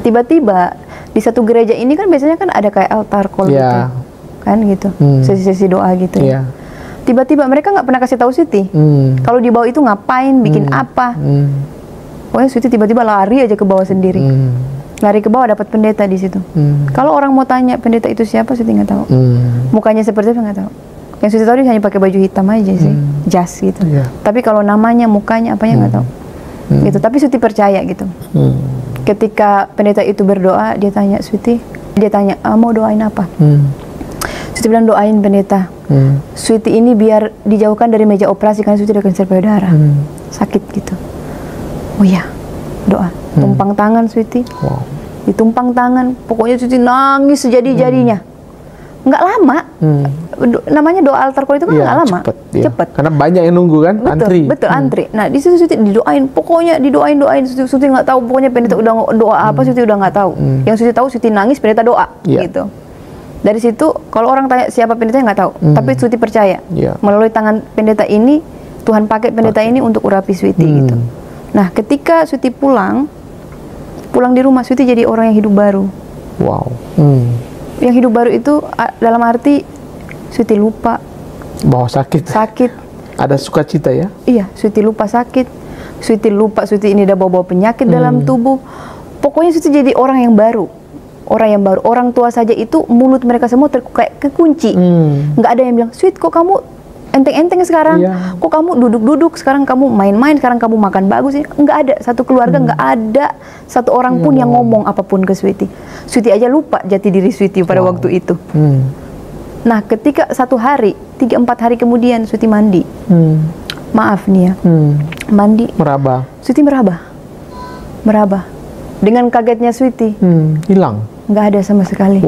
tiba-tiba di satu gereja ini kan biasanya kan ada kayak altar call gitu, kan gitu, sesi-sesi doa gitu. Tiba-tiba mereka nggak pernah kasih tahu Siti. Kalau di bawah itu ngapain, bikin apa. Pokoknya Siti tiba-tiba lari aja ke bawah sendiri. Lari ke bawah dapat pendeta di situ. Kalau orang mau tanya pendeta itu siapa, Siti nggak tahu. Mukanya seperti apa nggak tahu. Yang Siti tahu dia hanya pakai baju hitam aja sih, jas gitu. Tapi kalau namanya, mukanya, apanya nggak tahu. Gitu. Tapi Siti percaya gitu. Ketika pendeta itu berdoa, dia tanya Siti, mau doain apa? Siti bilang doain pendeta. Siti ini biar dijauhkan dari meja operasi karena Siti ada kanker payudara. Sakit gitu. Oh iya, doa. Tumpang tangan Siti. Ditumpang tangan, pokoknya Siti nangis sejadi-jadinya. Nggak lama. Namanya doa altar call itu kan nggak lama. Cepet. Karena banyak yang nunggu kan, antri. Betul, antri. Nah, di situ Siti didoain, pokoknya didoain. Siti nggak tahu, pokoknya pendeta udah doa apa, Siti udah nggak tahu. Yang Siti tahu, Siti nangis, pendeta doa, gitu. Dari situ, kalau orang tanya siapa pendetanya nggak tahu, tapi Siti percaya melalui tangan pendeta ini, Tuhan pakai pendeta ini untuk urapi Siti gitu. Nah, ketika Siti pulang di rumah, Siti jadi orang yang hidup baru. Yang hidup baru itu dalam arti Siti lupa bahwa sakit. Ada sukacita ya? Iya, Siti lupa sakit. Siti lupa Siti ini udah bawa-bawa penyakit dalam tubuh. Pokoknya Siti jadi orang yang baru. Orang tua saja itu mulut mereka semua kayak kekunci. Nggak ada yang bilang, Sweet kok kamu enteng-enteng sekarang, kok kamu duduk-duduk, sekarang kamu main-main, sekarang kamu makan bagus. Nggak ada, satu keluarga nggak ada satu orang pun yang ngomong apapun ke Sweety. Sweety aja lupa jati diri Sweety pada waktu itu. Nah, ketika 1 hari, 3-4 hari kemudian Sweety mandi. Maaf nih ya, mandi. Meraba. Sweety meraba. Dengan kagetnya Sweety. Hilang. Nggak ada sama sekali.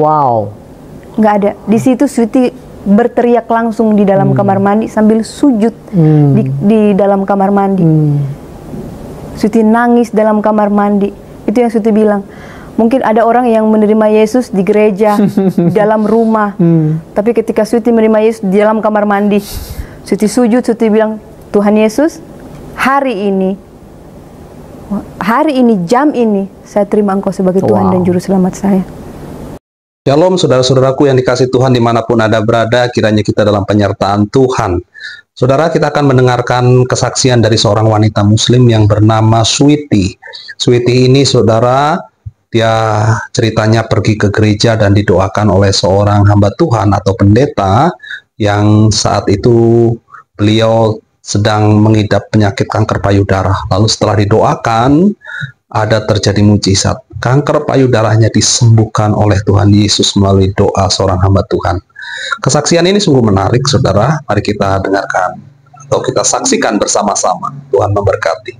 Nggak ada. Di situ Sweety berteriak langsung di dalam kamar mandi sambil sujud di dalam kamar mandi. Sweety nangis dalam kamar mandi. Itu yang Sweety bilang. Mungkin ada orang yang menerima Yesus di gereja, di dalam rumah. Tapi ketika Sweety menerima Yesus di dalam kamar mandi, Sweety sujud, Sweety bilang, Tuhan Yesus, hari ini, jam ini, saya terima Engkau sebagai Tuhan dan Juru Selamat saya. Shalom saudara-saudaraku yang dikasih Tuhan dimanapun Anda berada, kiranya kita dalam penyertaan Tuhan. Saudara, kita akan mendengarkan kesaksian dari seorang wanita muslim yang bernama Sweety. Sweety ini saudara, dia ceritanya pergi ke gereja dan didoakan oleh seorang hamba Tuhan atau pendeta yang saat itu beliau sedang mengidap penyakit kanker payudara. Lalu setelah didoakan, ada terjadi mujizat. Kanker payudaranya disembuhkan oleh Tuhan Yesus melalui doa seorang hamba Tuhan. Kesaksian ini sungguh menarik, saudara. Mari kita dengarkan atau kita saksikan bersama-sama. Tuhan memberkati.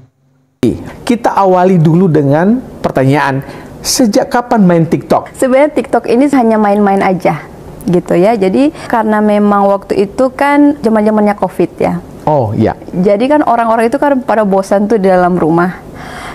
Kita awali dulu dengan pertanyaan, sejak kapan main TikTok? Sebenarnya TikTok ini hanya main-main aja, gitu ya. Jadi karena memang waktu itu kan zaman-zamannya COVID ya. Oh iya. Jadi kan orang-orang itu kan pada bosan tuh di dalam rumah.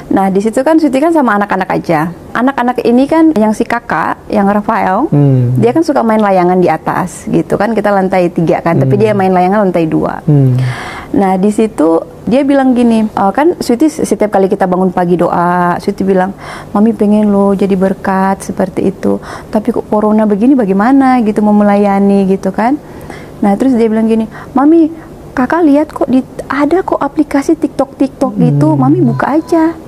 Nah di situ kan Sweety kan sama anak-anak aja. Anak-anak ini kan yang si kakak, yang Rafael, dia kan suka main layangan di atas, gitu kan. Kita lantai 3 kan, tapi dia main layangan lantai 2. Nah di situ dia bilang gini, kan Sweety setiap kali kita bangun pagi doa, Sweety bilang, Mami pengen lo jadi berkat seperti itu. Tapi kok corona begini bagaimana gitu mau melayani gitu kan. Nah terus dia bilang gini, Mami, kakak lihat kok ada kok aplikasi TikTok gitu, Mami buka aja.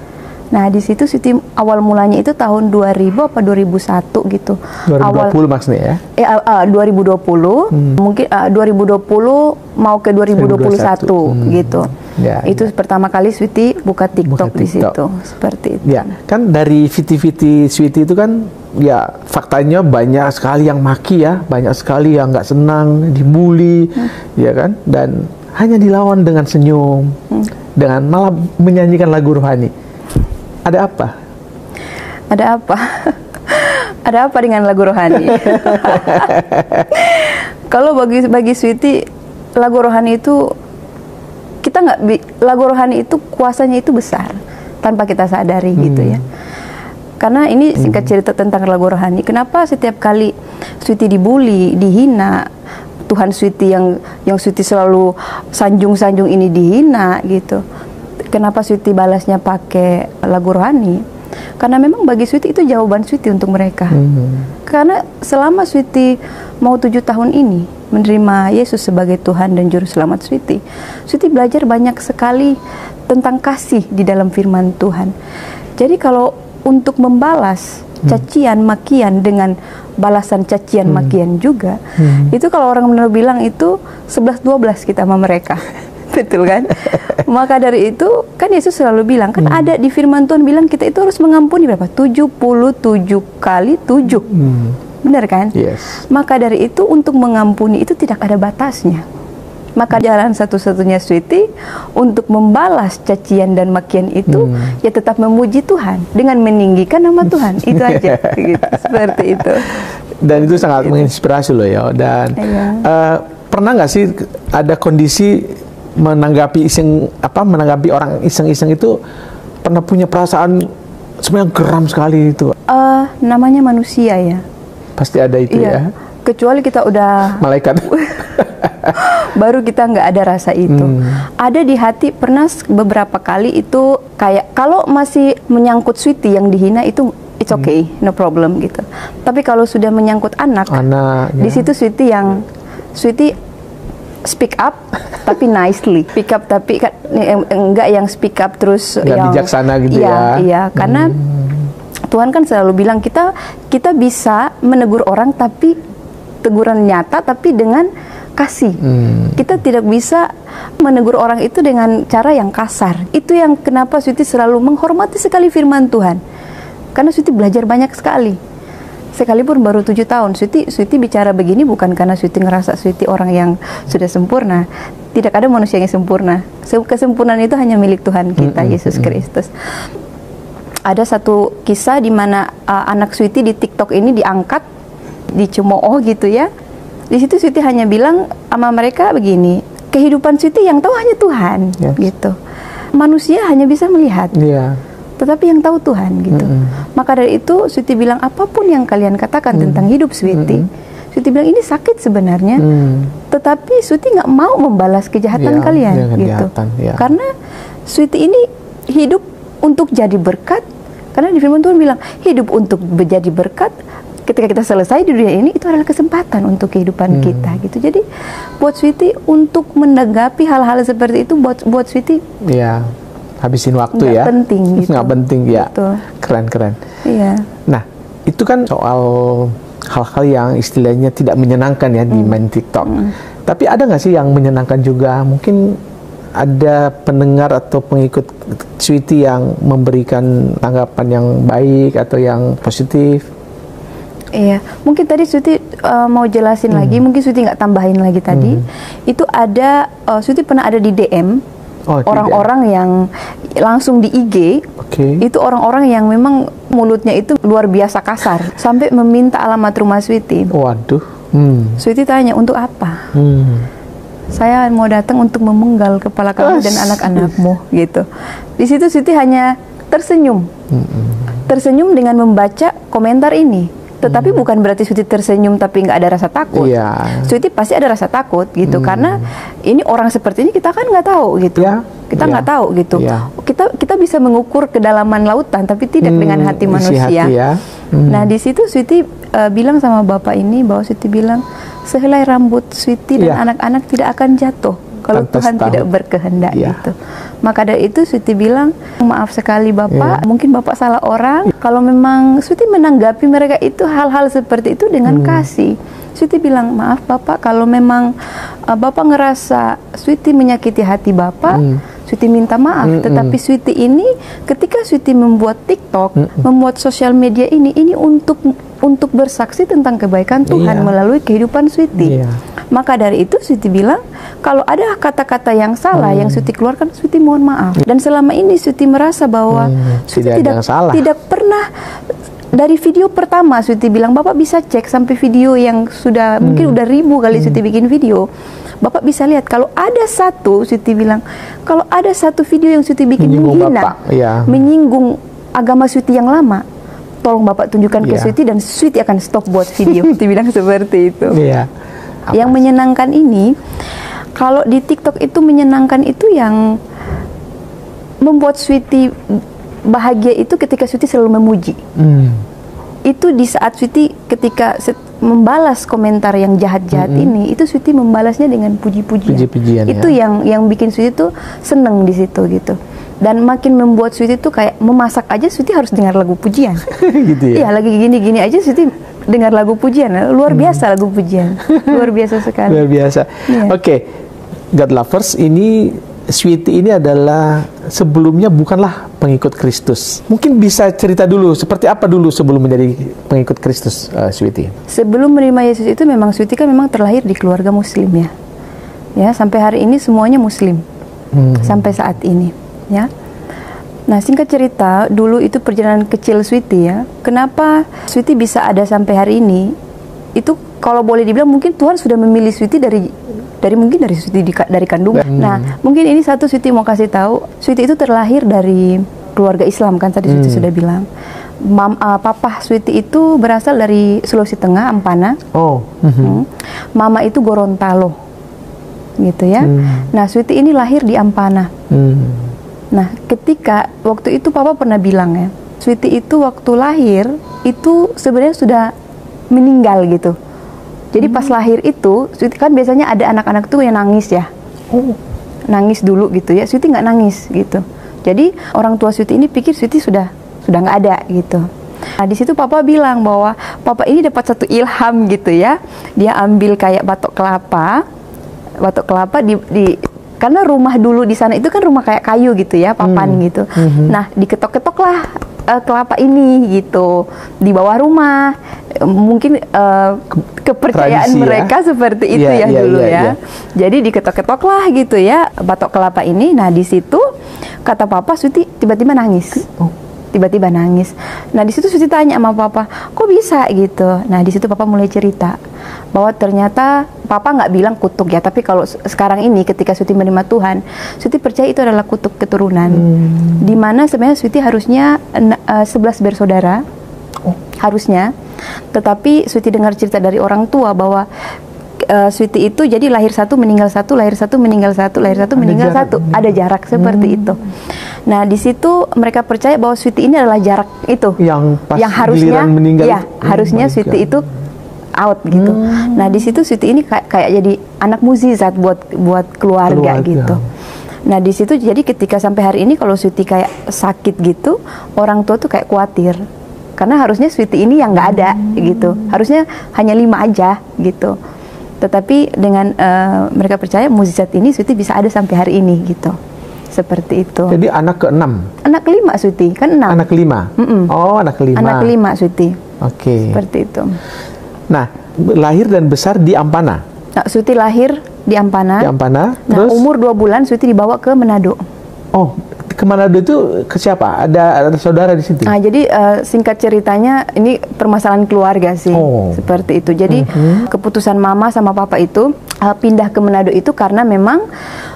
Nah di situ Sweety awal mulanya itu tahun 2000 apa 2001 gitu. 2020 maksudnya ya? 2020, mungkin 2020 mau ke 2021 gitu. Ya, itu pertama kali Sweety buka TikTok di situ, seperti itu. Ya, kan dari VT Sweety itu kan ya faktanya banyak sekali yang maki ya, banyak sekali yang nggak senang, dibully, ya kan, dan hanya dilawan dengan senyum, dengan malah menyanyikan lagu rohani. Ada apa? Ada apa? Ada apa dengan lagu rohani? Kalau bagi Sweety, lagu rohani itu lagu rohani itu kuasanya itu besar tanpa kita sadari gitu ya. Karena ini singkat cerita tentang lagu rohani. Kenapa setiap kali Sweety dibully, dihina, Tuhan Sweety yang Sweety selalu sanjung-sanjung ini dihina gitu. Kenapa Sweety balasnya pakai lagu rohani? Karena memang bagi Sweety itu jawaban Sweety untuk mereka. Karena selama Sweety mau 7 tahun ini menerima Yesus sebagai Tuhan dan Juru Selamat Sweety belajar banyak sekali tentang kasih di dalam firman Tuhan. Jadi kalau untuk membalas cacian makian dengan balasan cacian makian juga, itu kalau orang benar bilang itu 11-12 kita sama mereka. Betul kan? Maka dari itu kan Yesus selalu bilang, kan ada di firman Tuhan bilang kita itu harus mengampuni berapa? 77 kali 7. Benar kan? Yes. Maka dari itu untuk mengampuni itu tidak ada batasnya. Maka jalan satu-satunya Sweety untuk membalas cacian dan makian itu ya tetap memuji Tuhan dengan meninggikan nama Tuhan. Itu aja gitu, seperti itu. Dan itu sangat menginspirasi loh ya. Dan pernah nggak sih ada kondisi menanggapi orang iseng-iseng itu, pernah punya perasaan sebenarnya geram sekali itu? Namanya manusia ya. Pasti ada itu ya. Kecuali kita udah malaikat. Baru kita nggak ada rasa itu. Ada di hati, pernah beberapa kali itu kayak kalau masih menyangkut Sweety yang dihina itu it's okay, no problem gitu. Tapi kalau sudah menyangkut anak di situ Sweety speak up tapi nicely. Speak up tapi enggak yang speak up terus yang bijaksana gitu ya. Iya, karena Tuhan kan selalu bilang kita bisa menegur orang tapi teguran nyata tapi dengan kasih. Kita tidak bisa menegur orang itu dengan cara yang kasar. Itu yang kenapa Sweety selalu menghormati sekali firman Tuhan. Karena Sweety belajar banyak sekali. Sekalipun baru 7 tahun, Sweety bicara begini bukan karena Sweety ngerasa Sweety orang yang sudah sempurna. Tidak ada manusia yang sempurna. Kesempurnaan itu hanya milik Tuhan kita, Yesus Kristus. Ada satu kisah di mana anak Sweety di TikTok ini diangkat, dicemooh gitu ya. Di situ Sweety hanya bilang sama mereka begini, kehidupan Sweety yang tahu hanya Tuhan, gitu. Manusia hanya bisa melihat. Tetapi yang tahu Tuhan gitu. Maka dari itu Sweety bilang apapun yang kalian katakan tentang hidup Sweety, Sweety bilang ini sakit sebenarnya, tetapi Sweety nggak mau membalas kejahatan kalian gitu. Karena Sweety ini hidup untuk jadi berkat. Karena di firman Tuhan bilang hidup untuk menjadi berkat. Ketika kita selesai di dunia ini itu adalah kesempatan untuk kehidupan kita gitu. Jadi buat Sweety untuk menanggapi hal-hal seperti itu buat Sweety habisin waktu nggak penting gitu. Nggak penting ya. Betul. Keren. Iya. Nah, itu kan soal hal-hal yang istilahnya tidak menyenangkan ya di main TikTok. Tapi ada nggak sih yang menyenangkan juga? Mungkin ada pendengar atau pengikut Sweety yang memberikan tanggapan yang baik atau yang positif? Iya, mungkin tadi Sweety mau jelasin lagi, mungkin Sweety nggak tambahin lagi tadi. Itu ada, Sweety pernah ada di DM. Orang-orang yang langsung di IG, itu orang-orang yang memang mulutnya itu luar biasa kasar, sampai meminta alamat rumah Sweety. Waduh. Sweety tanya, untuk apa? Saya mau datang untuk memenggal kepala kamu dan anak-anakmu, gitu. Di situ Sweety hanya tersenyum, tersenyum dengan membaca komentar ini. Tetapi bukan berarti Sweety tersenyum tapi nggak ada rasa takut. Sweety pasti ada rasa takut gitu, karena ini orang seperti ini kita kan nggak tahu gitu. Kita nggak tahu gitu. Kita bisa mengukur kedalaman lautan tapi tidak dengan hati manusia. Nah di situ Sweety bilang sama bapak ini bahwa Sweety bilang sehelai rambut Sweety dan anak-anak tidak akan jatuh kalau Tuhan tidak berkehendak gitu. Maka dari itu Sweety bilang, maaf sekali Bapak, mungkin Bapak salah orang. Kalau memang Sweety menanggapi mereka itu hal-hal seperti itu dengan kasih. Sweety bilang, maaf Bapak, kalau memang Bapak ngerasa Sweety menyakiti hati Bapak, Sweety minta maaf. Tetapi Sweety ini, ketika Sweety membuat TikTok, membuat sosial media ini untuk bersaksi tentang kebaikan Tuhan melalui kehidupan Sweety. Maka dari itu Sweety bilang, kalau ada kata-kata yang salah yang Sweety keluarkan, Sweety mohon maaf. Dan selama ini Sweety merasa bahwa Sweety tidak pernah, dari video pertama Sweety bilang, Bapak bisa cek sampai video yang sudah mungkin udah 1000 kali Sweety bikin video. Bapak bisa lihat kalau ada satu, Sweety bilang, kalau ada satu video yang Sweety bikin menghina, menyinggung agama Sweety yang lama, tolong Bapak tunjukkan ke Sweety dan Sweety akan stop buat video. Sweety bilang seperti itu. Yang menyenangkan ini, kalau di TikTok itu menyenangkan itu yang membuat Sweety bahagia itu ketika Switi selalu memuji. Itu di saat Switi ketika membalas komentar yang jahat-jahat ini, itu Switi membalasnya dengan puji-pujian. Itu ya. yang bikin Switi tuh seneng di situ gitu. Dan makin membuat Switi tuh kayak memasak aja Switi harus dengar lagu pujian. Gitu ya. Iya, lagi gini-gini aja Switi dengar lagu pujian. Luar biasa lagu pujian. Luar biasa sekali. Luar biasa. Yeah. Oke. God Lovers ini, Switi ini adalah sebelumnya bukanlah pengikut Kristus. Mungkin bisa cerita dulu seperti apa dulu sebelum menjadi pengikut Kristus, Switi? Sebelum menerima Yesus itu memang Switi kan memang terlahir di keluarga Muslim ya. Ya, sampai hari ini semuanya Muslim. Sampai saat ini, ya. Nah, singkat cerita, dulu itu perjalanan kecil Switi ya. Kenapa Switi bisa ada sampai hari ini? Itu kalau boleh dibilang mungkin Tuhan sudah memilih Switi dari Switi dari kandungan. Nah, mungkin ini satu Switi mau kasih tahu. Switi itu terlahir dari keluarga Islam kan tadi Switi sudah bilang. Papa Switi itu berasal dari Sulawesi Tengah, Ampana. Mama itu Gorontalo. Gitu ya. Nah, Switi ini lahir di Ampana. Nah, ketika waktu itu Papa pernah bilang ya, Switi itu waktu lahir itu sebenarnya sudah meninggal gitu. Jadi pas lahir itu, Switi kan biasanya ada anak-anak tuh yang nangis ya, nangis dulu gitu ya. Switi nggak nangis gitu. Jadi orang tua Switi ini pikir Switi sudah nggak ada gitu. Nah di situ Papa bilang bahwa Papa ini dapat satu ilham gitu ya. Dia ambil kayak batok kelapa karena rumah dulu di sana itu kan rumah kayak kayu gitu ya, papan gitu. Nah diketok-ketoklah kelapa ini gitu di bawah rumah. Mungkin kepercayaan tradisi, mereka ya? Seperti itu dulu ya. Jadi diketok-ketoklah gitu ya batok kelapa ini. Nah di situ kata Papa, Switi tiba-tiba nangis. Tiba-tiba nangis. Nah di situ Switi tanya sama Papa, kok bisa gitu. Nah di situ Papa mulai cerita bahwa ternyata Papa nggak bilang kutuk ya, tapi kalau sekarang ini ketika Switi menerima Tuhan, Switi percaya itu adalah kutuk keturunan. Dimana sebenarnya Switi harusnya 11 bersaudara, harusnya. Tetapi Switi dengar cerita dari orang tua bahwa Switi itu jadi lahir satu, meninggal satu, lahir satu, meninggal satu, lahir satu, meninggal satu. Ada jarak seperti itu. Nah di situ mereka percaya bahwa Switi ini adalah jarak itu yang harusnya harusnya Switi itu out gitu. Nah di situ Switi ini kayak jadi anak mukjizat buat keluarga gitu. Nah di situ jadi ketika sampai hari ini kalau Switi kayak sakit gitu, orang tua tuh kayak khawatir. Karena harusnya Switi ini yang nggak ada gitu. Harusnya hanya 5 aja gitu. Tetapi dengan mereka percaya mukjizat ini Switi bisa ada sampai hari ini gitu. Seperti itu. Jadi anak ke-6? Anak ke-5 Switi, kan 6. Anak ke-5? Oh, anak ke-5. Anak ke-5 Switi. Oke. Seperti itu. Nah, lahir dan besar di Ampana? Nah, Switi lahir di Ampana. Di Ampana. Nah, terus umur 2 bulan Switi dibawa ke Manado. Oh, ke Manado itu ke siapa? Ada saudara di situ? Nah, jadi singkat ceritanya ini permasalahan keluarga sih, seperti itu. Jadi keputusan Mama sama Papa itu pindah ke Manado itu karena memang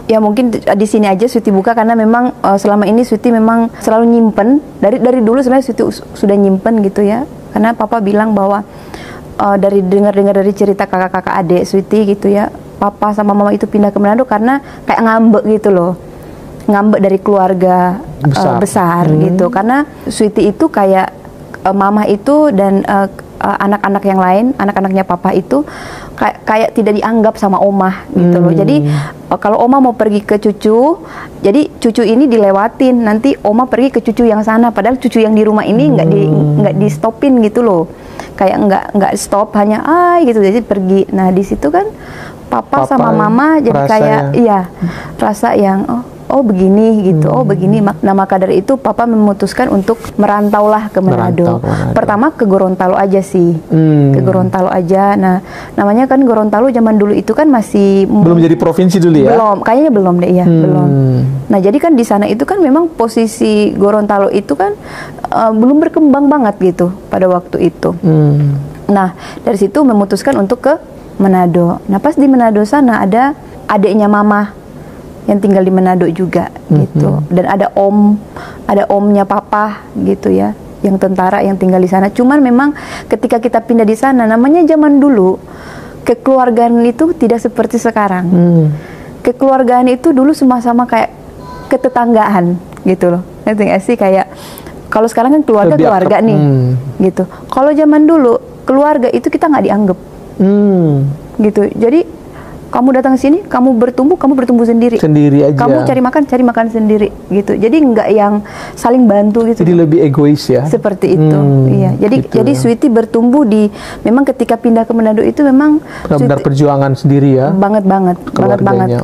ya mungkin di sini aja Switi buka karena memang selama ini Switi memang selalu nyimpen dari dulu sebenarnya Switi sudah nyimpen gitu ya. Karena Papa bilang bahwa dari dengar dari cerita kakak-kakak adik Switi gitu ya, Papa sama Mama itu pindah ke Manado karena kayak ngambek gitu loh. Ngambek dari keluarga besar gitu. Karena Switi itu kayak Mama itu dan anak-anak yang lain, anak-anaknya Papa itu kayak tidak dianggap sama Oma gitu loh. Jadi kalau Oma mau pergi ke cucu, jadi cucu ini dilewatin, nanti Oma pergi ke cucu yang sana, padahal cucu yang di rumah ini nggak di stopin gitu loh. Kayak nggak stop, hanya gitu, jadi pergi. Nah di situ kan Papa sama Mama jadi kayak rasa yang oh begini gitu, begini. Nah maka dari itu Papa memutuskan untuk merantaulah ke Manado. Pertama ke Gorontalo aja sih, ke Gorontalo aja. Nah namanya kan Gorontalo zaman dulu itu kan masih belum jadi provinsi dulu ya? Belum, kayaknya belum deh ya, belum. Nah jadi kan di sana itu kan memang posisi Gorontalo itu kan belum berkembang banget gitu pada waktu itu. Nah dari situ memutuskan untuk ke Manado. Nah pas di Manado sana ada adiknya Mama yang tinggal di Manado juga gitu, dan ada omnya Papa gitu ya, yang tentara yang tinggal di sana. Cuman memang ketika kita pindah di sana, namanya zaman dulu kekeluargaan itu tidak seperti sekarang. Kekeluargaan itu dulu sama-sama kayak ketetanggaan gitu loh. Ngerti gak sih, kayak Kalau sekarang kan keluarga nih, gitu. Kalau zaman dulu keluarga itu kita nggak dianggap, gitu. Jadi kamu datang ke sini, kamu bertumbuh sendiri. Sendiri aja. Kamu cari makan sendiri, gitu. Jadi nggak yang saling bantu gitu. Jadi lebih egois ya. Seperti itu, iya. Jadi Sweety bertumbuh memang ketika pindah ke Manado itu memang benar-benar perjuangan sendiri ya. Banget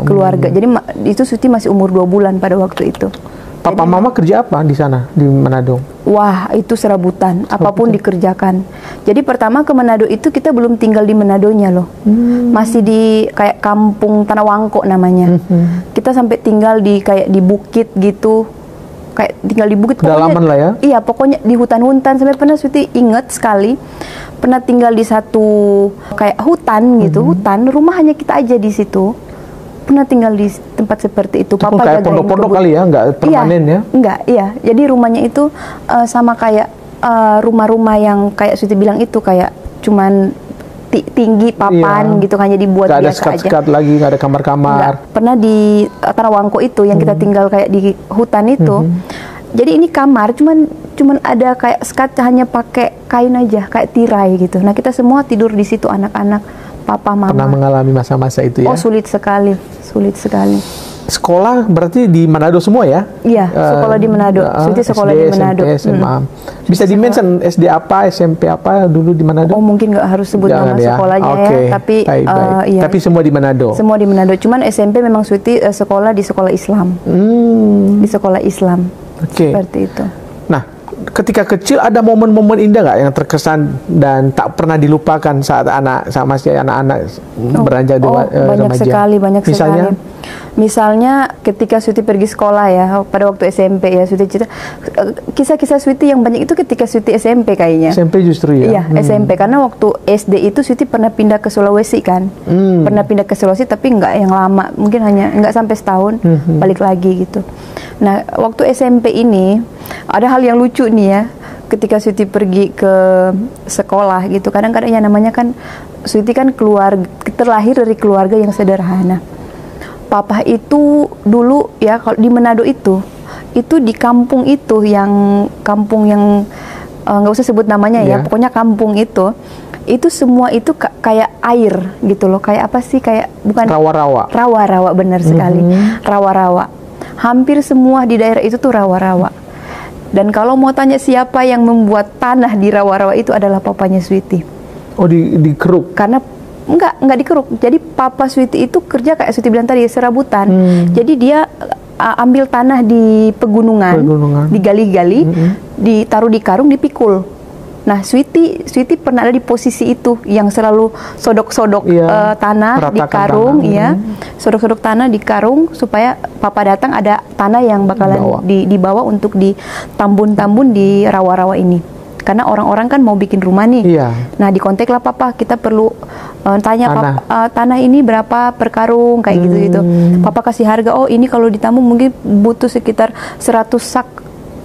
keluarga. Jadi itu Sweety masih umur 2 bulan pada waktu itu. Papa mama kerja apa di sana di Manado? Wah, itu serabutan, apapun dikerjakan. Jadi pertama ke Manado itu kita belum tinggal di Manadonya loh. Masih di kayak kampung Tanah Wangko namanya. Kita sampai tinggal di kayak di bukit gitu. Kayak tinggal di bukit, pedalaman lah ya. Iya, pokoknya di hutan-hutan. Sampai pernah Sweety inget sekali pernah tinggal di satu kayak hutan gitu, hutan, rumah hanya kita aja di situ. Pernah tinggal di tempat seperti itu. Papa kayak pondok-pondok kali ya, nggak permanen ya? Enggak, iya. Jadi rumahnya itu sama kayak rumah-rumah yang kayak Sweety bilang itu kayak cuman tinggi papan gitu, hanya dibuat biasa aja. Nggak ada sekat-sekat lagi, nggak ada kamar-kamar. Pernah di Tanah Wangko itu yang kita tinggal kayak di hutan itu. Jadi ini kamar cuman ada kayak sekat, hanya pakai kain aja, kayak tirai gitu. Nah kita semua tidur di situ, anak-anak, papa, mama. Pernah mengalami masa-masa itu ya? Oh sulit sekali. Sekolah berarti di Manado semua ya? Iya, sekolah di Manado. Sweety sekolah SD, di Manado. SMP, SMA. Bisa di-mention SD apa, SMP apa dulu di Manado? Oh mungkin nggak harus sebut nama sekolahnya ya, tapi iya. Tapi semua di Manado. Semua di Manado. Cuman SMP memang Sweety sekolah di sekolah Islam. Di sekolah Islam. Seperti itu. Nah, ketika kecil ada momen-momen indah nggak yang terkesan dan tak pernah dilupakan saat anak-anak beranjak banyak remaja? Sekali. Misalnya ketika Sweety pergi sekolah ya, pada waktu SMP ya, Sweety cerita kisah-kisah Sweety yang banyak itu ketika Sweety SMP kayaknya. SMP justru ya? Iya, SMP. Karena waktu SD itu Sweety pernah pindah ke Sulawesi kan. Pernah pindah ke Sulawesi tapi nggak yang lama, mungkin hanya nggak sampai setahun, balik lagi gitu. Nah, waktu SMP ini ada hal yang lucu nih ya. Ketika Sweety pergi ke sekolah gitu, kadang-kadang yang namanya kan Sweety kan terlahir dari keluarga yang sederhana. Papa itu dulu ya, kalau di Manado itu di kampung itu kampung yang nggak usah sebut namanya ya, pokoknya kampung itu semua itu kayak air gitu loh, kayak apa sih, kayak bukan rawa-rawa benar sekali, rawa-rawa. Hampir semua di daerah itu tuh rawa-rawa. Dan kalau mau tanya siapa yang membuat tanah di rawa-rawa itu adalah papanya Sweety. Oh, dikeruk? Karena enggak dikeruk. Jadi papa Sweety itu kerja kayak Sweety bilang tadi, serabutan. Jadi dia ambil tanah di pegunungan. Digali-gali, ditaruh di karung, dipikul. Nah, Sweety pernah ada di posisi itu yang selalu sodok-sodok tanah di karung, sodok-sodok tanah di karung supaya papa datang ada tanah yang bakalan dibawa untuk ditambun-tambun di rawa-rawa ini. Karena orang-orang kan mau bikin rumah nih. Nah, dikontak lah papa, kita perlu tanya tanah ini berapa per karung kayak gitu-gitu. Papa kasih harga, oh ini kalau ditambung mungkin butuh sekitar 100 sak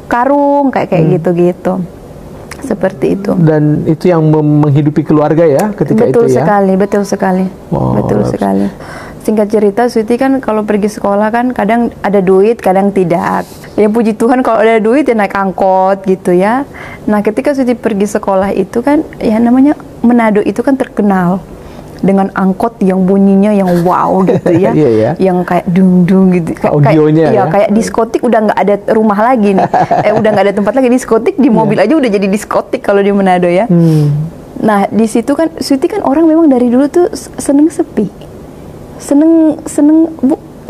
karung kayak gitu-gitu. Seperti itu. Dan itu yang menghidupi keluarga ya ketika betul itu ya? Betul sekali. Betul sekali. Singkat cerita, Sweety kan kalau pergi sekolah kan kadang ada duit, kadang tidak. Ya puji Tuhan kalau ada duit ya naik angkot gitu ya. Nah ketika Sweety pergi sekolah itu kan, ya namanya Manado itu kan terkenal dengan angkot yang bunyinya yang wow gitu ya. Yang kayak dung-dung gitu. Audionya kayak diskotik udah nggak ada rumah lagi nih. Udah nggak ada tempat lagi diskotik, di mobil aja udah jadi diskotik kalau di Manado ya. Nah di situ kan Sweety kan orang memang dari dulu tuh seneng sepi.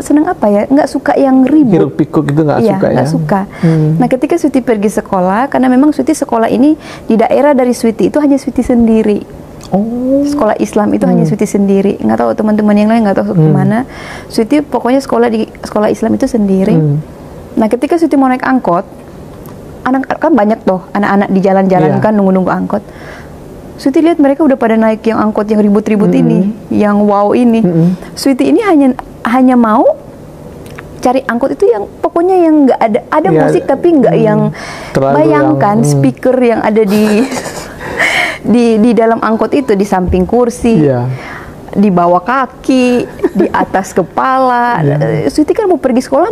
Seneng apa ya, nggak suka yang ribut, hiruk pikuk itu nggak suka ya. Suka. Nah ketika Sweety pergi sekolah, karena memang Sweety sekolah ini di daerah dari Sweety itu hanya Sweety sendiri. Sekolah Islam itu hanya Sweety sendiri, nggak tahu teman-teman yang lain nggak tahu kemana. Sweety pokoknya sekolah di sekolah Islam itu sendiri. Nah ketika Sweety mau naik angkot, anak kan banyak tuh anak-anak di jalan-jalan kan nunggu-nunggu angkot. Sweety lihat mereka udah pada naik yang angkot yang ribut-ribut ini, yang wow ini. Sweety ini hanya mau cari angkot itu yang pokoknya yang nggak ada musik tapi nggak yang bayangkan speaker yang ada di dalam angkot itu, di samping kursi, di bawah kaki, di atas kepala. Sweety kan mau pergi sekolah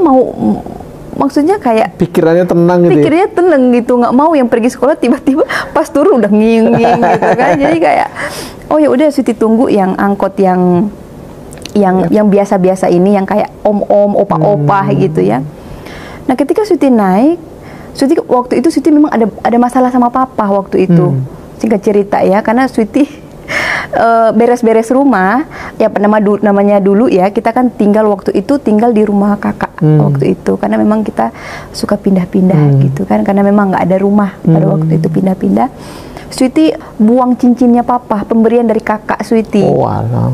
maksudnya kayak pikirannya tenang gitu. Pikirnya tenang gitu, nggak mau yang pergi sekolah tiba-tiba pas turun udah nging-nging gitu kan. Jadi kayak oh ya udah Sweety tunggu yang angkot yang biasa-biasa ini, yang kayak om-om, opa-opa gitu ya. Nah ketika Sweety naik, Sweety waktu itu Sweety memang ada masalah sama papa waktu itu. Singkat cerita ya, karena Sweety beres-beres rumah ya, namanya dulu ya, kita kan tinggal di rumah kakak waktu itu, karena memang kita suka pindah-pindah gitu kan, karena memang nggak ada rumah pada waktu itu, pindah-pindah. Sweety buang cincinnya papa, pemberian dari kakak Sweety,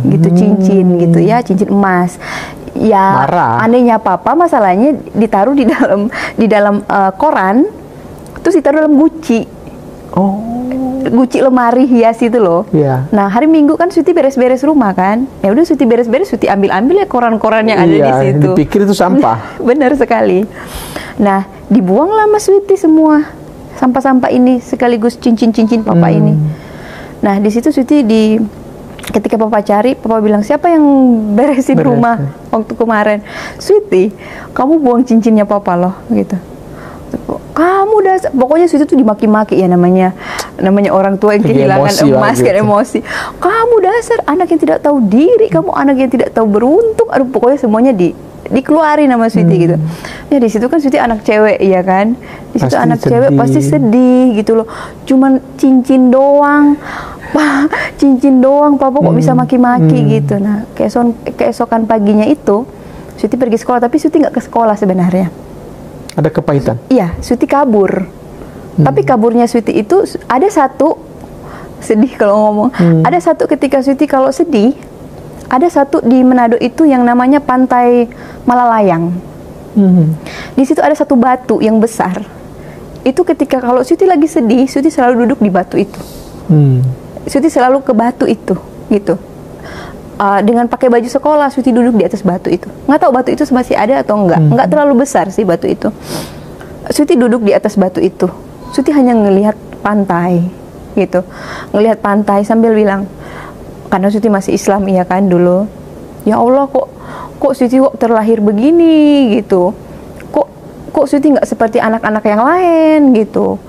gitu, cincin gitu ya, cincin emas ya. Marah. Anehnya papa, masalahnya ditaruh di dalam koran, terus ditaruh dalam guci. Guci lemari hias itu loh. Nah hari Minggu kan Sweety beres-beres rumah kan, ya udah Sweety beres-beres, Sweety ambil ya koran-koran yang ada di situ. Dipikir itu sampah. Benar sekali. Nah dibuanglah sama Sweety semua sampah-sampah ini, sekaligus cincin-cincin papa ini. Nah di situ Sweety ketika papa cari, papa bilang siapa yang beresin rumah waktu kemarin? Sweety, kamu buang cincinnya papa loh gitu. Kamu pokoknya Sweety tuh dimaki-maki ya, namanya orang tua yang kehilangan emas, kayak emosi. Kamu dasar anak yang tidak tahu diri, kamu anak yang tidak tahu beruntung. Aduh pokoknya semuanya dikeluarin sama Sweety gitu. Ya di situ kan Sweety anak cewek ya kan. Di situ anak cewek pasti sedih gitu loh. Cuman cincin doang. Cincin doang papa kok bisa maki-maki gitu. Nah, keesokan paginya itu Sweety pergi sekolah, tapi Sweety nggak ke sekolah sebenarnya. Ada kepahitan? Iya, Sweety kabur. Tapi kaburnya Sweety itu ada satu, sedih kalau ngomong. Ada satu ketika Sweety kalau sedih, ada satu di Manado itu yang namanya Pantai Malalayang. Di situ ada satu batu yang besar. Itu ketika kalau Sweety lagi sedih, Sweety selalu duduk di batu itu. Sweety selalu ke batu itu, gitu. Dengan pakai baju sekolah, Sweety duduk di atas batu itu. Nggak tahu batu itu masih ada atau enggak. Nggak terlalu besar sih batu itu. Sweety duduk di atas batu itu. Sweety hanya ngelihat pantai, gitu. Ngelihat pantai sambil bilang, karena Sweety masih Islam ya kan dulu. Ya Allah, kok Sweety kok terlahir begini gitu. Kok Sweety nggak seperti anak-anak yang lain gitu.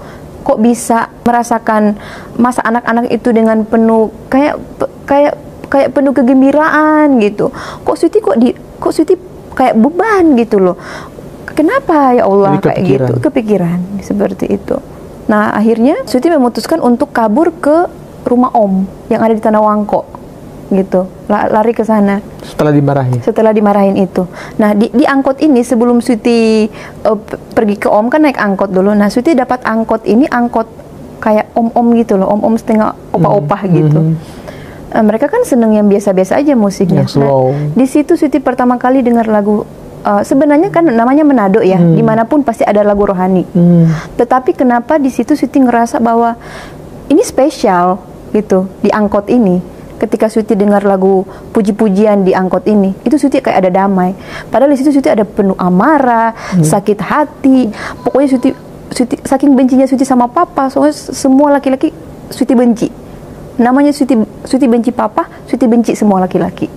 Kok bisa merasakan masa anak-anak itu dengan penuh kayak penuh kegembiraan gitu. Kok Sweety kayak beban gitu loh. Kenapa ya Allah? Kayak gitu, kepikiran seperti itu. Nah akhirnya Sweety memutuskan untuk kabur ke rumah Om yang ada di Tanah Wangko gitu, lari ke sana. Setelah dimarahin itu. Nah di angkot ini, sebelum Sweety pergi ke Om kan naik angkot dulu. Nah Sweety dapat angkot ini, angkot kayak om-om gitu loh, om-om setengah opa-opa gitu. Mereka kan seneng yang biasa-biasa aja musiknya. Nah, di situ Sweety pertama kali dengar lagu. Sebenarnya kan namanya Manado ya, dimanapun pasti ada lagu rohani. Tetapi kenapa di situ Sweety ngerasa bahwa ini spesial gitu di angkot ini. Ketika Sweety dengar lagu puji-pujian di angkot ini, itu Sweety kayak ada damai. Padahal di situ Sweety ada penuh amarah, sakit hati. Pokoknya Sweety saking bencinya Sweety sama papa, soalnya semua laki-laki Sweety benci. Namanya Sweety benci papa, Sweety benci semua laki-laki.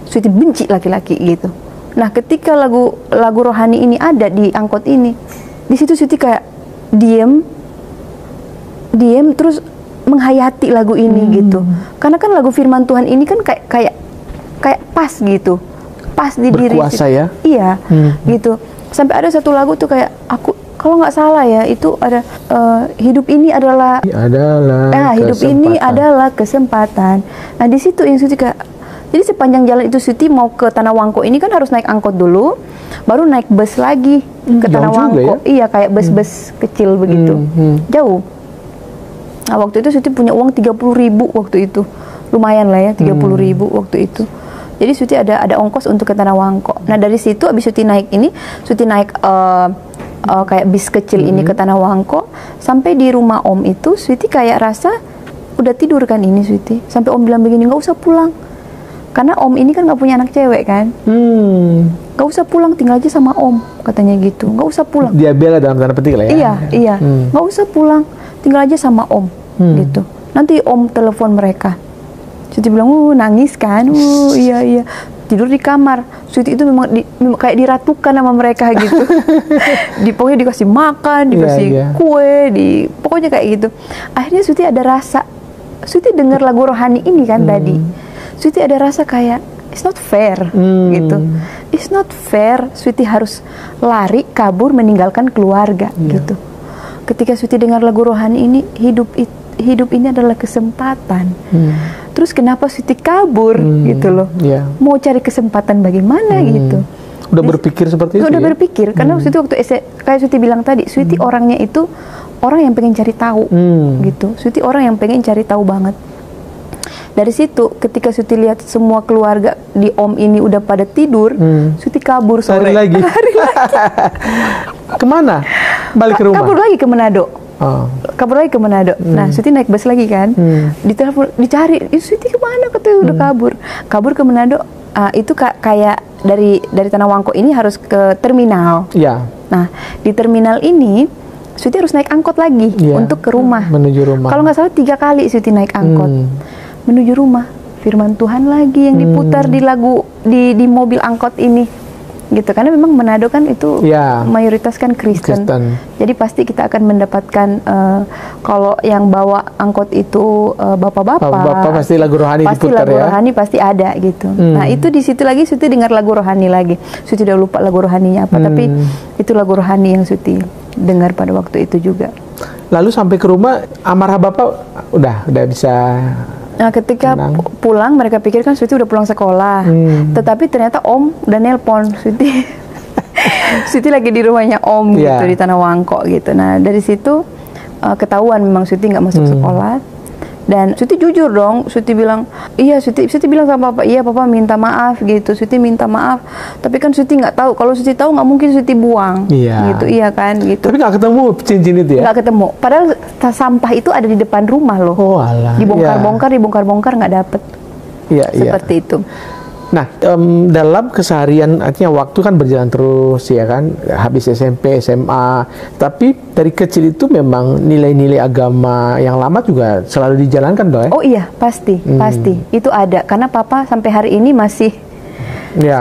Sweety benci laki-laki gitu. Nah, ketika lagu rohani ini ada di angkot ini, di situ Sweety kayak diem terus menghayati lagu ini gitu. Karena kan lagu firman Tuhan ini kan kayak pas gitu. Pas di diri. Berkuasa ya? Iya, gitu. Sampai ada satu lagu tuh kayak kalau nggak salah ya, itu ada hidup ini adalah kesempatan. Nah di situ yang Sweety kayak, jadi sepanjang jalan itu Sweety mau ke Tanah Wangko ini kan harus naik angkot dulu, baru naik bus lagi ke Tanah Wangko. Ya? Iya, kayak bus-bus kecil begitu, jauh. Nah waktu itu Sweety punya uang 30.000 waktu itu, lumayan lah ya 30.000 waktu itu. Jadi Sweety ada ongkos untuk ke Tanah Wangko. Nah dari situ abis Sweety naik kayak bis kecil ini ke Tanah Wangko, sampai di rumah Om itu Sweety kayak rasa udah tidur kan ini Sweety, sampai Om bilang begini, nggak usah pulang, karena Om ini kan nggak punya anak cewek kan, nggak usah pulang, tinggal aja sama Om, katanya gitu, nggak usah pulang. Dia bela dalam tanda petik lah ya. Iya, nggak usah pulang, tinggal aja sama Om, gitu. Nanti Om telepon mereka. Sweety bilang, nangis kan, iya. tidur di kamar. Sweety itu memang kayak diratukan sama mereka gitu. Pokoknya dikasih makan, dikasih kue, pokoknya kayak gitu. Akhirnya Sweety ada rasa, Sweety dengar lagu rohani ini kan tadi. Sweety ada rasa kayak it's not fair gitu. It's not fair Sweety harus lari, kabur, meninggalkan keluarga gitu. Ketika Sweety dengar lagu rohani ini, hidup ini adalah kesempatan. Terus kenapa Sweety kabur gitu loh? Mau cari kesempatan bagaimana gitu? Udah berpikir seperti itu? Udah berpikir, karena Sweety waktu kayak Sweety bilang tadi, Sweety orangnya itu orang yang pengen cari tahu gitu. Sweety orang yang pengen cari tahu banget. Dari situ, ketika Sweety lihat semua keluarga di Om ini udah pada tidur, Sweety kabur sore. Lari lagi. Kemana? Balik ke rumah? Kabur lagi ke Manado. Kabur lagi ke Manado. Nah, Sweety naik bus lagi kan. Ditelepon, dicari. Sweety kemana? Katanya udah kabur. Kabur ke Manado. Itu kayak dari Tanah Wangko ini harus ke terminal. Nah, di terminal ini Sweety harus naik angkot lagi untuk ke rumah. Menuju rumah. Kalau nggak salah 3 kali Sweety naik angkot menuju rumah. Firman Tuhan lagi yang diputar di lagu di mobil angkot ini. Gitu, karena memang Manado kan itu mayoritas kan Kristen. Jadi pasti kita akan mendapatkan kalau yang bawa angkot itu bapak-bapak pasti lagu rohani pasti diputar, lagu rohani pasti ada gitu. Nah, itu di situ lagi Sweety dengar lagu rohani lagi. Sweety udah lupa lagu rohaninya apa, tapi itu lagu rohani yang Sweety dengar pada waktu itu juga. Lalu sampai ke rumah, amarah bapak udah bisa. Nah, ketika pulang, mereka pikir kan Sweety udah pulang sekolah. Tetapi ternyata Om udah nelpon Sweety. Sweety lagi di rumahnya Om gitu, di Tanah Wangko gitu. Nah, dari situ ketahuan memang Sweety nggak masuk sekolah. Dan Sweety jujur dong, Sweety bilang, iya, Sweety bilang sama Papa, iya Papa minta maaf gitu, Sweety minta maaf. Tapi kan Sweety nggak tahu, kalau Sweety tahu nggak mungkin Sweety buang, gitu, iya kan, gitu. Tapi nggak ketemu cincin itu ya? Nggak ketemu, padahal sampah itu ada di depan rumah loh. Oh alah. Dibongkar nggak dapet. Seperti itu. Nah, dalam keseharian, artinya waktu kan berjalan terus ya kan, habis SMP, SMA, tapi dari kecil itu memang nilai-nilai agama yang lama juga selalu dijalankan dong ya? Oh iya, pasti, itu ada, karena Papa sampai hari ini masih,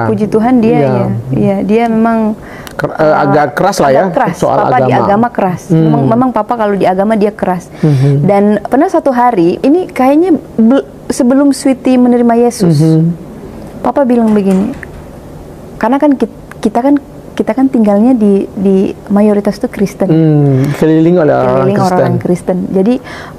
puji Tuhan dia dia memang agak keras lah ya, keras. Soal Papa agama. di agama keras, memang Papa kalau di agama dia keras. Dan pernah satu hari, ini kayaknya sebelum Sweety menerima Yesus, Papa bilang begini, karena kan kita kan tinggalnya di mayoritas itu Kristen, keliling oleh orang Kristen. Jadi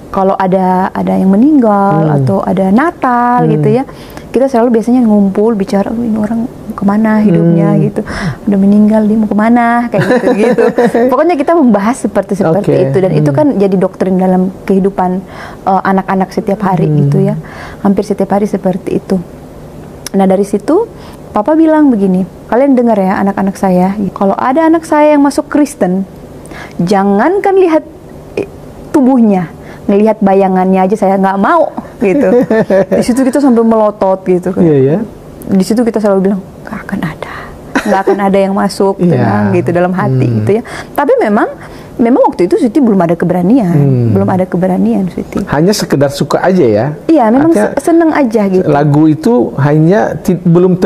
kalau ada yang meninggal atau ada Natal gitu ya, kita selalu biasanya ngumpul bicara, ini orang kemana hidupnya gitu, udah meninggal dia mau kemana kayak gitu. Pokoknya kita membahas seperti itu, dan itu kan jadi doktrin dalam kehidupan anak-anak setiap hari gitu ya, hampir setiap hari seperti itu. Nah, dari situ Papa bilang begini, kalian dengar ya anak-anak saya, kalau ada anak saya yang masuk Kristen, jangankan lihat tubuhnya, ngelihat bayangannya aja saya nggak mau gitu. Di situ kita sambil melotot gitu kan. Di situ kita selalu bilang nggak akan ada yang masuk tenang gitu dalam hati gitu ya. Tapi memang waktu itu Sweety belum ada keberanian, Sweety. Hanya sekedar suka aja ya? Iya, memang seneng aja gitu. Lagu itu hanya belum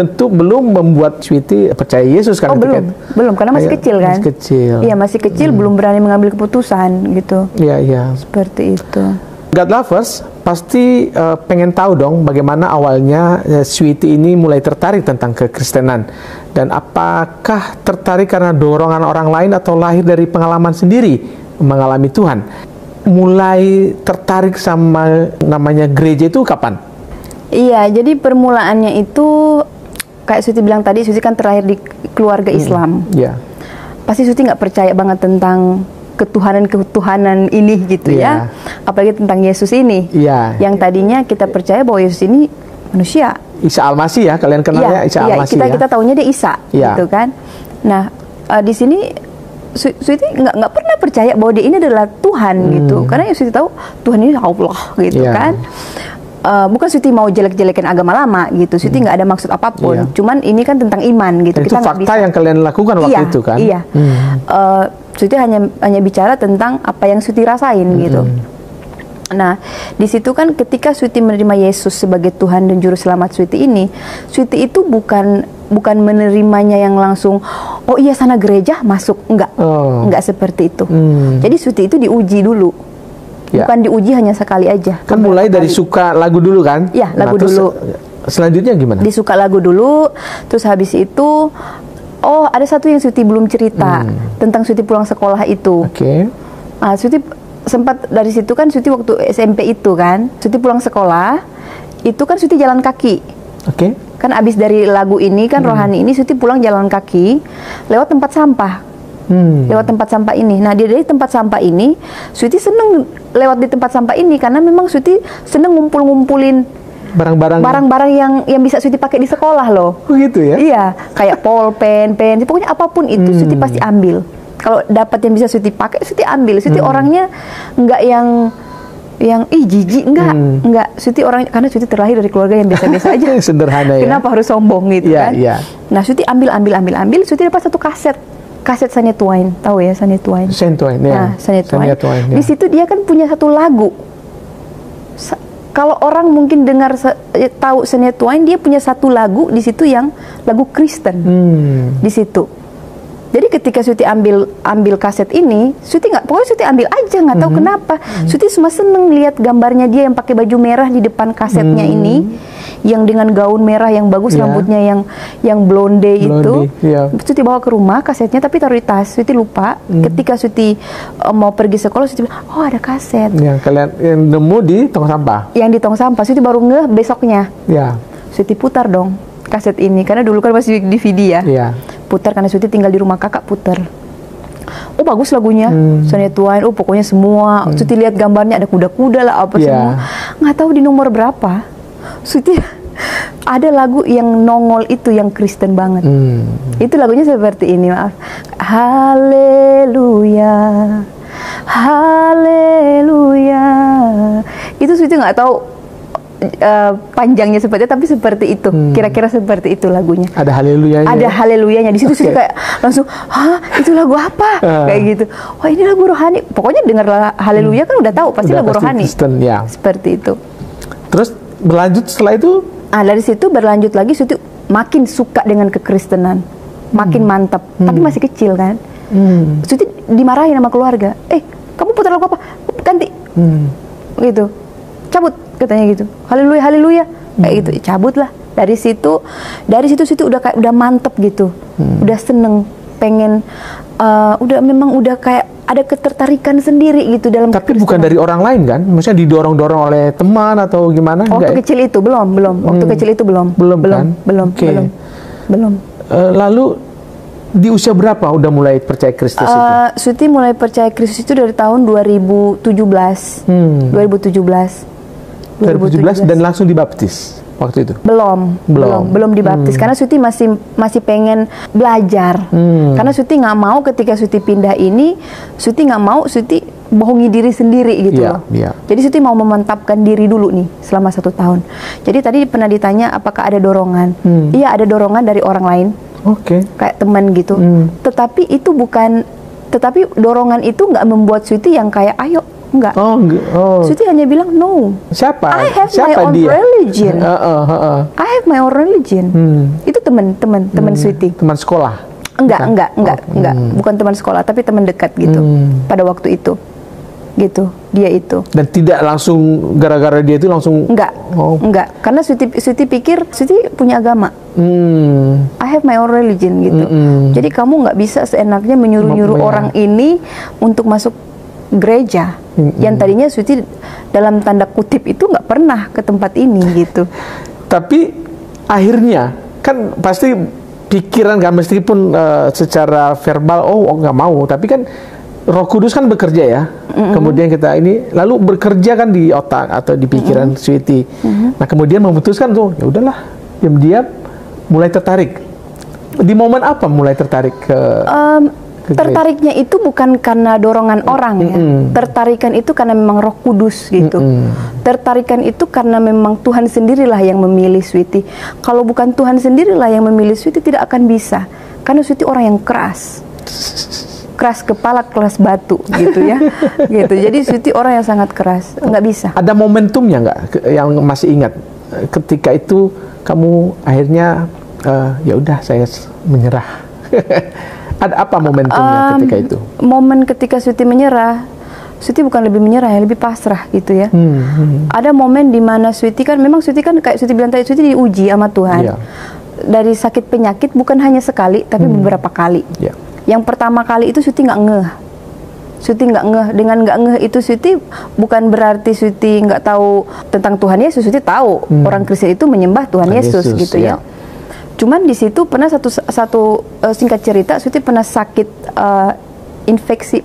membuat Sweety percaya Yesus kan? Oh belum, karena masih kecil kan? Masih kecil. Iya, masih kecil, belum berani mengambil keputusan gitu. Iya. Seperti itu. God Lovers pasti pengen tahu dong bagaimana awalnya Sweety ini mulai tertarik tentang kekristenan, dan apakah tertarik karena dorongan orang lain atau lahir dari pengalaman sendiri mengalami Tuhan. Mulai tertarik sama namanya gereja itu kapan? Iya, jadi permulaannya itu kayak Sweety bilang tadi, Sweety kan terlahir di keluarga Islam. Pasti Sweety nggak percaya banget tentang ketuhanan ini gitu ya, apalagi tentang Yesus ini, yang tadinya kita percaya bahwa Yesus ini manusia, Isa Al-Masih ya, kalian kenalnya Isa Al-Masih kita taunya dia Isa gitu kan. Nah, di sini Sweety nggak pernah percaya bahwa dia ini adalah Tuhan gitu, karena Sweety tahu Tuhan ini Allah gitu kan. Bukan Sweety mau jelek-jelekin agama lama gitu, Sweety nggak ada maksud apapun, cuman ini kan tentang iman gitu. Dan kita itu fakta yang kalian lakukan waktu itu kan. Sweety hanya bicara tentang apa yang Sweety rasain gitu. Nah, di situ kan ketika Sweety menerima Yesus sebagai Tuhan dan Juru Selamat Sweety ini, Sweety itu bukan menerimanya yang langsung, oh iya sana gereja masuk, enggak seperti itu. Jadi Sweety itu diuji dulu, bukan diuji hanya sekali aja. Kan mulai dari suka lagu dulu kan? Ya, lagu dulu. Selanjutnya gimana? Disuka lagu dulu, terus habis itu, oh ada satu yang Sweety belum cerita tentang Sweety pulang sekolah itu. Nah, Sweety sempat dari situ kan Sweety waktu SMP itu kan, Sweety pulang sekolah, itu kan Sweety jalan kaki. Kan abis dari lagu ini kan rohani ini Sweety pulang jalan kaki lewat tempat sampah. Lewat tempat sampah ini. Nah, dari tempat sampah ini Sweety seneng lewat di tempat sampah ini karena memang Sweety seneng ngumpulin barang-barang yang bisa Sweety pakai di sekolah loh. Oh gitu ya? Iya, kayak pulpen, pokoknya apapun itu Sweety pasti ambil. Kalau dapat yang bisa Sweety pakai, Sweety ambil. Sweety orangnya nggak yang jijik, nggak. Sweety orang, karena Sweety terlahir dari keluarga yang biasa-biasa aja. Sederhana ya. Kenapa harus sombong gitu kan? Nah, Sweety ambil. Sweety dapat satu kaset Shania Twain, tahu ya Shania Twain? Nah, Shania Twain. Di situ dia kan punya satu lagu. Kalau orang mungkin dengar tahu Shania Twain, dia punya satu lagu di situ yang lagu Kristen. Di situ. Jadi ketika Sweety ambil kaset ini, pokoknya Sweety ambil aja, nggak tahu kenapa. Sweety cuma seneng lihat gambarnya dia yang pakai baju merah di depan kasetnya ini, yang dengan gaun merah yang bagus, rambutnya yang blonde itu. Sweety bawa ke rumah kasetnya, tapi taruh di tas. Sweety lupa. Ketika Sweety mau pergi sekolah, Sweety bilang, oh ada kaset. Yang kalian nemu di tong sampah. Yang di tong sampah. Sweety baru ngeh besoknya. Sweety putar dong kaset ini, karena dulu kan masih DVD ya. Putar karena Sweety tinggal di rumah kakak, putar. Oh bagus lagunya, Shania Twain. Oh pokoknya semua. Sweety lihat gambarnya ada kuda-kuda lah apa semua. Nggak tahu di nomor berapa. Sweety ada lagu yang nongol itu yang Kristen banget. Itu lagunya seperti ini, maaf. Haleluya, haleluya. Itu Sweety nggak tahu panjangnya seperti itu, tapi seperti itu, kira-kira seperti itu lagunya. Ada haleluyanya. Ada haleluyanya di situ. Sih kayak langsung, hah itu lagu apa? Kayak gitu. Oh ini lagu rohani. Pokoknya dengar haleluya kan udah tahu pasti lagu rohani. Kristen, ya. Seperti itu. Terus berlanjut setelah itu? Dari situ berlanjut lagi, Sweety makin suka dengan kekristenan, makin mantap. Tapi masih kecil kan. Sweety dimarahin sama keluarga. Kamu putar lagu apa? Ganti. Gitu. Cabut katanya gitu. Haleluya, haleluya. Kayak gitu, cabut lah. Dari situ Sweety udah mantep gitu. Udah seneng, pengen udah kayak ada ketertarikan sendiri gitu dalam. Tapi bukan dari orang lain kan? Maksudnya didorong-dorong oleh teman atau gimana? Waktu kecil itu belum. Waktu kecil itu belum. Belum. Lalu di usia berapa udah mulai percaya Kristus itu? Sweety mulai percaya Kristus itu dari tahun 2017. 2017 dan langsung dibaptis waktu itu? Belum dibaptis karena Sweety masih pengen belajar. Karena Sweety nggak mau ketika Sweety pindah ini, Sweety nggak mau Sweety bohongi diri sendiri gitu loh. Jadi Sweety mau memantapkan diri dulu nih selama 1 tahun. Jadi tadi pernah ditanya apakah ada dorongan? Iya ada dorongan dari orang lain. Kayak teman gitu. Tetapi dorongan itu nggak membuat Sweety yang kayak ayo. Enggak. Sweety hanya bilang no. Siapa? I have my own religion. I have my own religion. Itu teman Sweety. Teman sekolah? Enggak. Bukan teman sekolah, tapi teman dekat gitu. Pada waktu itu. Gitu, dia itu. Dan tidak langsung gara-gara dia itu langsung? Enggak. Karena Sweety pikir Sweety punya agama. I have my own religion gitu. Jadi kamu nggak bisa seenaknya menyuruh-nyuruh orang ini untuk masuk gereja. Yang tadinya Sweety dalam tanda kutip itu nggak pernah ke tempat ini gitu. Tapi akhirnya kan pasti pikiran kan, meskipun secara verbal nggak mau, tapi kan Roh Kudus kan bekerja ya. Kemudian kita ini lalu bekerja kan di otak atau di pikiran Sweety. Nah kemudian memutuskan tuh ya udahlah, diam-diam mulai tertarik. Di momen apa mulai tertarik ke tertariknya itu bukan karena dorongan orang ya. Tertarikan itu karena memang Roh Kudus gitu. Tertarikan itu karena memang Tuhan sendirilah yang memilih Sweety. Kalau bukan Tuhan sendirilah yang memilih Sweety, tidak akan bisa. Karena Sweety orang yang keras. keras kepala, keras batu gitu ya. Gitu. Jadi Sweety orang yang sangat keras, nggak bisa. Ada momentumnya nggak yang masih ingat ketika itu kamu akhirnya ya udah saya menyerah. Ada apa momentumnya ketika itu? Momen ketika Sweety menyerah, Sweety bukan lebih menyerah ya, lebih pasrah gitu ya. Ada momen di mana Sweety kan, memang Sweety kan kayak Sweety bilang tadi, Sweety diuji sama Tuhan. Yeah. Dari sakit penyakit bukan hanya sekali, tapi beberapa kali. Yeah. Yang pertama kali itu Sweety nggak ngeh. Sweety nggak ngeh. Dengan nggak ngeh itu Sweety bukan berarti Sweety nggak tahu tentang Tuhan Yesus. Sweety tahu orang Kristen itu menyembah Tuhan Yesus gitu ya. Cuman di situ pernah satu singkat cerita, Sweety pernah sakit infeksi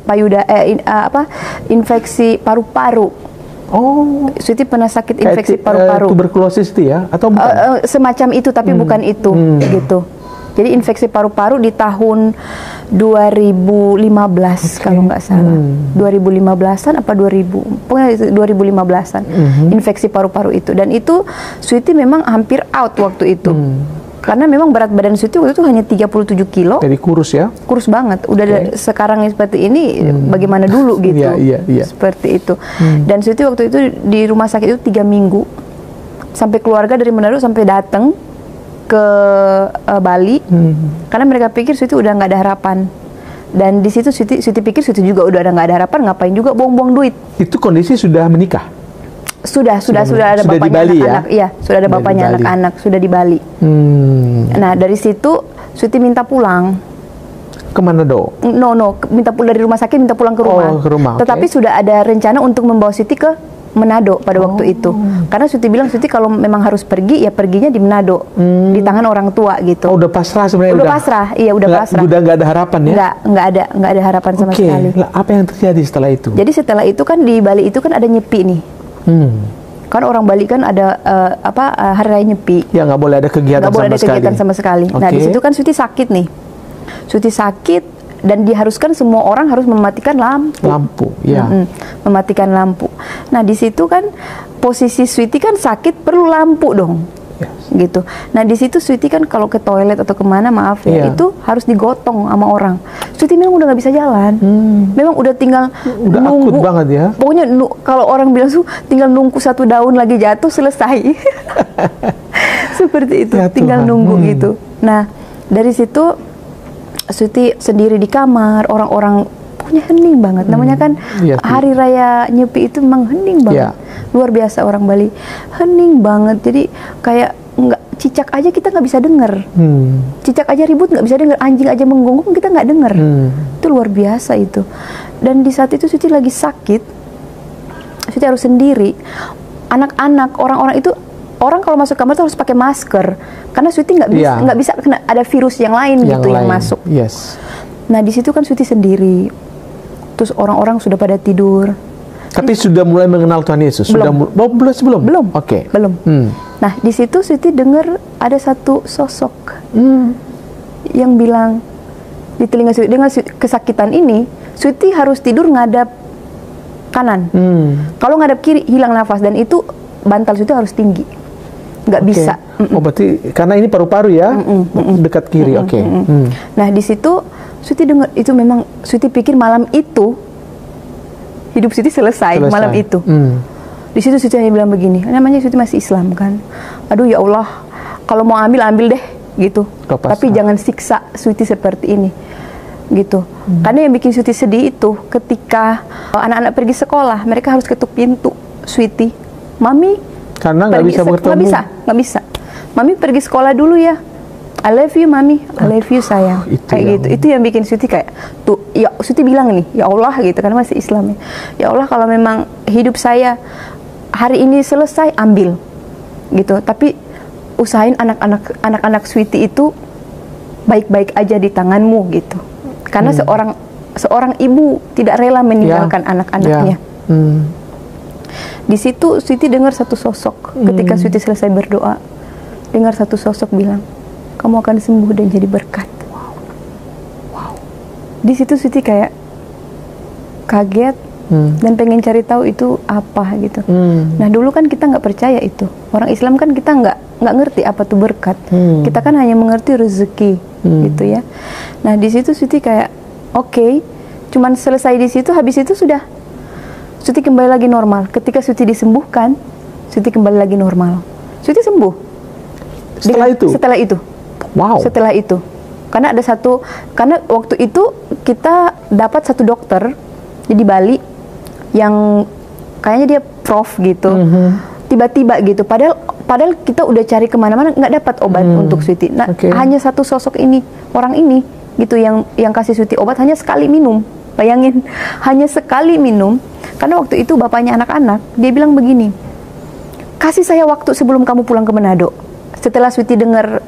infeksi paru-paru. Oh, Sweety pernah sakit infeksi paru-paru. Tuberkulosis itu ya, atau bukan? Semacam itu, tapi bukan itu, gitu. Jadi infeksi paru-paru di tahun 2015 kalau nggak salah. 2015-an apa 2000? Pokoknya 2015-an. Infeksi paru-paru itu, dan itu Sweety memang hampir out waktu itu. Karena memang berat badan Sweety waktu itu hanya 37 kilo. Jadi kurus ya? Kurus banget. Udah sekarang seperti ini, bagaimana dulu gitu. Seperti itu. Dan Sweety waktu itu di rumah sakit itu 3 minggu. Sampai keluarga dari Manado sampai datang ke Bali. Karena mereka pikir Sweety udah nggak ada harapan. Dan di situ Sweety pikir Sweety juga udah nggak ada harapan, ngapain juga buang-buang duit. Itu kondisi sudah menikah? Sudah ada bapaknya anak-anak. Iya, sudah ada bapaknya anak-anak, sudah di Bali. Nah, dari situ Sweety minta pulang. Ke Manado? No, minta pulang dari rumah sakit, minta pulang ke rumah. Oh, ke rumah. Tetapi sudah ada rencana untuk membawa Sweety ke Manado pada waktu itu. Karena Sweety bilang Sweety kalau memang harus pergi, ya perginya di Manado, di tangan orang tua gitu. Oh, udah pasrah sebenarnya? Udah pasrah, iya udah pasrah. Udah nggak ada harapan ya? Nggak ada harapan sama sekali. Apa yang terjadi setelah itu? Jadi setelah itu kan di Bali itu kan ada Nyepi nih. Kan orang Bali kan ada hari raya Nyepi. Ya nggak boleh ada kegiatan sama sekali. Nah di situ kan Sweety sakit nih. Sweety sakit dan diharuskan semua orang harus mematikan lampu. Mematikan lampu. Nah di situ kan posisi Sweety kan sakit perlu lampu dong. Gitu. Nah di situ Sweety kan kalau ke toilet atau kemana itu harus digotong sama orang. Sweety memang udah nggak bisa jalan. Memang udah tinggal nunggu. Akut banget ya. Pokoknya kalau orang bilang tinggal nunggu 1 daun lagi jatuh selesai. Seperti itu. Ya, tinggal nunggu gitu. Nah dari situ Sweety sendiri di kamar, orang-orang pokoknya hening banget. Namanya kan hari raya Nyepi itu memang hening banget. Luar biasa orang Bali, hening banget. Jadi kayak nggak, cicak aja kita nggak bisa denger. Cicak aja ribut nggak bisa denger, anjing aja menggonggong kita nggak denger. Itu luar biasa itu. Dan di saat itu Sweety lagi sakit, Sweety harus sendiri. Anak-anak, orang-orang itu, orang kalau masuk kamar tuh harus pakai masker karena Sweety nggak bisa kena ada virus yang lain yang masuk. Nah di situ kan Sweety sendiri. Terus orang-orang sudah pada tidur. Tapi sudah mulai mengenal Tuhan Yesus? Belum. Belum? Oke. Belum. Nah, di situ Sweety dengar ada satu sosok yang bilang di telinga Sweety, dengan kesakitan ini, Sweety harus tidur ngadap kanan. Kalau ngadap kiri, hilang nafas. Dan itu bantal Sweety harus tinggi. Nggak bisa. Oh, berarti karena ini paru-paru ya? Dekat kiri, oke. Nah, di situ Sweety dengar, itu memang Sweety pikir malam itu hidup Sweety selesai. Malam itu. Di situ Sweety hanya bilang begini, namanya Sweety masih Islam kan. Aduh ya Allah, kalau mau ambil deh gitu. Tapi jangan siksa Sweety seperti ini. Gitu. Karena yang bikin Sweety sedih itu ketika anak-anak pergi sekolah, mereka harus ketuk pintu Sweety. Mami, karena nggak bisa bertemu. Nggak bisa. Mami pergi sekolah dulu ya. I love you mami, I love you sayang. Kayak gitu. Itu yang bikin Sweety kayak tuh, ya Sweety bilang nih, ya Allah gitu, karena masih Islam ya. Ya Allah, kalau memang hidup saya hari ini selesai, ambil gitu. Tapi usahain anak-anak Sweety itu baik-baik aja di tanganmu gitu. Karena seorang ibu tidak rela meninggalkan anak-anaknya. Di situ Sweety dengar satu sosok ketika Sweety selesai berdoa. Dengar satu sosok bilang, kamu akan sembuh dan jadi berkat. Wow. Di situ Sweety kayak kaget dan pengen cari tahu itu apa gitu. Nah dulu kan kita nggak percaya itu. Orang Islam kan kita nggak ngerti apa tuh berkat. Kita kan hanya mengerti rezeki gitu ya. Nah di situ Sweety kayak oke, Cuman selesai di situ, habis itu sudah Suti kembali lagi normal. Ketika Suti disembuhkan, Suti kembali lagi normal. Suti sembuh. Setelah itu. Wow. Setelah itu. Karena waktu itu kita dapat satu dokter di Bali yang kayaknya dia prof gitu. Tiba-tiba gitu. Padahal kita udah cari kemana-mana nggak dapat obat untuk Suti. Nah, hanya satu sosok ini, orang ini gitu yang kasih Suti obat hanya sekali minum. Bayangin, hanya sekali minum. Karena waktu itu bapaknya anak-anak, dia bilang begini, kasih saya waktu sebelum kamu pulang ke Manado. Setelah Suti dengar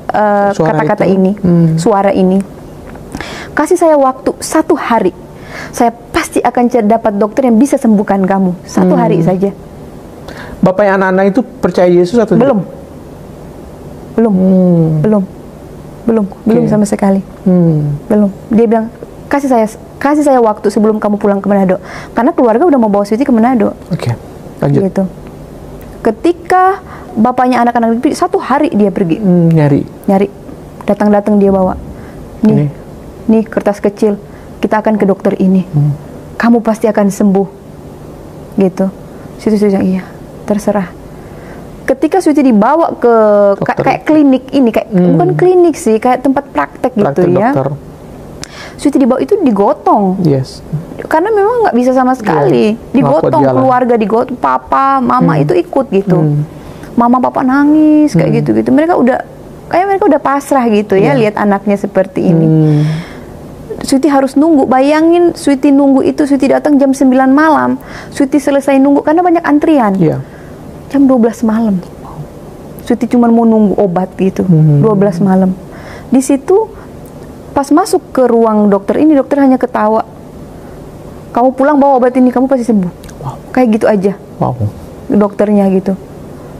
kata-kata ini, suara ini, kasih saya waktu 1 hari. Saya pasti akan dapat dokter yang bisa sembuhkan kamu. 1 hari saja. Bapaknya anak-anak itu percaya Yesus atau belum? Belum sama sekali. Belum. Dia bilang, kasih saya waktu sebelum kamu pulang ke Manado. Karena keluarga udah mau bawa Suti ke Manado. Oke, lanjut. Gitu. Ketika bapaknya anak-anak 1 hari dia pergi nyari, datang dia bawa nih kertas kecil, kita akan ke dokter ini, kamu pasti akan sembuh, gitu. Suti bilang iya, terserah. Ketika Suti dibawa ke kayak klinik ini, kayak bukan klinik sih, kayak tempat praktek gitu ya. Dokter. Suti dibawa itu digotong. Yes. Karena memang nggak bisa sama sekali. Digotong, keluarga digotong, papa, mama itu ikut gitu. Mama, papa nangis kayak gitu-gitu. Mereka udah pasrah gitu ya, lihat anaknya seperti ini. Suti harus nunggu. Bayangin Suti nunggu itu, Suti datang jam 9 malam. Suti selesai nunggu karena banyak antrian. Jam 12 malam. Suti cuma mau nunggu obat gitu. 12 malam. Di situ pas masuk ke ruang dokter ini, dokter hanya ketawa. Kamu pulang bawa obat ini, kamu pasti sembuh. Kayak gitu aja. Dokternya gitu.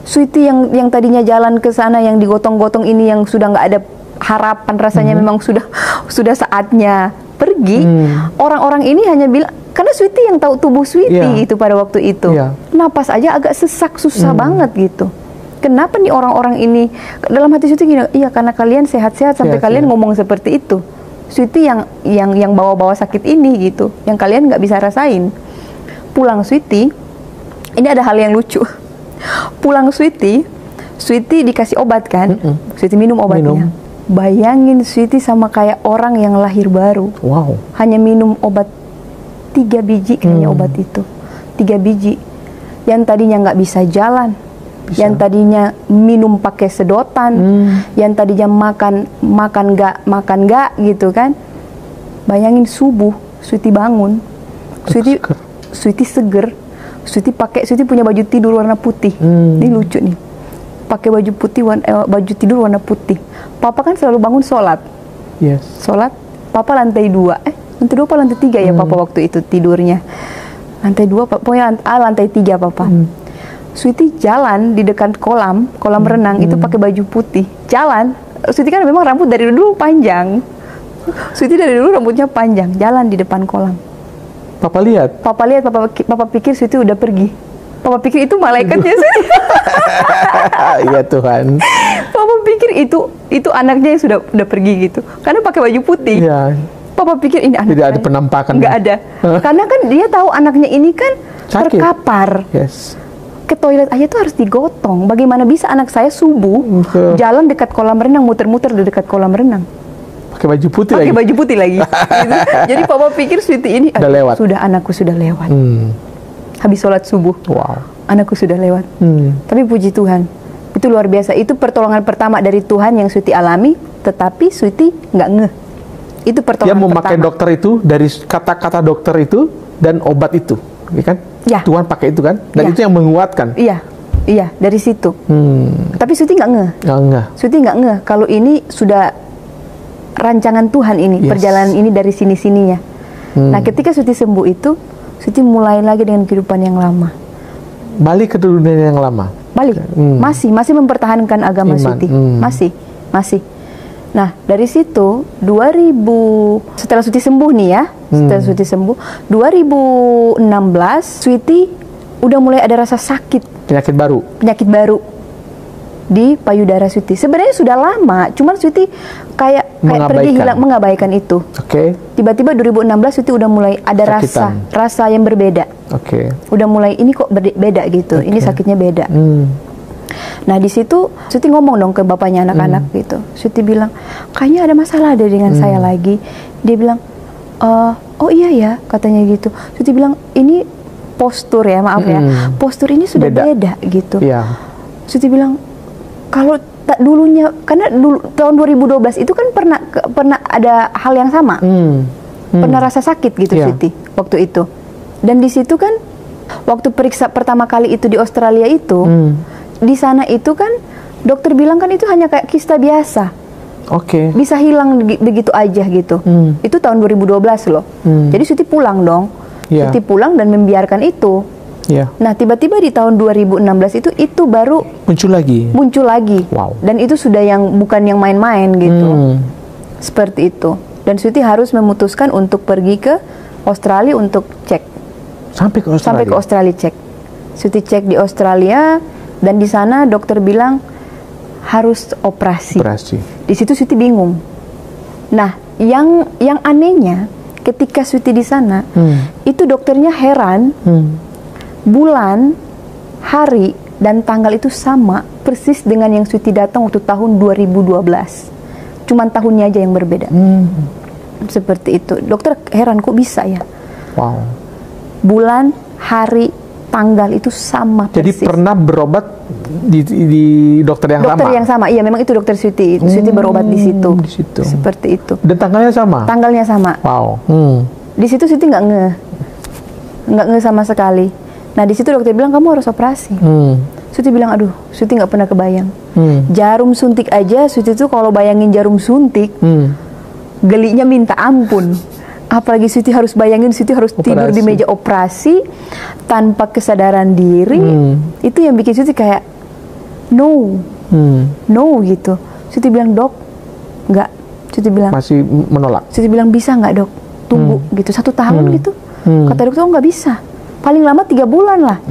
Suti yang tadinya jalan ke sana, yang digotong-gotong ini, yang sudah nggak ada harapan, rasanya memang sudah saatnya pergi. Orang-orang ini hanya bilang, karena Suti yang tahu tubuh Suti itu pada waktu itu. Napas aja agak sesak, susah banget gitu. Kenapa nih orang-orang ini? Dalam hati Suti gini, iya karena kalian sehat-sehat sampai kalian ngomong seperti itu. Suti yang bawa-bawa sakit ini gitu, yang kalian nggak bisa rasain. Pulang Suti, ini ada hal yang lucu. Pulang Suti dikasih obat kan, Suti minum obatnya. Bayangin Suti sama kayak orang yang lahir baru. Hanya minum obat 3 biji kayaknya obat itu, 3 biji. Yang tadinya nggak bisa jalan. Yang tadinya minum pakai sedotan, yang tadinya makan nggak gitu kan. Bayangin subuh Suti bangun, Suti seger, Suti punya baju tidur warna putih. Ini lucu nih, pakai baju putih, baju tidur warna putih. Papa kan selalu bangun sholat, sholat. Papa lantai 2 apa lantai 3 ya Papa waktu itu tidurnya. Lantai 2, pokoknya lantai 3 Papa. Suti jalan di dekat kolam renang itu pakai baju putih. Jalan, Suti kan memang rambut dari dulu panjang. Suti dari dulu rambutnya panjang, jalan di depan kolam. Papa lihat, Papa pikir Suti udah pergi. Papa pikir itu malaikatnya Suti. Iya Tuhan. Papa pikir itu anaknya yang udah pergi gitu. Karena pakai baju putih. Papa pikir ini anaknya. Tidak ada penampakan. Nggak ada. Karena kan dia tahu anaknya ini kan sakit, terkapar. Ke toilet aja tuh harus digotong. Bagaimana bisa anak saya subuh jalan dekat kolam renang, muter-muter di dekat kolam renang, pakai baju putih lagi. Gitu. Jadi Papa pikir Suti ini anakku sudah lewat. Habis sholat subuh, anakku sudah lewat. Tapi puji Tuhan, itu luar biasa. Itu pertolongan pertama dari Tuhan yang Suti alami. Tetapi Suti nggak ngeh. Itu pertolongan pertama. Dia memakai dokter itu, dari kata-kata dokter itu dan obat itu, ya kan? Tuhan pakai itu kan, dan itu yang menguatkan. Iya, dari situ. Tapi Suti nggak ngeh. Suti nggak ngeh kalau ini sudah rancangan Tuhan ini, perjalanan ini dari sini-sininya. Nah, ketika Suti sembuh itu, Suti mulai lagi dengan kehidupan yang lama. Balik ke dunia yang lama. Balik. Masih mempertahankan agama Suti. Masih. Nah, dari situ 2000 setelah Suti sembuh nih ya. Setelah Suti sembuh 2016 Suti udah mulai ada rasa sakit, penyakit baru di payudara Suti. Sebenarnya sudah lama, cuman Suti kayak pergi hilang, mengabaikan itu. Tiba-tiba 2016 Suti udah mulai ada rasa yang berbeda. Udah mulai ini kok beda gitu. Ini sakitnya beda. Nah di situ Suti ngomong dong ke bapaknya anak-anak gitu. Suti bilang kayaknya ada masalah deh dengan saya lagi. Dia bilang oh iya ya katanya gitu. Suti bilang ini postur ya, maaf ya, postur ini sudah beda gitu. Suti bilang kalau dulunya, karena dulu tahun 2012 itu kan pernah ada hal yang sama, pernah rasa sakit gitu Suti waktu itu. Dan di situ kan waktu periksa pertama kali itu di Australia itu, di sana itu kan dokter bilang kan itu hanya kayak kista biasa, bisa hilang begitu aja gitu. Itu tahun 2012 loh. Jadi Suti pulang dong, Suti pulang dan membiarkan itu. Nah tiba-tiba di tahun 2016 itu baru muncul lagi. Dan itu sudah bukan yang main-main gitu. Seperti itu. Dan Suti harus memutuskan untuk pergi ke Australia untuk cek. Sampai ke Australia cek. Suti cek di Australia dan di sana dokter bilang harus operasi. Di situ Suti bingung. Nah yang anehnya ketika Suti di sana itu dokternya heran. Bulan, hari, dan tanggal itu sama persis dengan yang Suti datang waktu tahun 2012. Cuman tahunnya aja yang berbeda. Seperti itu. Dokter heran kok bisa ya. Bulan, hari, tanggal itu sama persis. Jadi pernah berobat di dokter yang sama? Dokter yang sama, iya memang itu dokter Suti. Suti berobat di situ. Seperti itu. Dan tanggalnya sama? Tanggalnya sama. Di situ Suti nggak ngeh sama sekali. Nah di situ dokter bilang kamu harus operasi. Suti bilang aduh, Suti nggak pernah kebayang. Jarum suntik aja, Suti tuh kalau bayangin jarum suntik, gelinya minta ampun. Apalagi Suti harus bayangin Suti harus tidur di meja operasi tanpa kesadaran diri. Itu yang bikin Suti kayak no gitu. Suti bilang dok, nggak. Suti bilang masih menolak. Suti bilang bisa nggak dok, tunggu gitu 1 tahun gitu. Kata dokter oh nggak bisa. Paling lama 3 bulan lah.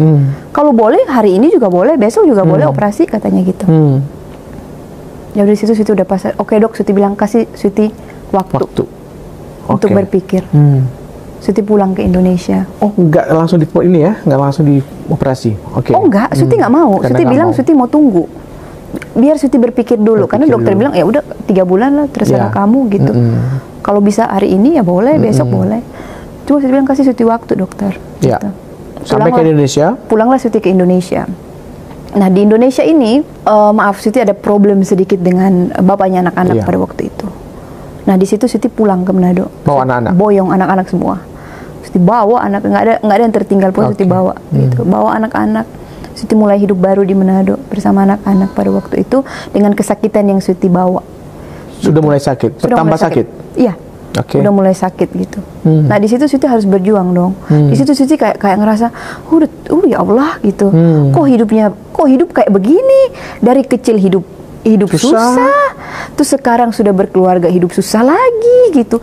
Kalau boleh hari ini juga boleh, besok juga boleh operasi katanya gitu. Ya udah di situ Suti udah pasal. Oke dok, Suti bilang kasih Suti waktu. Untuk berpikir. Suti pulang ke Indonesia. Oh nggak langsung nggak langsung dioperasi. Oh enggak, Suti nggak mau. Suti bilang Suti mau tunggu. Biar Suti berpikir dulu. Karena dokter bilang ya udah 3 bulan lah terserah kamu gitu. Kalau bisa hari ini ya boleh, besok boleh. Cuma Suti bilang kasih Suti waktu dokter. Gitu. Sampai ke Indonesia? Pulanglah Suti ke Indonesia. Nah di Indonesia ini, maaf Suti ada problem sedikit dengan bapaknya anak-anak pada waktu itu. Nah di situ Suti pulang ke Manado. Bawa anak-anak? Boyong anak-anak semua. Suti bawa anak, nggak ada yang tertinggal pun Suti bawa. Gitu. Bawa anak-anak. Suti mulai hidup baru di Manado bersama anak-anak pada waktu itu dengan kesakitan yang Suti bawa. Sudah mulai sakit? Bertambah sakit? Iya. Udah mulai sakit gitu. Nah di situ Suti harus berjuang dong. Di situ Suti kayak ngerasa, ya Allah gitu. Kok hidup kayak begini? Dari kecil hidup susah, terus sekarang sudah berkeluarga hidup susah lagi gitu.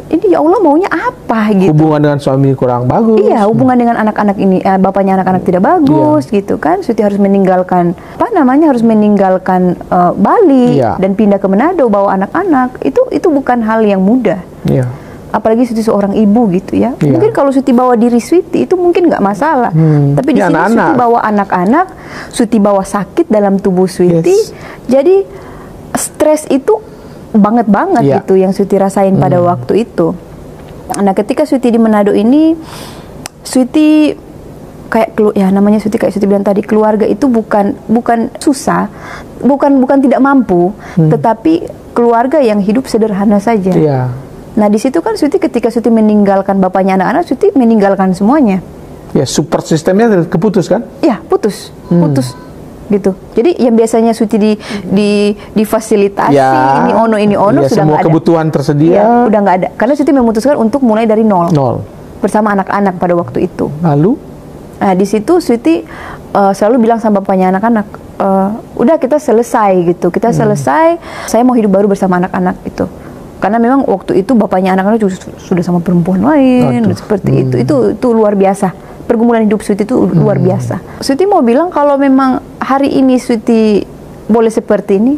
Ini ya Allah maunya apa gitu? Hubungan dengan suami kurang bagus. Iya, hubungan dengan anak-anak ini, bapaknya anak-anak tidak bagus gitu kan. Suti harus meninggalkan harus meninggalkan Bali dan pindah ke Manado bawa anak-anak. Itu bukan hal yang mudah. Apalagi Suti seorang ibu gitu ya. Mungkin kalau Suti bawa diri Suti itu mungkin nggak masalah. Tapi di sini Suti bawa anak-anak, Suti bawa sakit dalam tubuh Suti. Jadi stres itu banget gitu yang Suti rasain pada waktu itu. Nah ketika Suti di Manado ini, Suti kayak namanya Suti kayak Suti bilang tadi, keluarga itu bukan susah, bukan tidak mampu, tetapi keluarga yang hidup sederhana saja. Nah di situ kan Suti ketika Suti meninggalkan bapaknya anak-anak, Suti meninggalkan semuanya. Ya support sistemnya keputus kan? Ya putus gitu. Jadi yang biasanya Suti difasilitasi ini ono sudah semua nggak ada. Kebutuhan tersedia. Udah nggak ada. Karena Suti memutuskan untuk mulai dari nol. Bersama anak-anak pada waktu itu. Lalu? Nah di situ Suti selalu bilang sama bapaknya anak-anak, udah kita selesai gitu. Kita selesai. Saya mau hidup baru bersama anak-anak gitu. Karena memang waktu itu bapaknya anak-anak sudah sama perempuan lain seperti itu luar biasa. Pergumulan hidup Suti itu luar biasa. Suti mau bilang kalau memang hari ini Suti boleh seperti ini,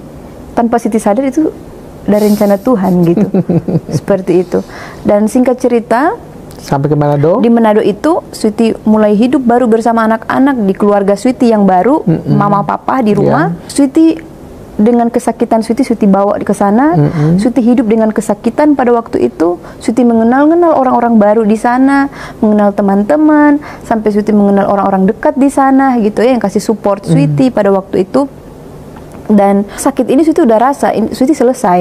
tanpa Suti sadar itu dari rencana Tuhan gitu. Seperti itu. Dan singkat cerita, sampai ke Manado. Di Manado itu Sweety mulai hidup baru bersama anak-anak di keluarga Sweety yang baru, mama papa di rumah. Sweety dengan kesakitan Sweety bawa ke sana. Sweety hidup dengan kesakitan pada waktu itu. Sweety mengenal orang-orang baru di sana, mengenal teman-teman, sampai Sweety mengenal orang-orang dekat di sana gitu ya, yang kasih support Sweety pada waktu itu. Dan sakit ini Sweety udah rasa, Sweety selesai.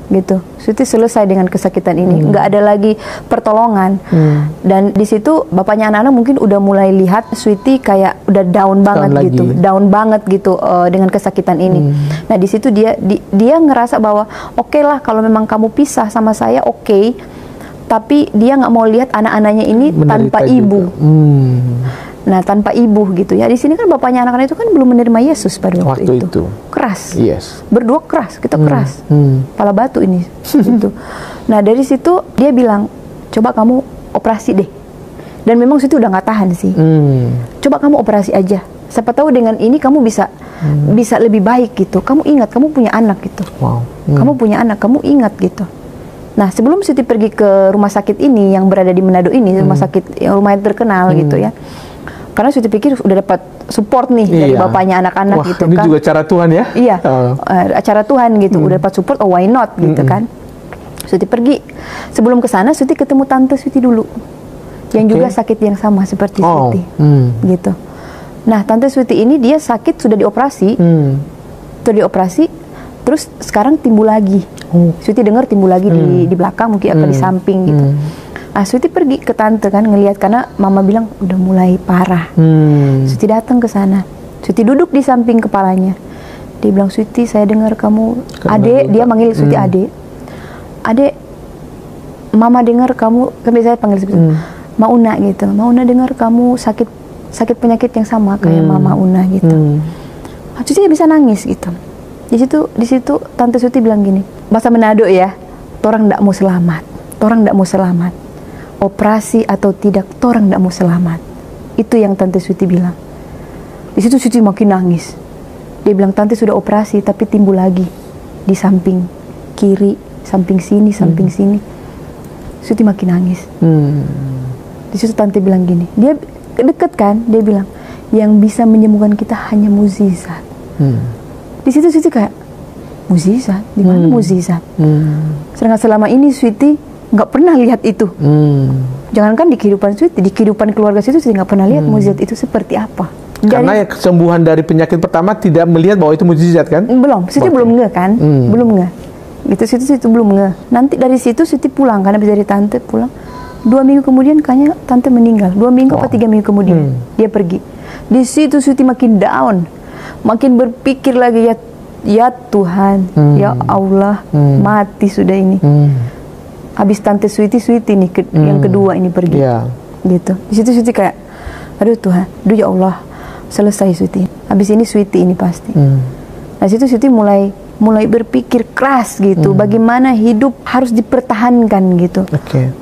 Gitu. Sweety selesai dengan kesakitan ini, nggak ada lagi pertolongan. Dan di situ bapaknya anak-anak mungkin udah mulai lihat Sweety kayak udah down banget gitu dengan kesakitan ini. Nah di situ dia ngerasa bahwa oke lah kalau memang kamu pisah sama saya oke, tapi dia nggak mau lihat anak-anaknya ini tanpa ibu. Nah tanpa ibu gitu ya. Di sini kan bapaknya anak-anak itu kan belum menerima Yesus pada waktu itu. Keras. Berdua keras, kita keras. Kepala batu ini gitu. Nah dari situ dia bilang, coba kamu operasi deh. Dan memang situ udah nggak tahan sih. Coba kamu operasi aja. Siapa tahu dengan ini kamu bisa lebih baik gitu. Kamu ingat, kamu punya anak gitu. Kamu punya anak, kamu ingat gitu. Nah sebelum Sweety pergi ke rumah sakit ini yang berada di Manado ini, rumah sakit yang lumayan terkenal gitu ya. Karena Sweety pikir udah dapat support nih dari bapaknya anak-anak gitu ini kan. Ini juga cara Tuhan ya? Iya, acara Tuhan gitu. Udah dapat support, oh why not gitu kan. Sweety pergi. Sebelum ke sana Sweety ketemu tante Sweety dulu. Yang juga sakit yang sama seperti Sweety. Gitu. Nah, tante Sweety ini dia sakit sudah dioperasi. Terus sekarang timbul lagi. Sweety dengar timbul lagi di belakang, mungkin apa di samping gitu. Sweety pergi ke tante kan ngelihat karena mama bilang udah mulai parah. Sweety datang ke sana. Sweety duduk di samping kepalanya. Dia bilang, Sweety saya dengar kamu, Ade, dia manggil Sweety Ade. Ade, mama dengar kamu, kan biasanya panggil seperti Mauna gitu. Mauna dengar kamu sakit penyakit yang sama kayak mama Una gitu. Sweety bisa nangis gitu. Di situ tante Sweety bilang gini, bahasa Manado ya, torang ndak mau selamat. Operasi atau tidak, torang ndak mau selamat. Itu yang tante Sweety bilang. Di situ Sweety makin nangis. Dia bilang, tante sudah operasi tapi timbul lagi di samping kiri, samping sini. Sweety makin nangis. Di situ tante bilang gini, dia deket kan, dia bilang, yang bisa menyembuhkan kita hanya mukjizat. Di situ Sweety kayak, mukjizat? Di mana mukjizat? Sedangkan selama ini Sweety nggak pernah lihat itu. Jangankan di kehidupan Sweety, di kehidupan keluarga Sweety nggak pernah lihat mukjizat itu seperti apa. Karena ya kesembuhan dari penyakit pertama tidak melihat bahwa itu mukjizat kan? Belum, Sweety belum ngeh kan? Belum ngeh. Gitu, Sweety belum ngeh. Nanti dari situ Sweety pulang, karena bisa dari tante pulang. 2 minggu kemudian kayaknya tante meninggal. 2 minggu atau 3 minggu kemudian dia pergi. Di situ Sweety makin down, makin berpikir lagi ya Tuhan, ya Allah, mati sudah ini. Habis tante Sweety nih yang kedua ini pergi, gitu. Di situ Sweety kayak, aduh Tuhan, aduh ya Allah, selesai Sweety. Habis ini Sweety ini pasti. Nah situ Sweety mulai berpikir keras gitu, bagaimana hidup harus dipertahankan gitu.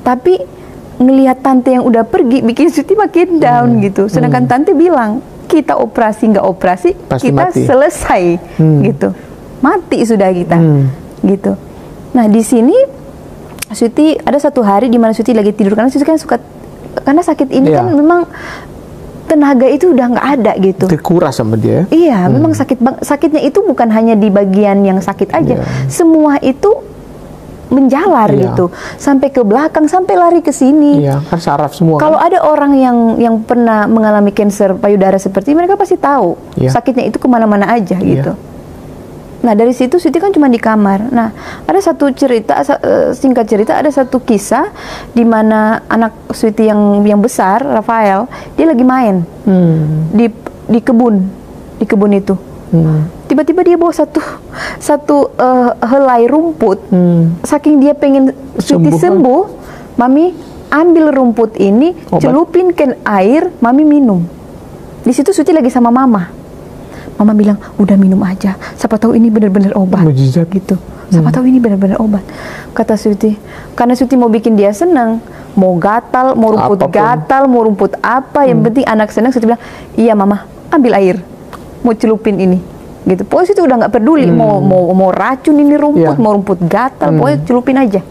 Tapi ngelihat tante yang udah pergi bikin Sweety makin down gitu. Sedangkan tante bilang, kita operasi nggak operasi, pasti kita mati. Selesai gitu, mati sudah kita, gitu. Nah di sini Sweety ada satu hari di mana Sweety lagi tidur, karena Sweety kan suka, karena sakit ini kan memang tenaga itu udah nggak ada gitu. Terkuras sama dia. Iya, memang sakitnya itu bukan hanya di bagian yang sakit aja, semua itu menjalar gitu, sampai ke belakang, sampai lari ke sini. Iya, kan saraf semua. Kalau ada orang yang pernah mengalami kanker payudara seperti ini, mereka pasti tahu sakitnya itu kemana-mana aja gitu. Nah dari situ Sweety kan cuma di kamar. Nah ada satu cerita, singkat cerita, ada satu kisah di mana anak Sweety yang besar, Rafael, dia lagi main di kebun itu. Tiba-tiba dia bawa satu helai rumput. Saking dia pengen Sweety sembuh, mami ambil rumput ini, celupin ke air, mami minum. Di situ Sweety lagi sama mama. Mama bilang, udah minum aja, siapa tahu ini benar-benar obat. Mujizat Gitu. Siapa tahu ini benar-benar obat. Kata Sweety, karena Sweety mau bikin dia senang, mau gatal, mau rumput apapun. Gatal, mau rumput apa, yang penting anak senang. Sweety bilang, iya mama, ambil air, mau celupin ini. gitu. Pokoknya Sweety udah nggak peduli mau racun ini rumput, mau rumput gatal, pokoknya celupin aja.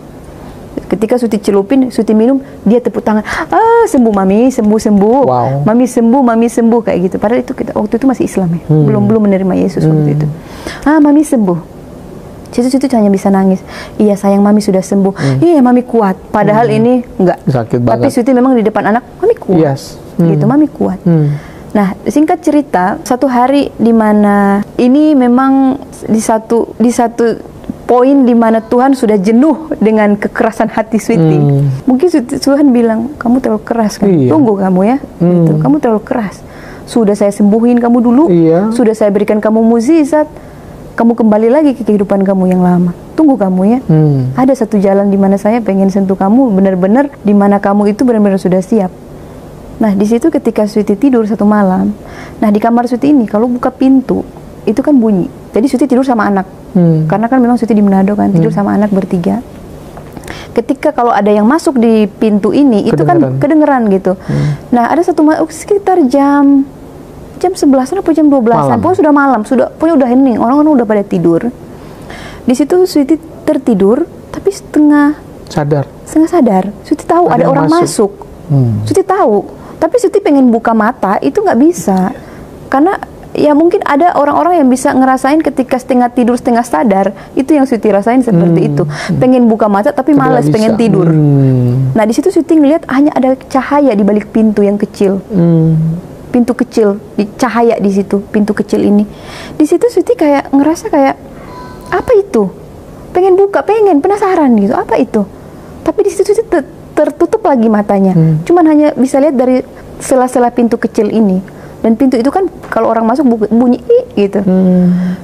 Ketika Sweety celupin, Sweety minum, dia tepuk tangan, sembuh mami, sembuh, mami sembuh kayak gitu. Padahal itu kita waktu itu masih Islam ya, belum menerima Yesus waktu itu. Mami sembuh. Situ hanya bisa nangis. Iya sayang, mami sudah sembuh. Iya mami kuat. Padahal ini enggak. Sakit banget. Tapi Sweety memang di depan anak, mami kuat. Gitu, mami kuat. Nah, singkat cerita, satu hari di mana ini memang di satu poin di mana Tuhan sudah jenuh dengan kekerasan hati Sweety. Mungkin Tuhan bilang, kamu terlalu keras kan? Tunggu kamu ya. Gitu. Kamu terlalu keras. Sudah saya sembuhin kamu dulu. Sudah saya berikan kamu mukjizat. Kamu kembali lagi ke kehidupan kamu yang lama. Tunggu kamu ya. Ada satu jalan di mana saya pengen sentuh kamu benar-benar, di mana kamu itu benar-benar sudah siap. Nah, di situ ketika Sweety tidur satu malam, nah di kamar Sweety ini kalau buka pintu itu kan bunyi. Jadi Sweety tidur sama anak. Karena kan memang Sweety di Manado kan, tidur sama anak bertiga. Ketika kalau ada yang masuk di pintu ini, itu kan kedengeran gitu. Nah, ada satu sekitar jam 11-an atau jam 12-an, pokoknya sudah malam, pokoknya udah hening, orang-orang udah pada tidur. Di situ Sweety tertidur, tapi setengah sadar. Sweety tahu ada orang masuk. Sweety tahu, tapi Sweety pengen buka mata, itu nggak bisa. Karena ya mungkin ada orang-orang yang bisa ngerasain ketika setengah tidur, setengah sadar, itu yang Sweety rasain seperti itu. Pengen buka mata, tapi malas, pengen tidur. Nah, di situ Sweety ngeliat hanya ada cahaya di balik pintu yang kecil. Pintu kecil, cahaya di situ, pintu kecil ini. Di situ Sweety kayak ngerasa kayak apa itu? Pengen buka, penasaran gitu. Apa itu? Tapi di situ Sweety tertutup lagi matanya. Cuman hanya bisa lihat dari sela-sela pintu kecil ini. Dan pintu itu kan kalau orang masuk bunyi gitu.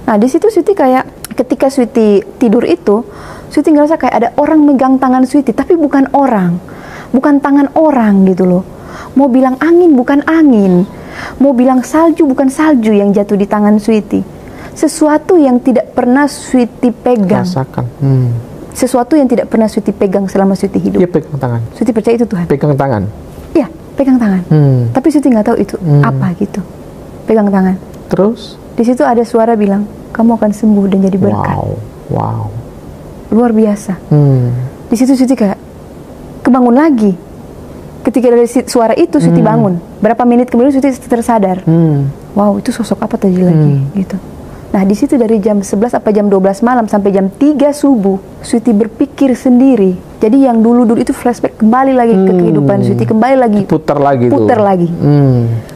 Nah, di situ Sweety kayak ketika Sweety tidur itu, Sweety ngerasa kayak ada orang megang tangan Sweety, tapi bukan orang. Bukan tangan orang gitu loh. Mau bilang angin bukan angin. Mau bilang salju bukan salju yang jatuh di tangan Sweety. Sesuatu yang tidak pernah Sweety pegang. Rasakan. Sesuatu yang tidak pernah Sweety pegang selama Sweety hidup. Iya, pegang tangan. Sweety percaya itu Tuhan. Pegang tangan. Iya, pegang tangan. Tapi Sweety nggak tahu itu apa gitu. Pegang tangan. Terus? Di situ ada suara bilang, kamu akan sembuh dan jadi berkat. Wow. Luar biasa. Di situ Sweety kayak kebangun lagi. Ketika dari suara itu Sweety bangun. Berapa menit kemudian Sweety tersadar. Wow, itu sosok apa tadi lagi gitu. Nah, di situ dari jam 11 apa jam 12 malam sampai jam 3 subuh Sweety berpikir sendiri. Jadi yang dulu itu flashback kembali lagi ke kehidupan Sweety, kembali lagi. Putar lagi.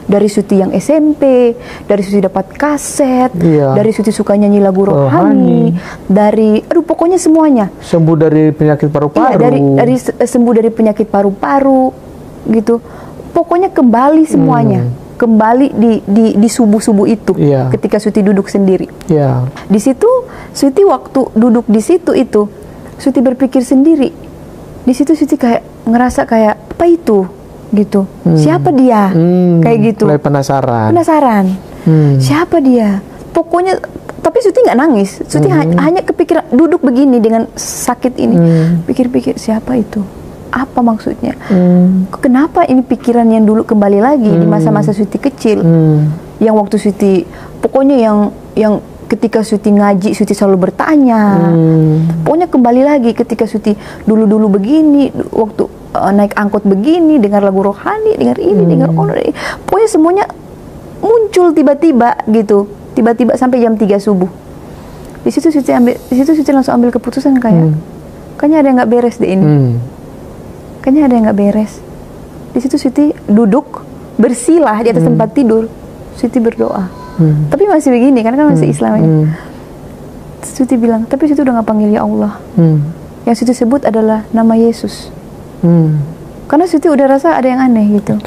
Dari Sweety yang SMP, dari Sweety dapat kaset, dari Sweety suka nyanyi lagu rohani, dari pokoknya semuanya. Sembuh dari penyakit paru-paru. Iya, dari sembuh dari penyakit paru-paru gitu. Pokoknya kembali semuanya. Kembali di subuh-subuh itu ketika Sweety duduk sendiri. Di situ Sweety waktu duduk di situ itu Sweety berpikir sendiri. Di situ Sweety kayak ngerasa kayak apa itu gitu. Siapa dia? Kayak gitu. Mulai penasaran. Siapa dia? Pokoknya tapi Sweety nggak nangis. Sweety hanya kepikiran duduk begini dengan sakit ini. Pikir-pikir siapa itu? Apa maksudnya? Kenapa ini pikiran yang dulu kembali lagi di masa-masa Sweety kecil? Yang waktu Sweety, pokoknya yang ketika Sweety ngaji, Sweety selalu bertanya. Pokoknya kembali lagi ketika Sweety dulu-dulu begini, waktu naik angkot begini, dengar lagu rohani, dengar ini, dengar ono. Pokoknya semuanya muncul tiba-tiba gitu. Tiba-tiba sampai jam 3 subuh. Di situ Sweety langsung ambil keputusan kayak, kayaknya ada yang nggak beres deh ini. Kayaknya ada yang nggak beres. Di situ Sweety duduk bersilah di atas tempat tidur. Sweety berdoa. Tapi masih begini kan masih Islam. Sweety bilang, tapi Sweety udah nggak panggil ya Allah. Yang Sweety sebut adalah nama Yesus. Karena Sweety udah rasa ada yang aneh gitu.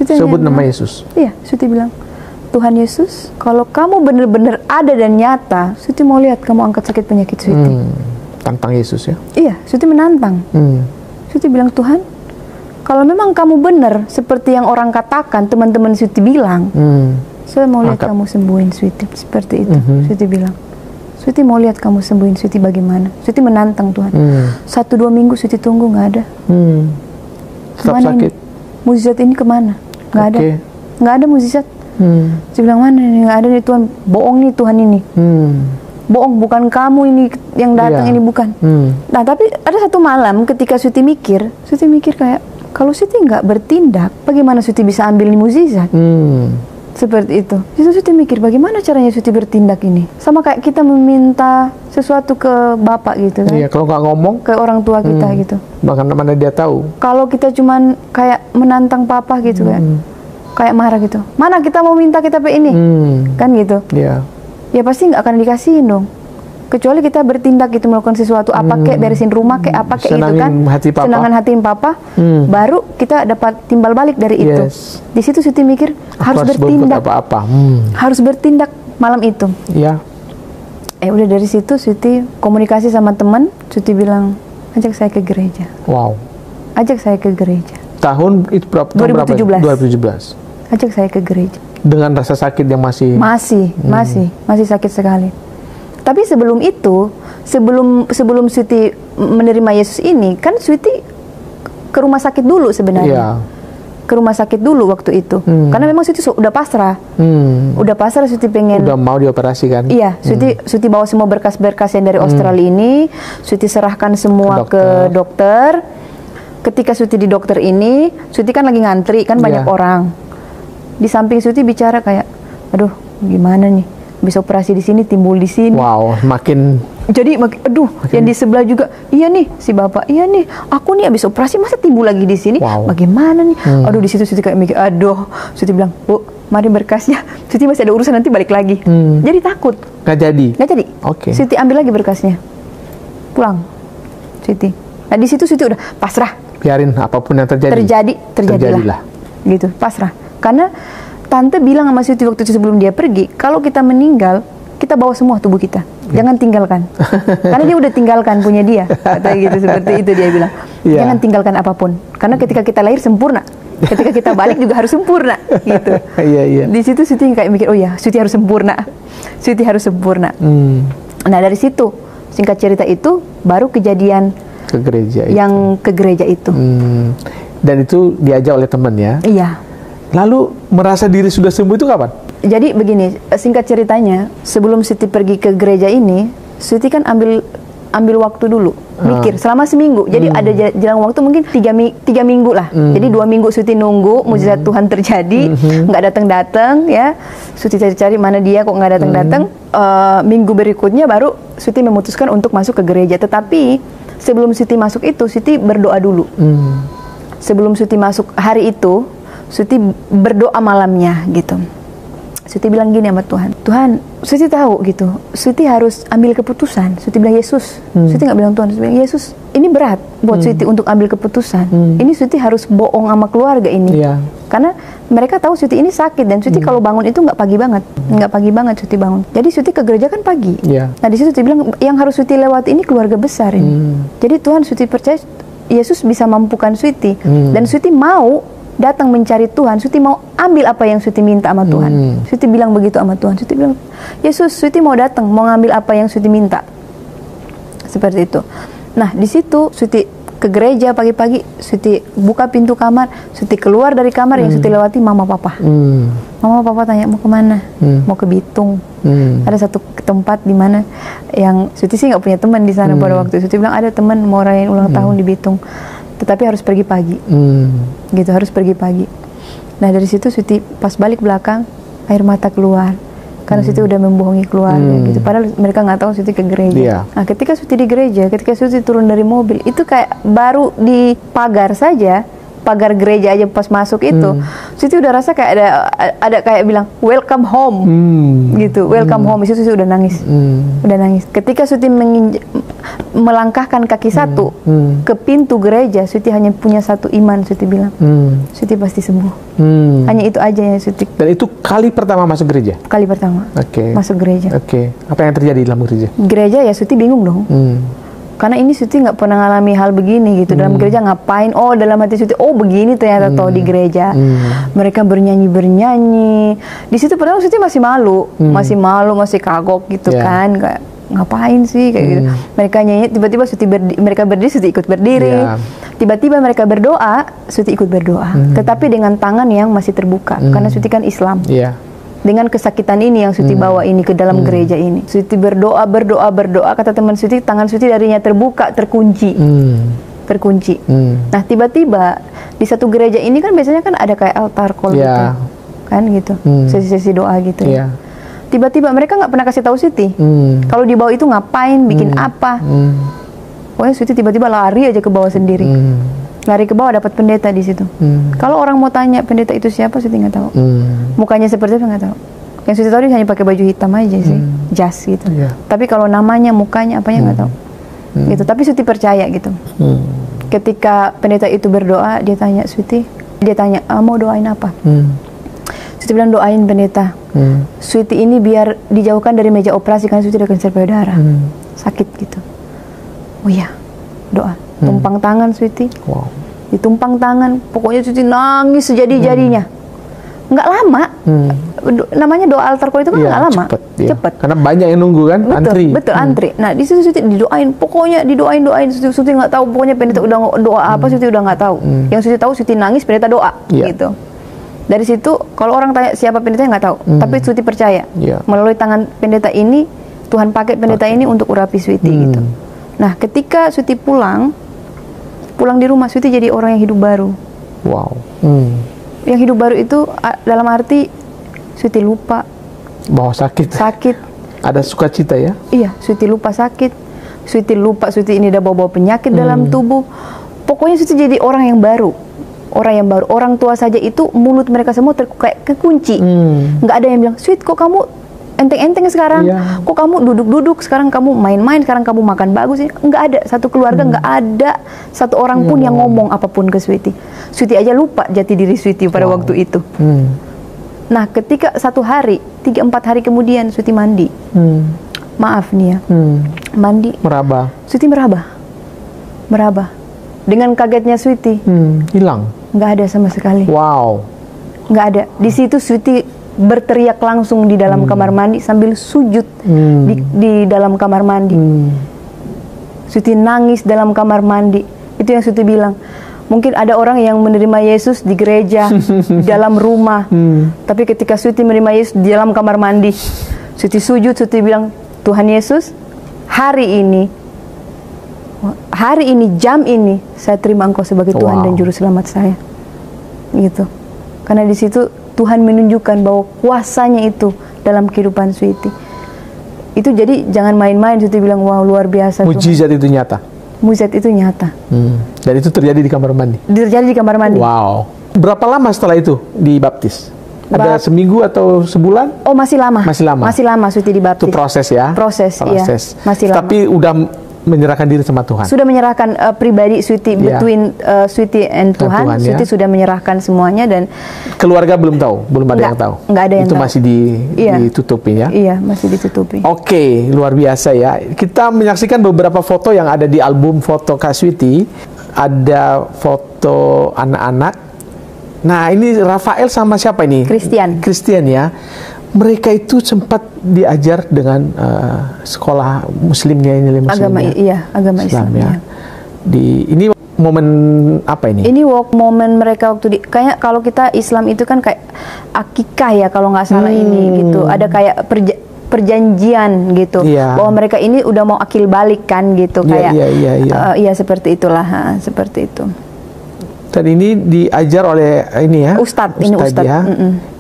Sebut nama Yesus. Iya, Sweety bilang, Tuhan Yesus, kalau kamu benar-benar ada dan nyata, Sweety mau lihat kamu angkat sakit penyakit Sweety. Tantang Yesus ya? Iya, Sweety menantang. Sweety bilang, Tuhan, kalau memang kamu benar seperti yang orang katakan, teman-teman Sweety bilang, saya mau lihat kamu sembuhin Sweety. Seperti itu, Sweety bilang. Sweety mau lihat kamu sembuhin Sweety bagaimana. Sweety menantang Tuhan. 1-2 minggu Sweety tunggu, nggak ada. Tetap sakit. Mukjizat ini kemana? Nggak ada. Nggak ada mukjizat. Suti bilang, mana nih, nggak ada nih Tuhan, bohong nih Tuhan ini. Bohong, bukan kamu ini yang datang, ini bukan. Nah, tapi ada satu malam ketika Suti mikir kayak, kalau Suti nggak bertindak, bagaimana Suti bisa ambil mukjizat? Seperti itu. Jadi Suti mikir, bagaimana caranya Suti bertindak ini? Sama kayak kita meminta sesuatu ke Bapak gitu kan. Iya, kalau nggak ngomong ke orang tua kita gitu. Bahkan mana dia tahu. Kalau kita cuman kayak menantang Papa gitu kan. Kayak marah gitu. Mana kita mau minta kita ini? Kan gitu. Iya. Ya pasti nggak akan dikasihin dong. Kecuali kita bertindak gitu, melakukan sesuatu apa kayak beresin rumah kayak apa kayak gitu kan, senangan hatiin Papa, baru kita dapat timbal balik dari itu. Di situ Suti mikir harus bertindak, harus bertindak malam itu. Iya. Udah dari situ Suti komunikasi sama teman, Suti bilang ajak saya ke gereja. Wow. Ajak saya ke gereja. Tahun itu berapa? 2017. Ajak saya ke gereja. Dengan rasa sakit yang masih sakit sekali. Tapi sebelum itu, sebelum Suti menerima Yesus ini, kan Suti ke rumah sakit dulu sebenarnya. Ke rumah sakit dulu waktu itu. Karena memang Suti udah pasrah. Udah pasrah, Suti pengen. Udah mau dioperasi kan? Iya, Suti bawa semua berkas-berkas yang dari Australia ini, Suti serahkan semua ke dokter. Ketika Suti di dokter ini, Suti kan lagi ngantri kan, banyak orang. Di samping Suti bicara kayak, aduh gimana nih? Bisa operasi di sini, timbul di sini. Wow, makin. Jadi, yang di sebelah juga, iya nih si Bapak, iya nih, aku nih habis operasi masa timbul lagi di sini. Wow. Bagaimana nih? Aduh, di situ Suti kayak mikir, aduh. Suti bilang, Bu, mari berkasnya. Suti masih ada urusan, nanti balik lagi. Jadi takut. Nggak jadi. Oke. Suti ambil lagi berkasnya, pulang. Suti. Nah di situ Suti udah pasrah. Biarin apapun yang terjadilah. Gitu, pasrah. Karena Tante bilang sama Suti waktu itu sebelum dia pergi, kalau kita meninggal, kita bawa semua tubuh kita. Jangan tinggalkan. Karena dia udah tinggalkan punya dia. Kata gitu, seperti itu dia bilang. Jangan tinggalkan apapun. Karena ketika kita lahir sempurna. Ketika kita balik juga harus sempurna. Gitu. Di situ Suti kayak mikir, oh ya, Suti harus sempurna. Suti harus sempurna. Nah dari situ, singkat cerita itu, baru kejadian ke gereja ke gereja itu. Dan itu diajak oleh teman ya? Iya. Lalu merasa diri sudah sembuh itu kapan? Jadi begini, singkat ceritanya, sebelum Suti pergi ke gereja ini, Suti kan ambil waktu dulu, mikir selama seminggu. Jadi ada jalan waktu mungkin 3 minggu lah. Jadi 2 minggu Suti nunggu mujizat Tuhan terjadi, nggak datang ya. Suti cari-cari mana dia kok nggak datang. Minggu berikutnya baru Suti memutuskan untuk masuk ke gereja. Tetapi sebelum Suti masuk itu, Suti berdoa dulu. Sebelum Suti masuk hari itu, Suti berdoa malamnya gitu. Suti bilang gini sama Tuhan, Tuhan, Suti tahu gitu, Suti harus ambil keputusan. Suti bilang Yesus, Suti nggak bilang Tuhan, Suti bilang Yesus, ini berat buat Suti untuk ambil keputusan. Ini Suti harus bohong sama keluarga ini, karena mereka tahu Suti ini sakit dan Suti kalau bangun itu nggak pagi banget Suti bangun. Jadi Suti ke gereja kan pagi. Nah di situ Suti bilang yang harus Suti lewati ini keluarga besar ini. Jadi Tuhan, Suti percaya Yesus bisa mampukan Suti dan Suti mau datang mencari Tuhan. Suti mau ambil apa yang Suti minta sama Tuhan. Suti bilang begitu sama Tuhan. Suti bilang, Yesus, Suti mau datang, mau ngambil apa yang Suti minta. Seperti itu. Nah, di situ Suti ke gereja pagi-pagi, Suti buka pintu kamar, Suti keluar dari kamar, yang Suti lewati mama papa. Mama papa tanya, mau kemana? Mau ke Bitung. Ada satu tempat di mana yang Suti sih nggak punya teman di sana pada waktu itu. Suti bilang ada teman mau rayain ulang tahun di Bitung. Tetapi harus pergi pagi, gitu, harus pergi pagi. Nah dari situ Suti pas balik belakang, air mata keluar, karena Suti udah membohongi keluarga, gitu. Padahal mereka nggak tahu Suti ke gereja. Nah ketika Suti di gereja, ketika Suti turun dari mobil, itu kayak baru di pagar saja, pagar gereja aja pas masuk itu, Suti udah rasa kayak ada kayak bilang welcome home, gitu, welcome home. Itu Suti udah nangis, udah nangis. Ketika Suti melangkahkan kaki satu ke pintu gereja, Suti hanya punya satu iman. Suti bilang, Suti pasti sembuh. Hanya itu aja yang Suti. Dan itu kali pertama masuk gereja? Kali pertama. Masuk gereja. Apa yang terjadi dalam gereja? Gereja ya Suti bingung dong. Karena ini Suti nggak pernah ngalami hal begini gitu. Dalam gereja ngapain? Oh dalam hati Suti, oh begini ternyata toh di gereja. Mereka bernyanyi. Di situ padahal Suti masih malu, masih kagok gitu kan. Kayak ngapain sih kayak gitu. Mereka nyanyi, tiba-tiba Suti mereka berdiri, Suti ikut berdiri. Tiba-tiba mereka berdoa, Suti ikut berdoa. Tetapi dengan tangan yang masih terbuka, karena Suti kan Islam. dengan kesakitan ini yang Suti bawa ini ke dalam gereja ini. Suti berdoa, kata teman Suti, tangan Suti darinya terbuka, terkunci. Terkunci. Nah, tiba-tiba di satu gereja ini kan biasanya kan ada kayak altar call gitu. Kan gitu. Sesi-sesi doa gitu ya. Tiba-tiba mereka nggak pernah kasih tahu Suti. Kalau di bawah itu ngapain, bikin apa. Pokoknya Suti tiba-tiba lari aja ke bawah sendiri. Lari ke bawah, dapat pendeta di situ. Kalau orang mau tanya pendeta itu siapa, Suti nggak tahu. Mukanya seperti apa nggak tahu. Yang Suti tahu dia hanya pakai baju hitam aja sih, jas gitu. Tapi kalau namanya, mukanya, apanya nggak tahu. Gitu. Tapi Suti percaya gitu. Ketika pendeta itu berdoa, dia tanya Suti, mau doain apa? Suti bilang doain pendeta. Suti ini biar dijauhkan dari meja operasi karena Suti ada kanker payudara. Sakit gitu. Oh iya, doa. Tumpang tangan Suti. Ditumpang tangan, pokoknya Suti nangis sejadi-jadinya. Nggak lama. Namanya doa altar call itu kan nggak lama. Cepet. Karena banyak yang nunggu kan, antri. Betul, antri. Nah, di situ Suti didoain, pokoknya didoain. Suti nggak tahu, pokoknya pendeta udah doa apa, Suti udah nggak tahu. Yang Suti tahu Suti nangis, pendeta doa, gitu. Dari situ, kalau orang tanya siapa pendeta nggak tahu, tapi Suti percaya melalui tangan pendeta ini, Tuhan pakai pendeta ini untuk urapi Suti gitu. Nah, ketika Suti pulang di rumah, Suti jadi orang yang hidup baru. Yang hidup baru itu dalam arti Suti lupa bahwa sakit. Ada sukacita ya? Iya, Suti lupa sakit. Suti lupa Suti ini udah bawa penyakit dalam tubuh. Pokoknya Suti jadi orang yang baru. Orang tua saja itu mulut mereka semua kayak kekunci. Nggak ada yang bilang, Sweet, kok kamu enteng-enteng sekarang? Kok kamu duduk-duduk? Sekarang kamu main-main, sekarang kamu makan bagus. Nggak ada, satu keluarga nggak ada satu orang pun yang ngomong apapun ke Sweety. Sweety aja lupa jati diri Sweety pada waktu itu. Nah, ketika satu hari, 3-4 hari kemudian Sweety mandi. Maaf nih ya, mandi. Meraba. Sweety meraba. Dengan kagetnya Sweety. Hilang. Nggak ada sama sekali. Nggak ada. Di situ Sweety berteriak langsung di dalam kamar mandi sambil sujud di dalam kamar mandi. Sweety nangis dalam kamar mandi. Itu yang Sweety bilang. Mungkin ada orang yang menerima Yesus di gereja, di dalam rumah. Tapi ketika Sweety menerima Yesus di dalam kamar mandi, Sweety sujud, Sweety bilang, Tuhan Yesus, hari ini, jam ini, saya terima Engkau sebagai Tuhan dan Juru Selamat saya. Gitu. Karena di situ Tuhan menunjukkan bahwa kuasanya itu dalam kehidupan Sweety. Itu jadi jangan main-main. Sweety bilang, wow, luar biasa. Mujizat itu nyata. Mujizat itu nyata. Dan itu terjadi di kamar mandi. Terjadi di kamar mandi. Wow. Berapa lama setelah itu dibaptis? Ada seminggu atau sebulan? Oh, masih lama. Masih lama Sweety dibaptis. Itu proses ya? Proses. Iya. Masih lama. Tapi udah menyerahkan diri sama Tuhan. Sudah menyerahkan pribadi Sweety between Sweety and Tuhan. Sweety sudah menyerahkan semuanya dan keluarga belum tahu, belum ada yang tahu. Nggak ada yang itu tahu. Masih ditutupi ya. Iya, masih ditutupi. Oke, luar biasa ya. Kita menyaksikan beberapa foto yang ada di album foto Kak Sweety. Ada foto anak-anak. Nah, ini Rafael sama siapa ini? Christian ya. Mereka itu sempat diajar dengan sekolah muslimnya ini, agama Islam ya. Ini momen apa ini? Ini momen mereka waktu kayak kalau kita Islam itu kan kayak akikah ya kalau nggak salah ini gitu. Ada kayak perjanjian gitu bahwa mereka ini udah mau akil balik kan gitu kayak seperti itulah, seperti itu. Dan ini diajar oleh ini ya. Ustadz ya.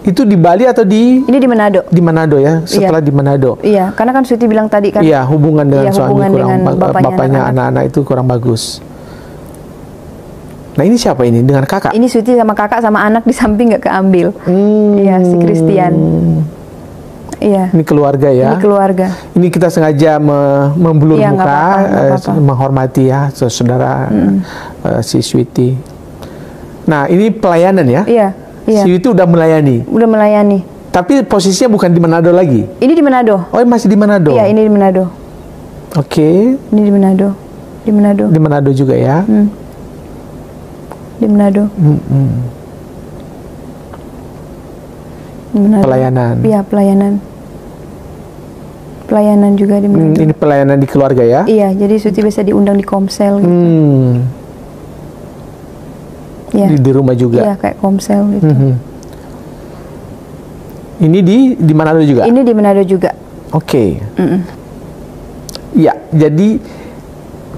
Itu di Bali atau di? Ini di Manado. Di Manado ya, setelah di Manado. Iya, karena kan Sweety bilang tadi kan. Iya, hubungan dengan suami bapaknya anak-anak itu kurang bagus. Nah, ini siapa ini? Dengan kakak? Ini Sweety sama kakak sama anak di samping nggak keambil. Iya, si Christian. Iya. Ini keluarga ya. Ini keluarga. Ini kita sengaja membelur muka, menghormati ya saudara si Sweety. Nah, ini pelayanan ya? Iya. Sweety udah melayani. Tapi posisinya bukan di Manado lagi. Ini di Manado. Oh, masih di Manado. Iya, ini di Manado. Oke. Ini di Manado. Di Manado juga ya. Di Manado. Pelayanan. Iya, pelayanan juga di Manado. Ini pelayanan di keluarga ya? Iya, jadi Sweety biasa diundang di komsel gitu. Di rumah juga? Iya, kayak komsel gitu. Ini di Manado juga? Ini di Manado juga. Oke. Ya, jadi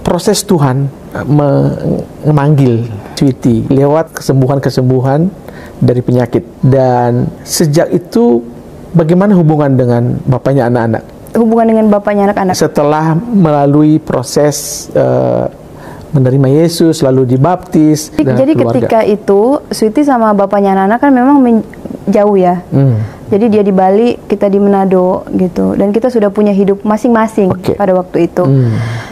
proses Tuhan memanggil Sweety lewat kesembuhan-kesembuhan dari penyakit. Dan sejak itu bagaimana hubungan dengan bapaknya anak-anak? Hubungan dengan bapaknya anak-anak? Setelah melalui proses menerima Yesus, lalu dibaptis. Jadi ketika itu Sweety sama bapaknya anak-anak kan memang jauh ya. Jadi dia di Bali, kita di Manado gitu. Dan kita sudah punya hidup masing-masing pada waktu itu.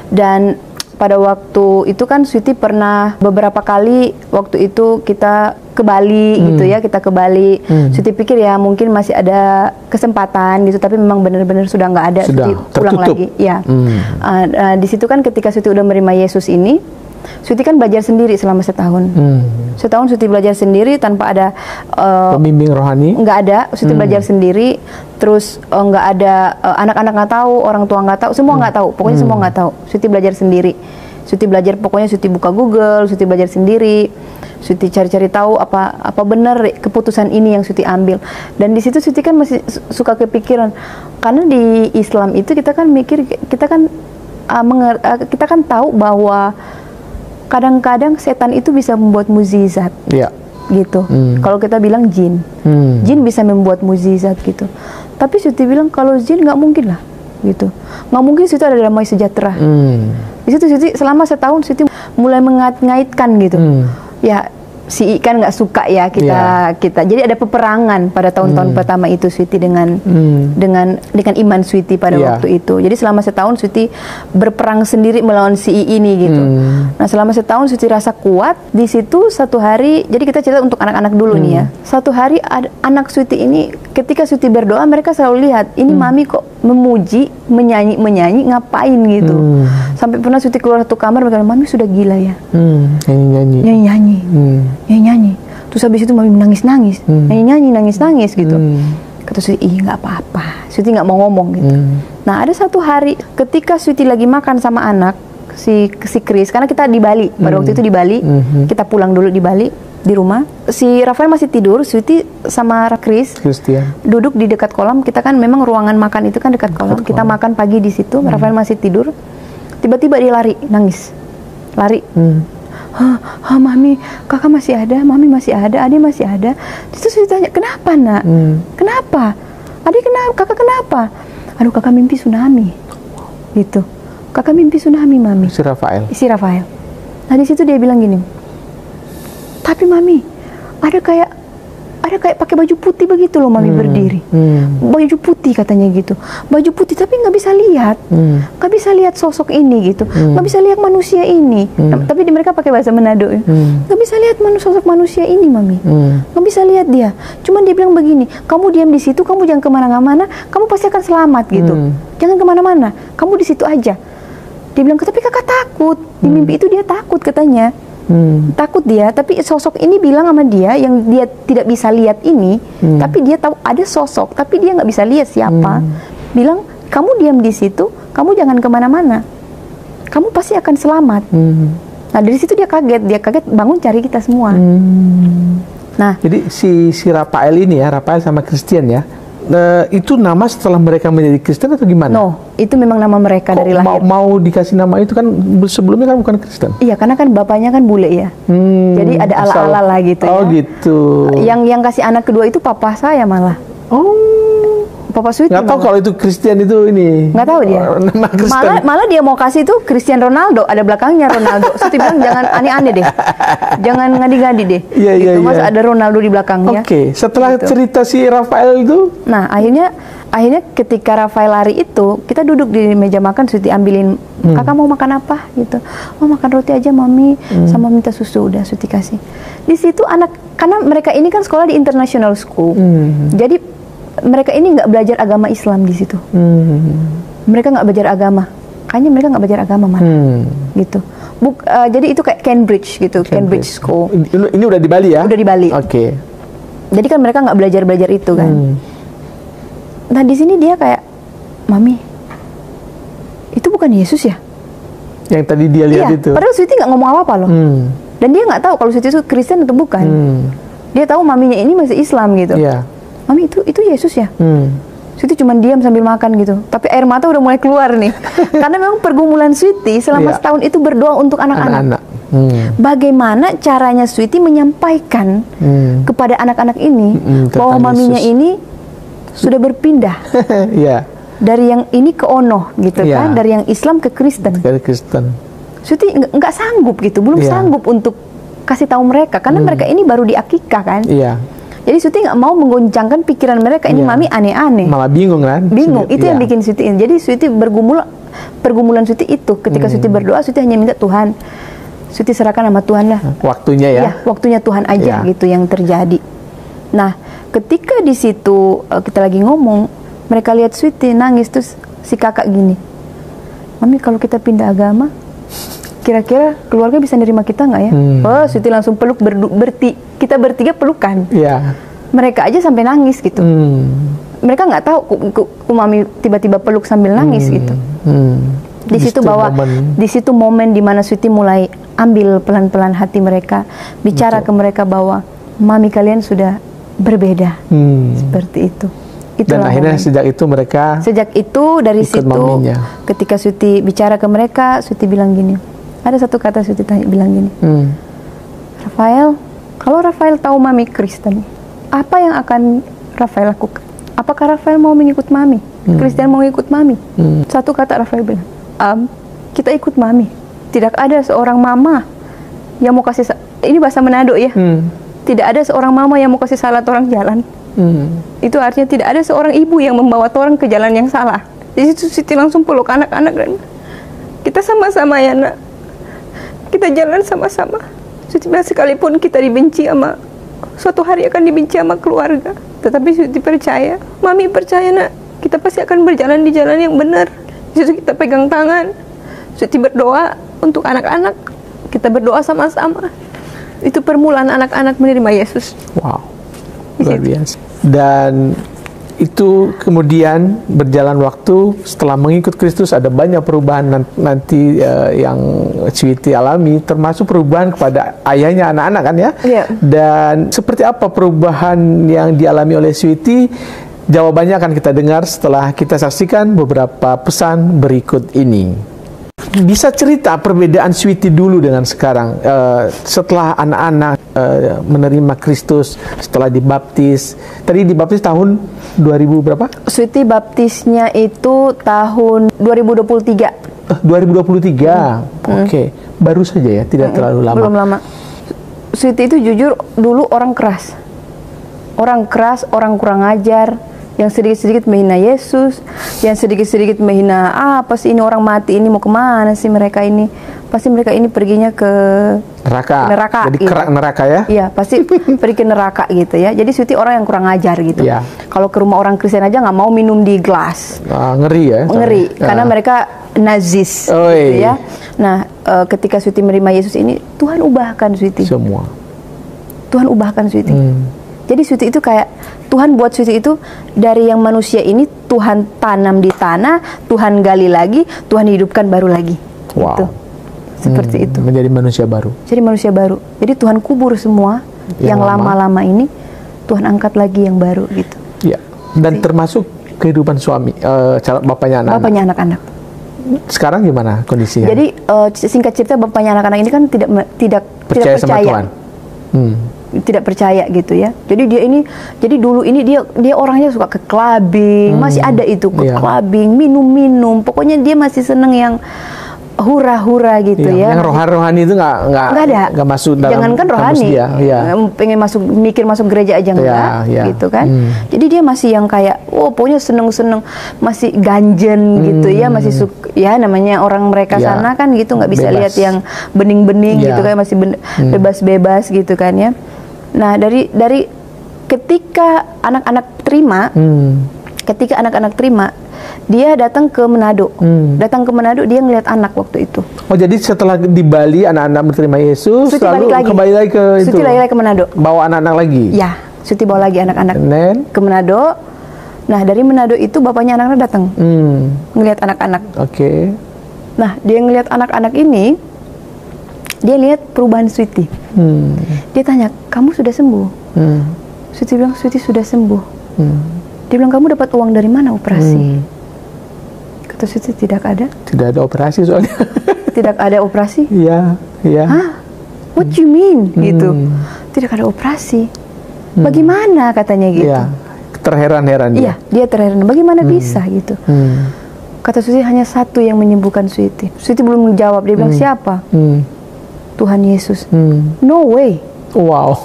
Dan pada waktu itu kan Sweety pernah beberapa kali waktu itu kita ke Bali gitu ya, kita ke Bali. Sweety pikir ya mungkin masih ada kesempatan gitu, tapi memang benar-benar sudah nggak ada. Sweety pulang lagi. Ya. Di situ kan ketika Sweety udah menerima Yesus ini, Sweety kan belajar sendiri selama setahun. Setahun Sweety belajar sendiri tanpa ada pembimbing rohani. Nggak ada. Sweety belajar sendiri. Terus nggak ada anak-anak nggak tahu, orang tua nggak tahu, semua nggak tahu. Pokoknya semua nggak tahu. Sweety belajar sendiri. Sweety belajar, pokoknya Sweety buka Google, Sweety belajar sendiri. Sweety cari-cari tahu apa benar keputusan ini yang Sweety ambil. Dan di situ Sweety kan masih suka kepikiran, karena di Islam itu kita kan mikir, kita kan tahu bahwa kadang-kadang setan itu bisa membuat mukjizat, gitu. Kalau kita bilang jin, jin bisa membuat mukjizat gitu. Tapi Sweety bilang kalau jin nggak mungkin lah, gitu. Nggak mungkin Sweety ada damai sejahtera. Di situ Sweety selama setahun Sweety mulai mengait-ngaitkan gitu. Ya si kan nggak suka ya kita. Jadi ada peperangan pada tahun-tahun pertama itu Sweety dengan iman Sweety pada waktu itu. Jadi selama setahun Sweety berperang sendiri melawan si ini gitu. Nah selama setahun Sweety rasa kuat. Di situ satu hari, jadi kita cerita untuk anak-anak dulu nih ya. Satu hari anak Sweety ini ketika Sweety berdoa, mereka selalu lihat ini mami kok memuji, menyanyi ngapain gitu. Sampai pernah Sweety keluar satu kamar, mereka bilang mami sudah gila ya. Nyanyi. Terus habis itu mami nangis-nangis, nyanyi nangis-nangis gitu. Kata Sweety, nggak apa-apa. Sweety nggak mau ngomong gitu. Nah ada satu hari ketika Sweety lagi makan sama anak si Chris, karena kita di Bali pada waktu itu di Bali, kita pulang dulu di Bali di rumah. Si Rafael masih tidur, Sweety sama Chris duduk di dekat kolam. Kita kan memang ruangan makan itu kan dekat kolam. Kita makan pagi di situ. Rafael masih tidur. Tiba-tiba dia lari, nangis, lari. Mami, kakak masih ada, mami masih ada, adik masih ada. Terus Sweety tanya, kenapa nak? Kenapa? Adik kenapa? Kakak kenapa? Aduh kakak mimpi tsunami, gitu. Kakak mimpi tsunami mami. Si Rafael. Nah di situ dia bilang gini, tapi mami, ada kayak pakai baju putih begitu loh mami berdiri. Baju putih katanya gitu. Baju putih tapi nggak bisa lihat. Nggak bisa lihat sosok ini gitu. Nggak bisa lihat manusia ini. Tapi mereka pakai bahasa Manado ya. Nggak bisa lihat sosok manusia ini mami. Nggak bisa lihat dia. Cuman dia bilang begini, kamu diam di situ, kamu jangan kemana-mana, kamu pasti akan selamat gitu. Jangan kemana-mana, kamu di situ aja. Dia bilang, tapi kakak takut. Di mimpi itu dia takut katanya. Takut dia, tapi sosok ini bilang sama dia yang dia tidak bisa lihat ini, tapi dia tahu ada sosok, tapi dia nggak bisa lihat siapa. Bilang, kamu diam di situ, kamu jangan kemana-mana, kamu pasti akan selamat. Nah dari situ dia kaget bangun cari kita semua. Nah, jadi si Rafael ini ya, Rafael sama Christian ya. Itu nama setelah mereka menjadi Kristen atau gimana? No, itu memang nama mereka dari lahir. Mau dikasih nama itu kan sebelumnya kan bukan Kristen. Iya, karena kan bapaknya kan bule ya. Jadi ada ala-ala lah gitu. Oh ya. Gitu. Yang kasih anak kedua itu papa saya malah. Papa Sweety. Nggak tahu kalau itu Christian itu ini. Nggak tahu dia. Nama Kristen. Malah dia mau kasih itu Cristiano Ronaldo, ada belakangnya Ronaldo. Sweety bilang jangan aneh-aneh deh, jangan ngadi-ngadi deh. Gitu. Masa ada Ronaldo di belakangnya. Setelah cerita si Rafael itu. Nah akhirnya ketika Rafael lari itu, kita duduk di meja makan, Sweety ambilin, kakak mau makan apa gitu. Mau makan roti aja mami, sama minta susu, udah Sweety kasih. Di situ karena mereka ini kan sekolah di international school, jadi mereka ini nggak belajar agama Islam di situ. Mereka nggak belajar agama. Kayaknya mereka nggak belajar agama mana. Gitu. Jadi itu kayak Cambridge gitu, Cambridge School. Ini udah di Bali ya? Udah di Bali. Jadi kan mereka nggak belajar itu kan. Nah di sini dia kayak, mami, itu bukan Yesus ya? Yang tadi dia lihat itu. Padahal Sweety nggak ngomong apa-apa loh. Dan dia nggak tahu kalau Sweety itu Kristen atau bukan. Dia tahu maminya ini masih Islam gitu. Mami itu Yesus ya? Sweety cuma diam sambil makan gitu, tapi air mata udah mulai keluar nih. Karena memang pergumulan Sweety selama setahun itu berdoa untuk anak-anak. Bagaimana caranya Sweety menyampaikan kepada anak-anak ini bahwa maminya Yesus ini sudah berpindah dari yang ini ke Ono gitu kan, dari yang Islam ke Kristen. Sweety nggak sanggup gitu, belum sanggup untuk kasih tahu mereka karena mereka ini baru diakikah kan. Jadi Sweety nggak mau menggoncangkan pikiran mereka, ini mami aneh-aneh. Malah bingung kan? Bingung, itu yang bikin Sweety ini. Jadi Sweety pergumulan Sweety itu, ketika Sweety berdoa, Sweety hanya minta Tuhan, Sweety serahkan sama Tuhan lah. Waktunya ya? Waktunya Tuhan aja gitu yang terjadi. Nah, ketika di situ kita lagi ngomong, mereka lihat Sweety nangis, terus si kakak gini, Mami kalau kita pindah agama, kira-kira keluarga bisa nerima kita nggak ya? Oh, Sweety langsung peluk, kita bertiga pelukan. Mereka aja sampai nangis gitu. Mereka nggak tahu ku Mami tiba-tiba peluk sambil nangis gitu. Di situ di situ momen dimana Sweety mulai ambil pelan-pelan hati mereka, bicara ke mereka bahwa Mami kalian sudah berbeda. Seperti itu. Dan akhirnya sejak itu dari situ maminya. Ketika Sweety bicara ke mereka, Sweety bilang gini. Ada satu kata Sweety bilang gini, Rafael, kalau Rafael tahu Mami Kristen, apa yang akan Rafael lakukan? Apakah Rafael mau mengikut Mami? Kristen mau ikut Mami? Satu kata Rafael bilang, kita ikut Mami. Tidak ada seorang mama yang mau kasih, ini bahasa Manado ya, tidak ada seorang mama yang mau kasih salah orang jalan. Itu artinya tidak ada seorang ibu yang membawa orang ke jalan yang salah. Di situ Sweety langsung peluk anak-anak dan kita sama-sama ya nak. Kita jalan sama-sama. Sweety bilang sekalipun kita dibenci sama, suatu hari akan dibenci sama keluarga, tetapi Sweety percaya, Mami percaya nak, kita pasti akan berjalan di jalan yang benar. Di situ kita pegang tangan, Sweety berdoa untuk anak-anak, kita berdoa sama-sama. Itu permulaan anak-anak menerima Yesus. Wow, luar biasa. Dan itu kemudian berjalan waktu, setelah mengikut Kristus ada banyak perubahan nanti yang Sweety alami, termasuk perubahan kepada ayahnya anak-anak kan ya. Dan seperti apa perubahan yang dialami oleh Sweety? Jawabannya akan kita dengar setelah kita saksikan beberapa pesan berikut ini. Bisa cerita perbedaan Sweety dulu dengan sekarang, setelah anak-anak menerima Kristus, setelah dibaptis. Tadi dibaptis tahun 2000 berapa? Sweety baptisnya itu tahun 2023. 2023. Oke. Baru saja ya, tidak terlalu lama. Belum lama. Sweety itu jujur dulu orang keras. Orang kurang ajar, yang sedikit-sedikit menghina Yesus, yang sedikit-sedikit menghina, apa sih ini orang mati ini mau kemana sih mereka ini? Pasti mereka ini perginya ke neraka. Jadi gitu. Neraka ya? Iya, pasti pergi ke neraka gitu ya. Jadi Sweety orang yang kurang ajar gitu. Kalau ke rumah orang Kristen aja nggak mau minum di gelas. Ngeri ya? Ngeri, karena mereka nazis gitu ya. Nah, ketika Sweety menerima Yesus ini, Tuhan ubahkan Sweety. Semua. Tuhan ubahkan Sweety. Jadi Sweety itu kayak Tuhan buat Sweety itu dari yang manusia ini Tuhan tanam di tanah, Tuhan gali lagi, Tuhan hidupkan baru lagi. Wow. Gitu. Seperti itu. Menjadi manusia baru. Jadi manusia baru. Jadi Tuhan kubur semua yang lama-lama ini, Tuhan angkat lagi yang baru gitu. Iya. Dan termasuk kehidupan suami, bapaknya anak-anak. Bapaknya anak-anak. Sekarang gimana kondisinya? Jadi singkat cerita bapaknya anak-anak ini kan tidak percaya sama Tuhan. Tidak percaya gitu ya. Jadi dulu ini dia orangnya suka ke clubbing, masih ada itu ke clubbing, minum-minum. Pokoknya dia masih seneng yang hura-hura gitu ya. Yang rohani itu nggak masuk dalam. Jangankan rohani, pengen mikir masuk gereja aja enggak, gitu kan. Jadi dia masih yang kayak, pokoknya seneng-seneng, masih ganjen gitu ya, masih namanya orang mereka sana kan gitu, nggak bisa lihat yang bening-bening gitu kan, masih bebas-bebas gitu kan ya. Nah dari ketika anak-anak terima, dia datang ke Manado. Datang ke Manado, dia ngelihat anak waktu itu. Oh, jadi setelah di Bali anak-anak menerima Yesus, lalu kembali lagi ke itu. Sweety lagi ke Manado. Bawa anak-anak lagi. Ya, Sweety bawa lagi anak-anak ke Manado. Nah, dari Manado itu bapaknya anak-anak datang. Ngelihat anak-anak. Oke. Nah, dia ngelihat anak-anak ini, dia lihat perubahan Sweety. Dia tanya, "Kamu sudah sembuh?" Sweety bilang, "Sweety sudah sembuh." Dia bilang, kamu dapat uang dari mana operasi? Kata Sweety, tidak ada. Tidak ada operasi soalnya. Tidak ada operasi? Iya, iya. Hah? What you mean? Gitu. Tidak ada operasi. Bagaimana katanya gitu? Iya. Terheran-heran dia. Iya, dia terheran. Bagaimana bisa gitu? Kata Sweety, hanya satu yang menyembuhkan Sweety. Sweety belum menjawab. Dia bilang, siapa? Tuhan Yesus. No way. Wow.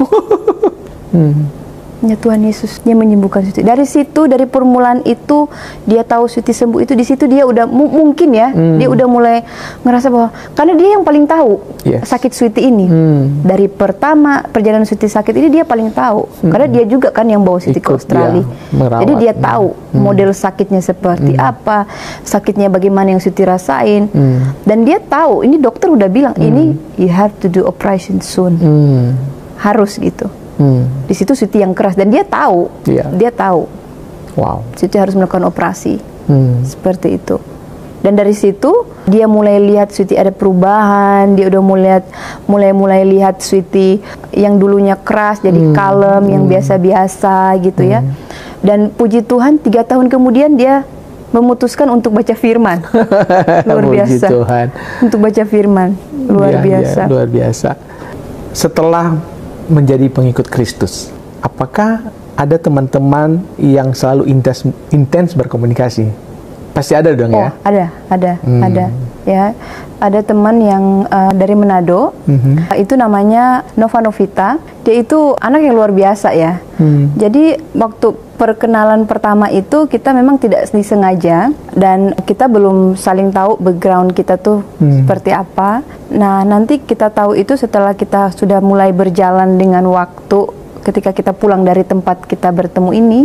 Ya, Tuhan Yesus, dia menyembuhkan Sweety. Dari situ, dari permulaan itu, dia tahu Sweety sembuh itu. Di situ dia udah mungkin ya, dia udah mulai ngerasa bahwa, karena dia yang paling tahu sakit Sweety ini. Dari pertama perjalanan Sweety sakit ini, dia paling tahu. Karena dia juga kan yang bawa Sweety ke Australia. Jadi dia tahu model sakitnya seperti apa, sakitnya bagaimana yang Sweety rasain. Dan dia tahu, ini dokter udah bilang, ini you have to do operation soon. Harus gitu. Di situ Sweety yang keras, dan dia tahu, dia tahu. Wow. Sweety harus melakukan operasi, seperti itu. Dan dari situ dia mulai lihat Sweety ada perubahan. Dia udah mulai lihat Sweety yang dulunya keras jadi kalem, yang biasa-biasa gitu ya. Dan puji Tuhan 3 tahun kemudian dia memutuskan untuk baca firman. Luar biasa. Puji Tuhan. Untuk baca firman, luar biasa. Luar biasa. Setelah menjadi pengikut Kristus, apakah ada teman-teman yang selalu intens berkomunikasi? Pasti ada dong ya? Ada. Ya, ada teman yang dari Manado, itu namanya Nova Novita. Dia itu anak yang luar biasa ya. Jadi waktu perkenalan pertama itu kita memang tidak disengaja, dan kita belum saling tahu background kita tuh seperti apa. Nah, nanti kita tahu itu setelah kita sudah mulai berjalan dengan waktu, ketika kita pulang dari tempat kita bertemu ini.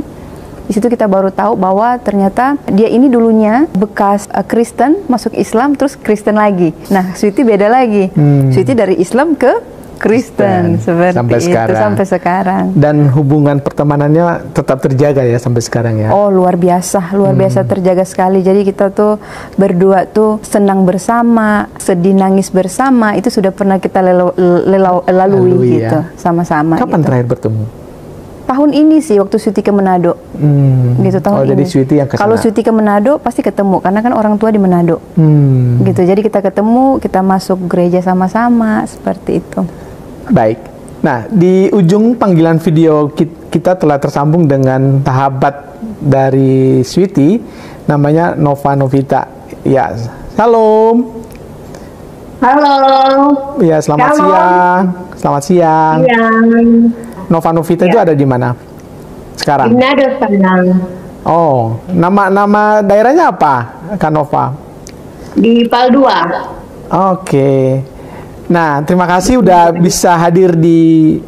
Di situ kita baru tahu bahwa ternyata dia ini dulunya bekas Kristen, masuk Islam, terus Kristen lagi. Nah, Sweety beda lagi. Sweety dari Islam ke Kristen, seperti sampai itu sekarang. sampai sekarang. Dan hubungan pertemanannya tetap terjaga ya sampai sekarang ya? Oh, luar biasa terjaga sekali. Jadi kita tuh berdua tuh senang bersama, sedih nangis bersama. Itu sudah pernah kita lalui gitu, sama-sama. Kapan gitu. terakhir bertemu? Tahun ini sih, waktu Sweety ke Manado. Gitu, tahun ini. Jadi Sweety yang kesana. Kalau Sweety ke Manado pasti ketemu, karena kan orang tua di Manado. Gitu. Jadi kita ketemu, kita masuk gereja sama-sama, seperti itu. Baik. Nah, di ujung panggilan video kita telah tersambung dengan sahabat dari Sweety, namanya Nova Novita. Ya, shalom. Halo. Ya, selamat siang. Selamat siang. Nova Novita itu ada di mana sekarang? Di Manado sekarang. Oh, nama daerahnya apa, Kak Nova? Di Paldua. Oke. Nah, terima kasih udah bisa hadir di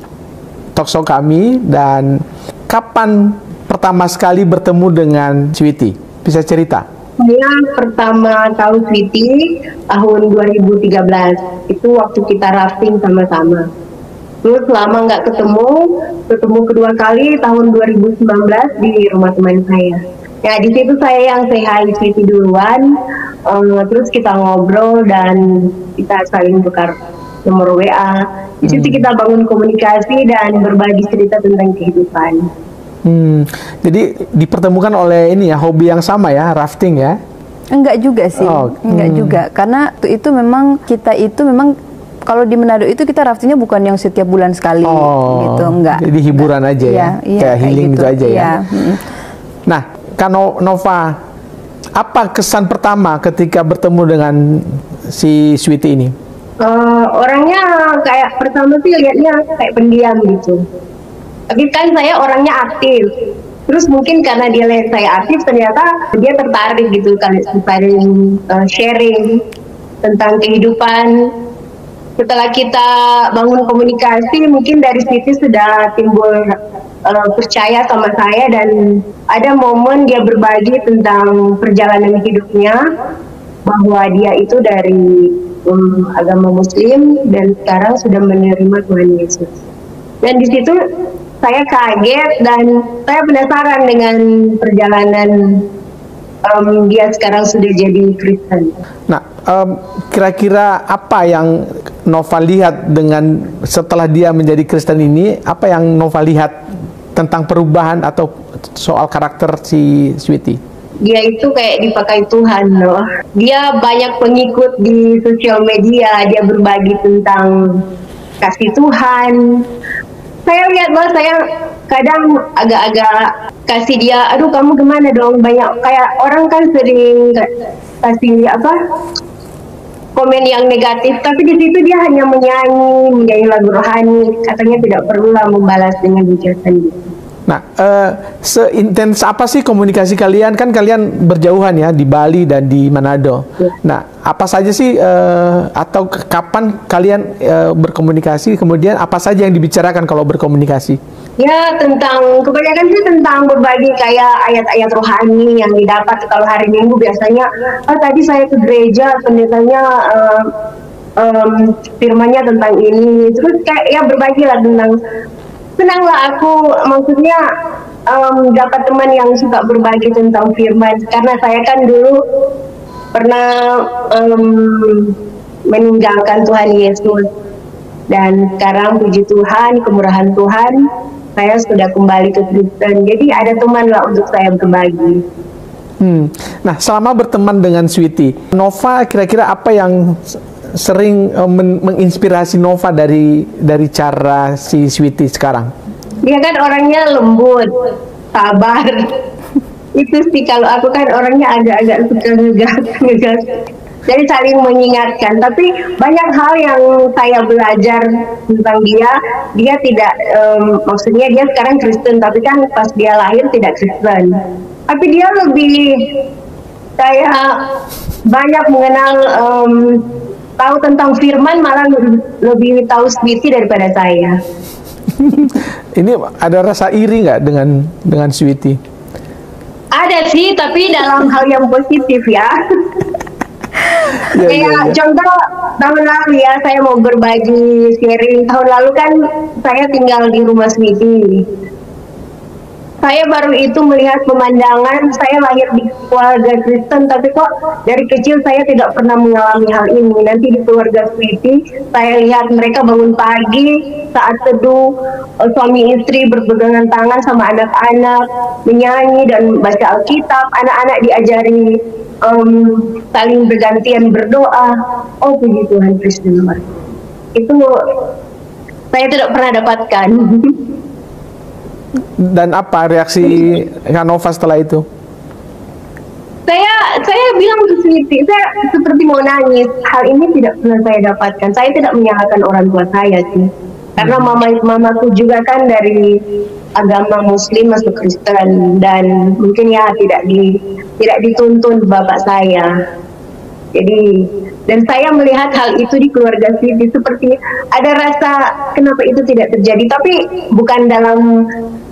talkshow kami. Dan kapan pertama sekali bertemu dengan Sweety? Bisa cerita? Saya pertama tahu Sweety tahun 2013. Itu waktu kita rafting sama-sama. Terus lama nggak ketemu kedua kali tahun 2019 di rumah teman saya. Ya, di situ saya yang say hi Sweety duluan, terus kita ngobrol dan kita saling tukar nomor WA. Di situ kita bangun komunikasi dan berbagi cerita tentang kehidupan. Jadi dipertemukan oleh ini ya, hobi yang sama ya, rafting ya? Enggak juga sih, enggak juga. Karena itu memang kita itu memang kalau di Manado itu kita raftingnya bukan yang setiap bulan sekali, gitu, enggak. Jadi hiburan aja ya, kayak healing gitu aja ya. Nah, Kak Nova, apa kesan pertama ketika bertemu dengan si Sweety ini? Orangnya kayak pertama sih lihatnya kayak pendiam gitu. Tapi kan saya orangnya aktif. Terus mungkin karena dia lihat saya aktif, ternyata dia tertarik gitu kan, sharing tentang kehidupan. Setelah kita bangun komunikasi, mungkin dari situ sudah timbul percaya sama saya, dan ada momen dia berbagi tentang perjalanan hidupnya, bahwa dia itu dari agama Muslim dan sekarang sudah menerima Tuhan Yesus. Dan di situ saya kaget dan saya penasaran dengan perjalanan dia sekarang sudah jadi Kristen. Nah, kira-kira apa yang Nova lihat dengan setelah dia menjadi Kristen ini? Apa yang Nova lihat tentang perubahan atau soal karakter si Sweety? Dia itu kayak dipakai Tuhan loh. Dia banyak pengikut di sosial media, dia berbagi tentang kasih Tuhan. Saya lihat bahwa saya kadang agak-agak kasih dia, aduh kamu gimana dong, banyak kayak orang kan sering kasih komen yang negatif, tapi di situ dia hanya menyanyi lagu rohani, katanya tidak perlulah membalas dengan ucapan gitu. Nah, seintens apa sih komunikasi kalian? Kan kalian berjauhan ya di Bali dan di Manado. Ya. Nah, apa saja sih atau kapan kalian berkomunikasi? Kemudian apa saja yang dibicarakan kalau berkomunikasi? Ya, kebanyakan sih tentang berbagi kayak ayat-ayat rohani yang didapat. Kalau hari Minggu biasanya, tadi saya ke gereja, pendetanya firmannya tentang ini. Terus kayak ya berbagi lah tentang. Senanglah aku, maksudnya dapat teman yang suka berbagi tentang firman, karena saya kan dulu pernah meninggalkan Tuhan Yesus, dan sekarang puji Tuhan, kemurahan Tuhan, saya sudah kembali ke Kristen. Jadi ada teman lah untuk saya berbagi. Nah, selama berteman dengan Sweety, Nova kira-kira apa yang sering menginspirasi Nova dari cara si Sweety sekarang? Dia kan orangnya lembut, sabar. Itu sih, kalau aku kan orangnya agak-agak suka ngegas. Jadi saling mengingatkan. Tapi banyak hal yang saya belajar tentang dia. Dia tidak, maksudnya dia sekarang Kristen, tapi kan pas dia lahir tidak Kristen. Tapi dia lebih kayak banyak mengenal tahu tentang firman, malah lebih tahu Sweety daripada saya. Ini ada rasa iri nggak dengan Sweety? Ada sih, tapi dalam hal yang positif ya. Kayak contoh tahun lalu ya, saya mau berbagi sharing. Tahun lalu kan saya tinggal di rumah Sweety. Saya baru itu melihat pemandangan, saya lahir di keluarga Kristen, tapi kok dari kecil saya tidak pernah mengalami hal ini. Nanti di keluarga Sweety, saya lihat mereka bangun pagi, saat teduh, suami istri berpegangan tangan sama anak-anak, menyanyi dan baca Alkitab, anak-anak diajari saling bergantian berdoa. Oh, puji Tuhan, Kristen. Itu saya tidak pernah dapatkan. Dan apa reaksi Nova setelah itu? Saya bilang ke Sweety, saya seperti mau nangis. Hal ini tidak pernah saya dapatkan. Saya tidak menyalahkan orang tua saya sih, karena mamaku juga kan dari agama Muslim masuk Kristen, dan mungkin ya tidak dituntun bapak saya. Jadi, dan saya melihat hal itu di keluarga Sweety, seperti ada rasa kenapa itu tidak terjadi, tapi bukan dalam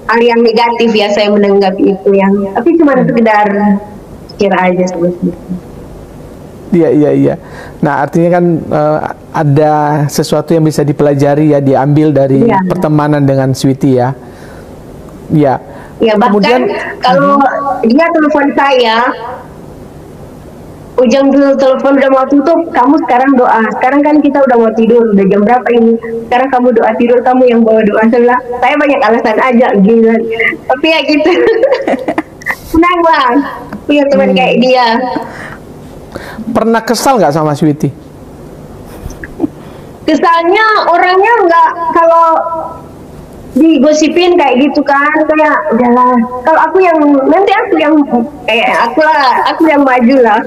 hal yang negatif ya saya menanggapi itu, tapi cuma sekedar kira aja seperti itu. Iya. Nah, artinya kan ada sesuatu yang bisa dipelajari ya, diambil dari pertemanan dengan Sweety ya. Ya. Ya, bahkan kemudian, kalau dia telepon saya, ujung telepon udah mau tutup, kamu sekarang doa. Sekarang kan kita udah mau tidur, udah jam berapa ini? Sekarang kamu doa tidur, kamu yang bawa doa. Saya banyak alasan aja, gila. Tapi ya gitu. Senang lah punya teman kayak dia. Pernah kesal nggak sama Sweety? Kesalnya orangnya nggak, kalau digosipin kayak gitu kan, kayak udahlah, kalau aku yang nanti aku yang kayak aku yang maju lah.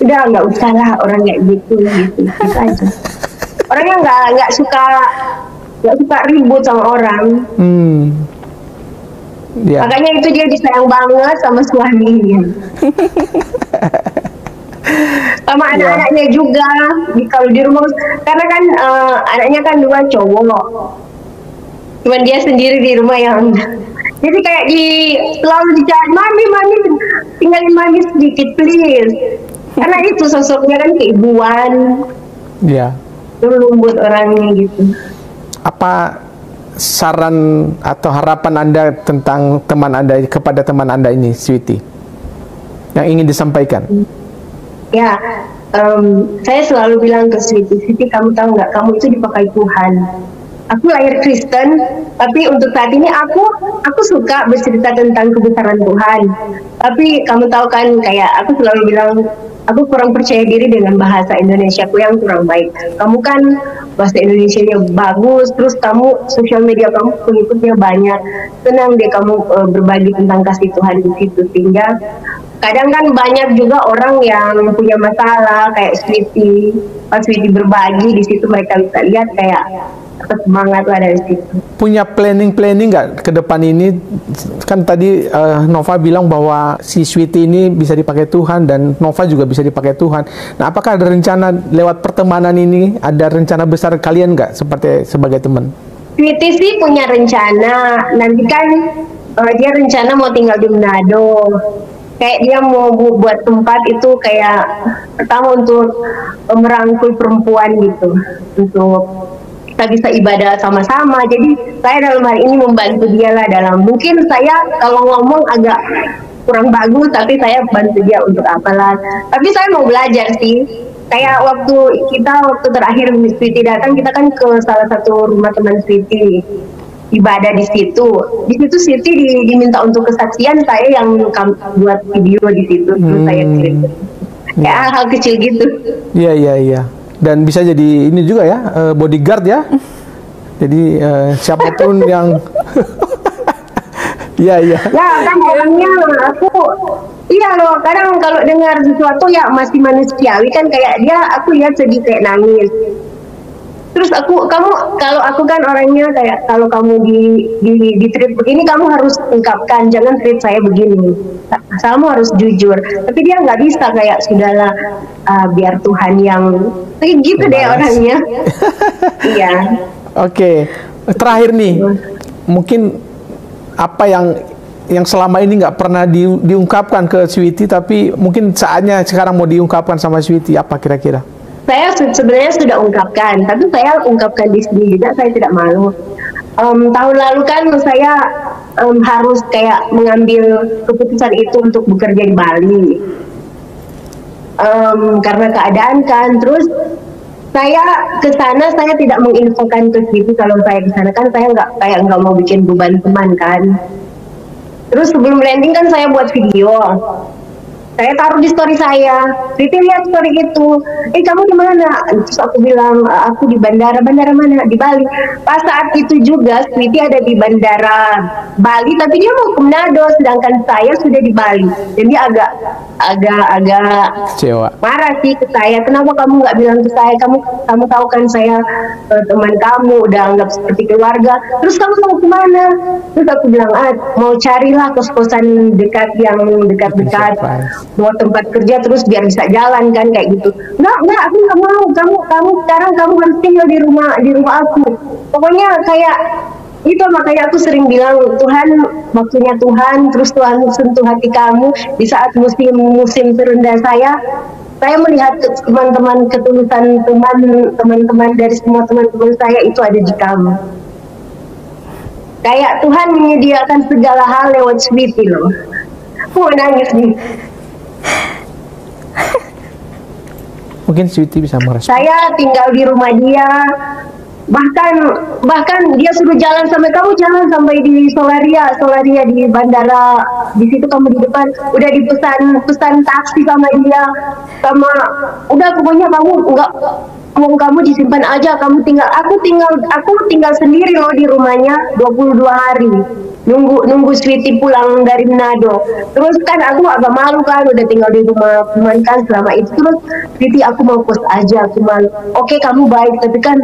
Udah nggak usah lah orang kayak gitu aja. Orangnya nggak suka ribut sama orang. Makanya itu dia disayang banget sama suaminya. Sama anak-anaknya juga. Kalau di rumah, karena kan anaknya kan 2 cowok. Cuman dia sendiri di rumah yang jadi kayak selalu dicari, mami tinggalin mami sedikit please, karena itu sosoknya kan keibuan. Iya. Lembut orangnya gitu. Apa saran atau harapan Anda tentang teman Anda, kepada teman Anda ini, Sweety, yang ingin disampaikan? Ya, saya selalu bilang ke Sweety, kamu tahu nggak, kamu itu dipakai Tuhan. aku lahir Kristen, tapi untuk saat ini aku suka bercerita tentang kebesaran Tuhan. Tapi kamu tahu kan, kayak aku selalu bilang, aku kurang percaya diri dengan bahasa Indonesiaku yang kurang baik. Kamu kan bahasa Indonesianya bagus, terus kamu sosial media kamu pengikutnya banyak, senang deh kamu berbagi tentang kasih Tuhan di situ. Sehingga kadang kan banyak juga orang yang punya masalah kayak Sweety, pas Sweety berbagi di situ mereka bisa lihat kayak semangat lah dari situ. Punya planning nggak ke depan ini? Kan tadi Nova bilang bahwa si Sweety ini bisa dipakai Tuhan dan Nova juga bisa dipakai Tuhan. Nah, apakah ada rencana lewat pertemanan ini, ada rencana besar kalian nggak sebagai teman? Sweety sih punya rencana, nanti kan dia rencana mau tinggal di Manado. Kayak dia mau buat tempat itu kayak pertama untuk merangkul perempuan gitu, untuk kita bisa ibadah sama-sama. Jadi saya dalam hal ini membantu dia lah dalam, mungkin saya kalau ngomong agak kurang bagus, tapi saya bantu dia untuk apalah. Tapi saya mau belajar sih. Kayak waktu terakhir Sweety datang, kita kan ke salah satu rumah teman Sweety, ibadah di situ. Di situ Sweety diminta untuk kesaksian, saya yang buat video di situ, terus saya kirim. Ya hal kecil gitu. Iya. Dan bisa jadi ini juga ya, bodyguard ya. Jadi siapapun yang iya. Ya kan orangnya iya loh, kadang kalau dengar sesuatu ya masih manusiawi kan, kayak dia aku lihat sedih kayak nangis. Terus kalau aku kan orangnya kayak, kalau kamu di treat begini kamu harus ungkapkan, jangan treat saya begini. Kamu harus jujur. Tapi dia nggak bisa, kayak sudahlah biar Tuhan yang gitu deh orangnya. Iya. Oke. Terakhir nih, mungkin apa yang selama ini nggak pernah diungkapkan ke Sweety, tapi mungkin saatnya sekarang mau diungkapkan sama Sweety, apa kira-kira? Saya sebenarnya sudah ungkapkan, tapi saya ungkapkan di sini juga, saya tidak malu. Tahun lalu kan saya harus kayak mengambil keputusan itu untuk bekerja di Bali. Karena keadaan kan, terus saya ke sana, saya tidak menginfokan ke situ kalau saya ke sana, kan saya nggak mau bikin beban teman kan. Terus sebelum landing kan saya buat video. Saya taruh di story saya, Sweety lihat story itu, kamu di mana? Terus aku bilang, aku di bandara mana? Di Bali. Pas saat itu juga Sweety ada di bandara Bali, tapi dia mau ke Manado, sedangkan saya sudah di Bali. Dan dia agak kecewa, marah sih ke saya. Kenapa kamu nggak bilang ke saya? Kamu tahu kan saya teman kamu, udah anggap seperti keluarga. Terus kamu mau kemana? Terus aku bilang, mau carilah kos-kosan dekat buat tempat kerja, terus biar bisa jalan kan, kayak gitu. Enggak, aku nggak mau. Kamu sekarang kamu harus tinggal di rumah aku. Pokoknya kayak itu, makanya aku sering bilang, Tuhan, waktunya Tuhan, terus Tuhan sentuh hati kamu di saat musim terendah saya melihat teman-teman, ketulusan teman-teman dari semua teman-teman saya itu ada di kamu. Kayak Tuhan menyediakan segala hal lewat Sweety loh. Aku nangis nih. Mungkin Sweety bisa merespon. Saya tinggal di rumah dia, bahkan dia suruh jalan sampai di Solaria di bandara. Di situ kamu di depan, udah dipesan taksi sama dia, udah pokoknya kamu disimpan aja, aku tinggal sendiri loh di rumahnya 22 hari. Nunggu Sweety pulang dari Manado. Terus kan aku agak malu kan, udah tinggal di rumah teman kan selama itu. Terus Sweety, aku mau post aja, aku malu. Oke, kamu baik, tapi kan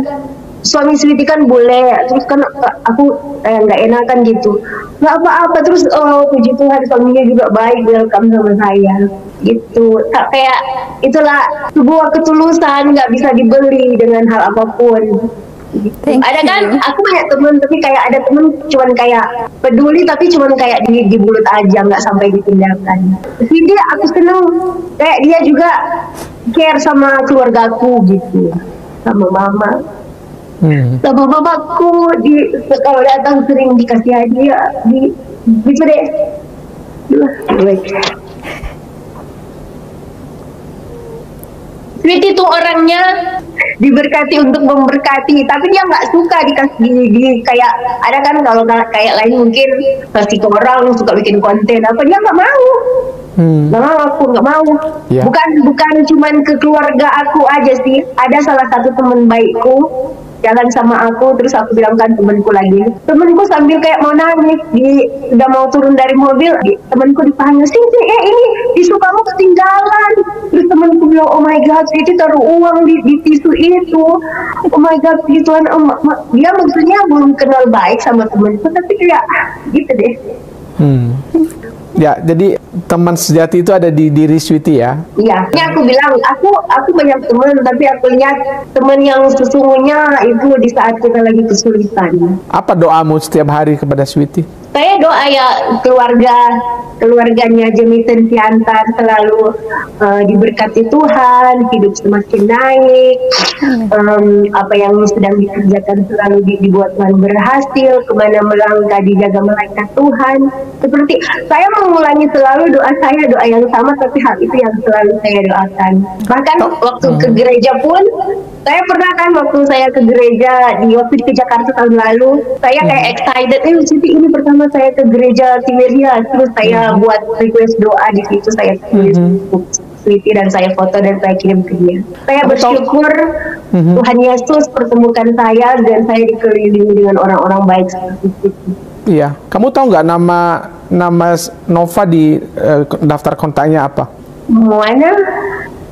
suami Sweety kan boleh. Terus kan aku nggak enakan gitu. Nggak apa-apa. Terus puji Tuhan, suaminya juga baik, welcome sama saya gitu. Kayak itulah sebuah ketulusan, nggak bisa dibeli dengan hal apapun. Ada kan, aku banyak temen, tapi kayak ada temen cuman kayak peduli, tapi cuman kayak di mulut aja, nggak sampai ditindakan. Jadi aku seneng, kayak dia juga care sama keluargaku gitu, sama mama, sama papaku. Kalau datang sering dikasih hadiah, gitu deh. Sweety tuh orangnya diberkati untuk memberkati, tapi dia nggak suka dikasih di kayak ada kan kalau kayak lain mungkin kasih ke orang suka bikin konten apa, dia nggak mau. Nggak mau, aku nggak mau. Bukan cuman ke keluarga aku aja sih, ada salah satu teman baikku jalan sama aku, terus aku bilang kan temanku lagi, temanku sambil kayak mau nangis, udah mau turun dari mobil, temanku dipanggil, sih ini tisu kamu ketinggalan. Terus temanku bilang, oh my god, itu taruh uang di tisu itu, oh my god, gituan. Dia maksudnya belum kenal baik sama temanku, tapi kayak gitu deh. Ya, jadi teman sejati itu ada di diri Sweety ya? Iya, ini aku bilang, aku banyak teman, tapi aku lihat teman yang sesungguhnya itu di saat kita lagi kesulitan. Apa doamu setiap hari kepada Sweety? Saya doa ya keluarganya Jemison Siantar selalu diberkati Tuhan, hidup semakin naik, apa yang sedang dikerjakan selalu dibuat Tuhan berhasil, kemana melangkah dijaga malaikat Tuhan. Seperti saya mengulangi selalu doa saya, doa yang sama, tapi hal itu yang selalu saya doakan. Bahkan waktu ke gereja pun, saya pernah kan waktu saya ke gereja waktu ke Jakarta tahun lalu, saya kayak excited, ini pertama saya ke gereja Tiberia, terus saya buat request doa di situ, saya tulis Sweety dan saya foto dan saya kirim ke dia. Saya bersyukur Tuhan Yesus pertemukan saya dan saya dikelilingi dengan orang-orang baik seperti itu. Iya, kamu tahu nggak nama Nova di daftar kontaknya apa? Mana?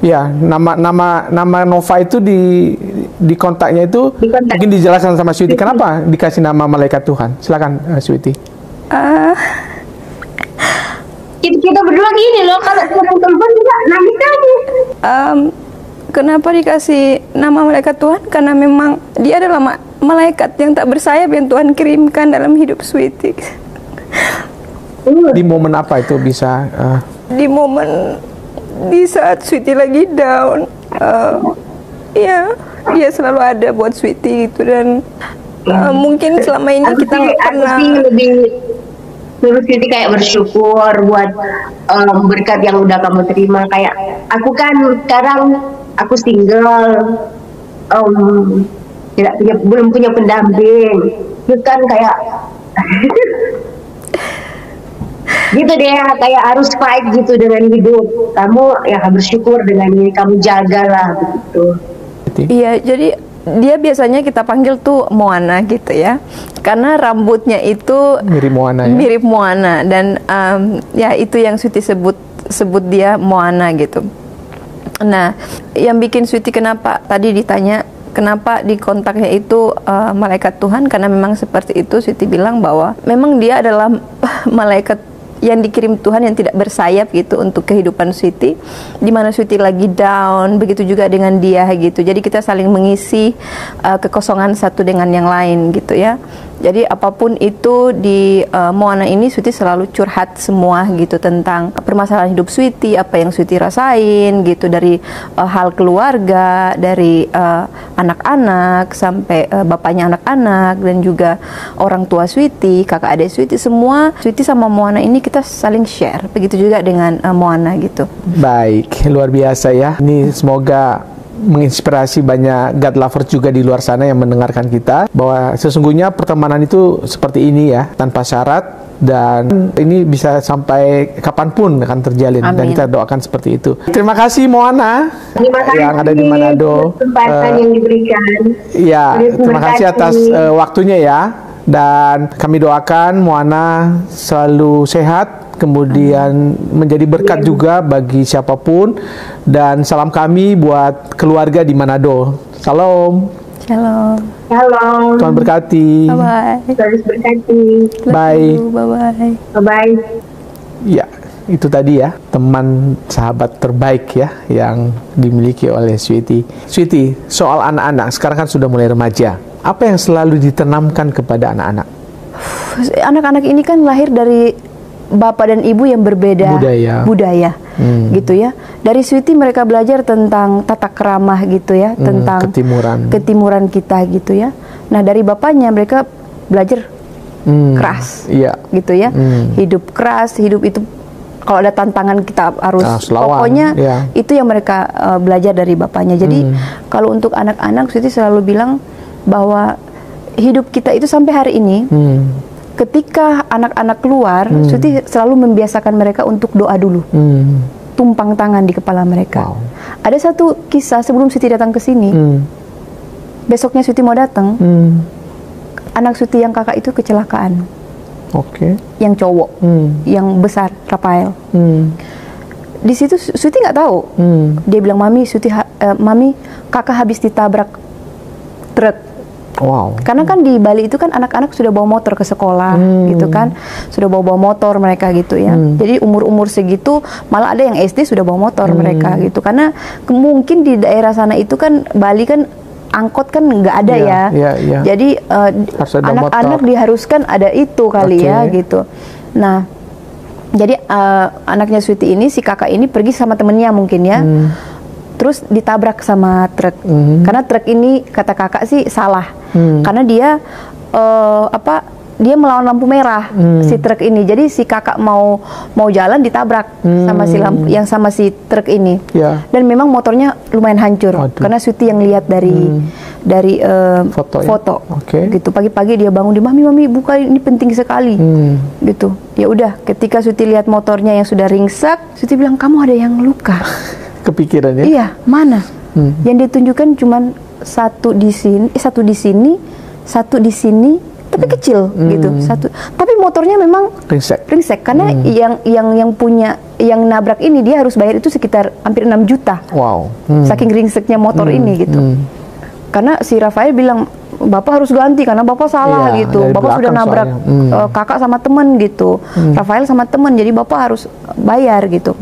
Ya, nama Nova itu di kontaknya itu mungkin dijelaskan sama Sweety. Kenapa dikasih nama malaikat Tuhan? Silakan Sweety. Kita berdua gini loh, kalau telepon juga nangis. Kenapa dikasih nama malaikat Tuhan? Karena memang dia adalah malaikat yang tak bersayap yang Tuhan kirimkan dalam hidup Sweety. Di momen apa itu bisa? Di momen di saat Sweety lagi down, ya dia selalu ada buat Sweety gitu. Dan mungkin selama ini kita nggak pernah terus Sweety kayak bersyukur buat berkat yang udah kamu terima. Kayak aku kan sekarang aku single, belum punya pendamping, terus kan kayak gitu deh, kayak harus fight gitu dengan hidup. Kamu ya bersyukur dengan ini, kamu jagalah begitu. Iya, jadi dia biasanya kita panggil tuh Moana gitu ya, karena rambutnya itu mirip Moana ya? Mirip Moana, dan ya itu yang Sweety sebut dia Moana gitu. Nah, yang bikin Sweety kenapa tadi ditanya kenapa di kontaknya itu malaikat Tuhan, karena memang seperti itu. Sweety bilang bahwa memang dia adalah malaikat yang dikirim Tuhan yang tidak bersayap gitu untuk kehidupan Sweety, di mana Sweety lagi down, begitu juga dengan dia gitu. Jadi kita saling mengisi kekosongan satu dengan yang lain gitu ya. Jadi apapun itu di Moana ini, Sweety selalu curhat semua gitu tentang permasalahan hidup Sweety, apa yang Sweety rasain gitu, dari hal keluarga, dari anak-anak sampai bapaknya anak-anak, dan juga orang tua Sweety, kakak adik Sweety, semua Sweety sama Moana ini kita saling share. Begitu juga dengan Moana gitu. Baik, luar biasa ya. Ini semoga menginspirasi banyak God lovers juga di luar sana yang mendengarkan kita, bahwa sesungguhnya pertemanan itu seperti ini ya, tanpa syarat, dan ini bisa sampai kapanpun akan terjalin. Amin. Dan kita doakan seperti itu. Terima kasih Moana yang ada di Manado, kesempatan yang diberikan. Ya, terima kasih atas waktunya ya, dan kami doakan Moana selalu sehat, kemudian menjadi berkat juga bagi siapapun, dan salam kami buat keluarga di Manado. Salam. Shalom. Shalom. Tuhan berkati. Bye bye. Tuhan berkati. Bye. Bye bye. Bye bye. Ya, itu tadi ya, teman sahabat terbaik ya yang dimiliki oleh Sweety. Sweety, soal anak-anak, sekarang kan sudah mulai remaja. Apa yang selalu ditanamkan kepada anak-anak? Anak-anak ini kan lahir dari bapak dan ibu yang berbeda budaya gitu ya. Dari Sweety mereka belajar tentang tata keramah gitu ya, tentang ketimuran kita gitu ya. Nah, dari bapaknya mereka belajar keras gitu ya. Hidup keras, hidup itu kalau ada tantangan kita harus pokoknya itu yang mereka belajar dari bapaknya. Jadi kalau untuk anak-anak, Siti selalu bilang bahwa hidup kita itu sampai hari ini, ketika anak-anak keluar, Siti selalu membiasakan mereka untuk doa dulu, tumpang tangan di kepala mereka. Ada satu kisah sebelum Siti datang ke sini, besoknya Siti mau datang, anak Siti yang kakak itu kecelakaan. Yang cowok, yang besar, Rafael. Di situ Siti nggak tahu. Dia bilang, mami, mami, kakak habis ditabrak truk. Karena kan di Bali itu kan anak-anak sudah bawa motor ke sekolah, gitu kan, sudah bawa motor mereka gitu ya. Jadi umur segitu malah ada yang SD sudah bawa motor mereka gitu. Karena mungkin di daerah sana itu kan Bali kan angkot kan nggak ada jadi anak-anak diharuskan ada itu kali ya gitu. Nah, jadi anaknya Sweety ini, si kakak ini pergi sama temennya mungkin ya, terus ditabrak sama truk. Karena truk ini kata kakak sih salah, karena dia dia melawan lampu merah, si truk ini. Jadi si kakak mau jalan ditabrak sama si truk ini. Dan memang motornya lumayan hancur. Karena Sweety yang lihat dari foto. Gitu. Pagi-pagi dia bangun, mami buka, ini penting sekali. Gitu. Ya udah, ketika Sweety lihat motornya yang sudah ringsek, Sweety bilang, kamu ada yang luka. Kepikirannya? Iya, mana? Yang ditunjukkan cuman satu di sini, satu di sini, tapi kecil gitu. Tapi motornya memang ringsek karena yang punya, yang nabrak ini dia harus bayar itu sekitar hampir 6 juta. Saking ringseknya motor ini gitu. Karena si Rafael bilang, bapak harus ganti karena bapak salah gitu. Bapak sudah nabrak kakak sama teman gitu. Rafael sama teman, jadi bapak harus bayar gitu.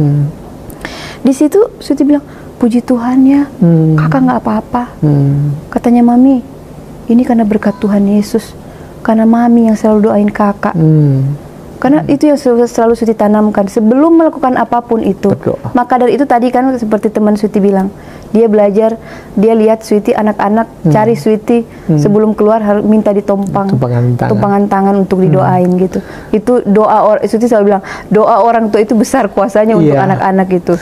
Di situ Sweety bilang, puji Tuhan ya, kakak nggak apa-apa. Katanya mami, ini karena berkat Tuhan Yesus, karena mami yang selalu doain kakak. Karena itu yang selalu Sweety tanamkan sebelum melakukan apapun itu. Maka dari itu tadi kan seperti teman Sweety bilang, dia belajar, dia lihat Sweety, anak-anak cari Sweety sebelum keluar harus minta tumpangan tangan untuk didoain gitu. Itu doa Sweety selalu bilang, doa orang tua itu besar kuasanya untuk anak-anak gitu.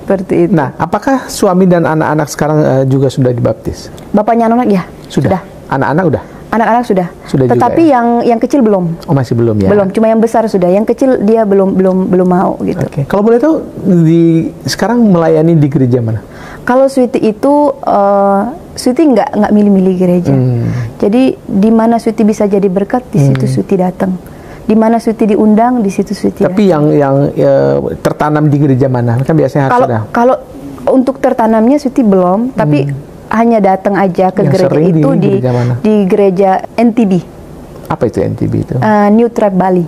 Seperti itu. Nah, apakah suami dan anak-anak sekarang juga sudah dibaptis? Bapaknya anak ya? Sudah. Anak-anak udah? Anak-anak sudah. Tetapi juga, yang kecil belum. Oh, masih belum ya? Belum, cuma yang besar sudah. Yang kecil dia belum mau gitu. Kalau boleh tahu, sekarang melayani di gereja mana? Kalau Sweety itu Sweety nggak milih-milih gereja. Jadi di mana Sweety bisa jadi berkat, di situ Sweety datang. Di mana Sweety diundang, di situ Sweety Tapi yang tertanam di gereja mana? Kan biasanya harus ada. Kalau untuk tertanamnya Sweety belum, tapi hanya datang aja ke gereja itu di gereja NTB. Apa itu NTB itu? New Tribe Bali.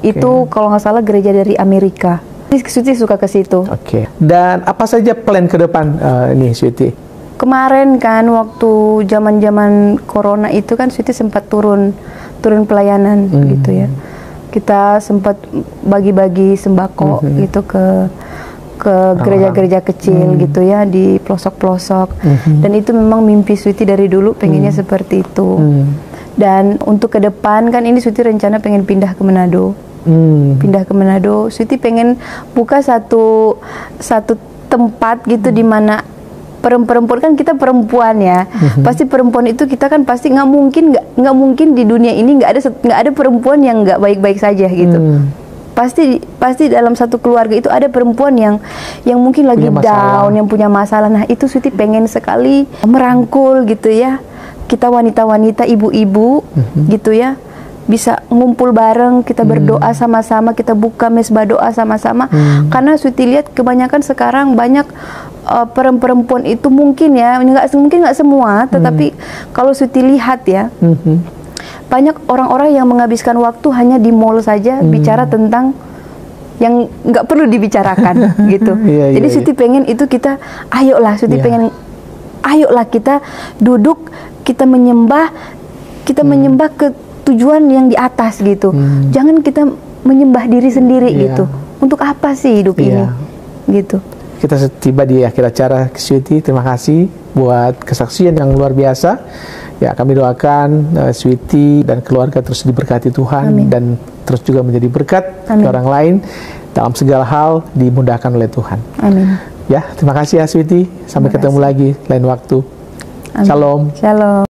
Itu kalau nggak salah gereja dari Amerika. Sweety suka ke situ. Dan apa saja plan ke depan ini Sweety? Kemarin kan waktu zaman corona itu kan Sweety sempat turun pelayanan gitu ya. Kita sempat bagi-bagi sembako gitu ke gereja-gereja kecil gitu ya, di pelosok-pelosok. Dan itu memang mimpi Sweety dari dulu, pengennya seperti itu. Dan untuk ke depan kan ini Sweety rencana pengen pindah ke Manado. Pindah ke Manado, Sweety pengen buka satu tempat gitu di mana perempuan kan, kita perempuan ya, pasti perempuan itu kita kan pasti nggak mungkin di dunia ini nggak ada perempuan yang nggak baik-baik saja gitu. Pasti dalam satu keluarga itu ada perempuan yang mungkin lagi down, yang punya masalah. Nah itu Sweety pengen sekali merangkul gitu ya, kita wanita-wanita, ibu-ibu gitu ya, bisa ngumpul bareng, kita berdoa sama-sama, kita buka mesbah doa sama-sama. Karena Sweety lihat kebanyakan sekarang banyak perempuan itu mungkin ya, mungkin nggak semua, tetapi kalau Sweety lihat ya, banyak orang-orang yang menghabiskan waktu hanya di mall saja bicara tentang yang nggak perlu dibicarakan gitu. Jadi Sweety pengen itu kita, ayolah Sweety pengen, ayolah kita duduk, kita menyembah ke tujuan yang di atas gitu. Jangan kita menyembah diri sendiri gitu. Untuk apa sih hidup ini? Gitu. Kita tiba di akhir acara Sweety. Terima kasih buat kesaksian yang luar biasa. Ya, kami doakan Sweety dan keluarga terus diberkati Tuhan. Amin. Dan terus juga menjadi berkat ke orang lain. dalam segala hal dimudahkan oleh Tuhan. Amin. Ya, terima kasih ya Sweety. Sampai ketemu lagi lain waktu. Amin. Shalom. Shalom.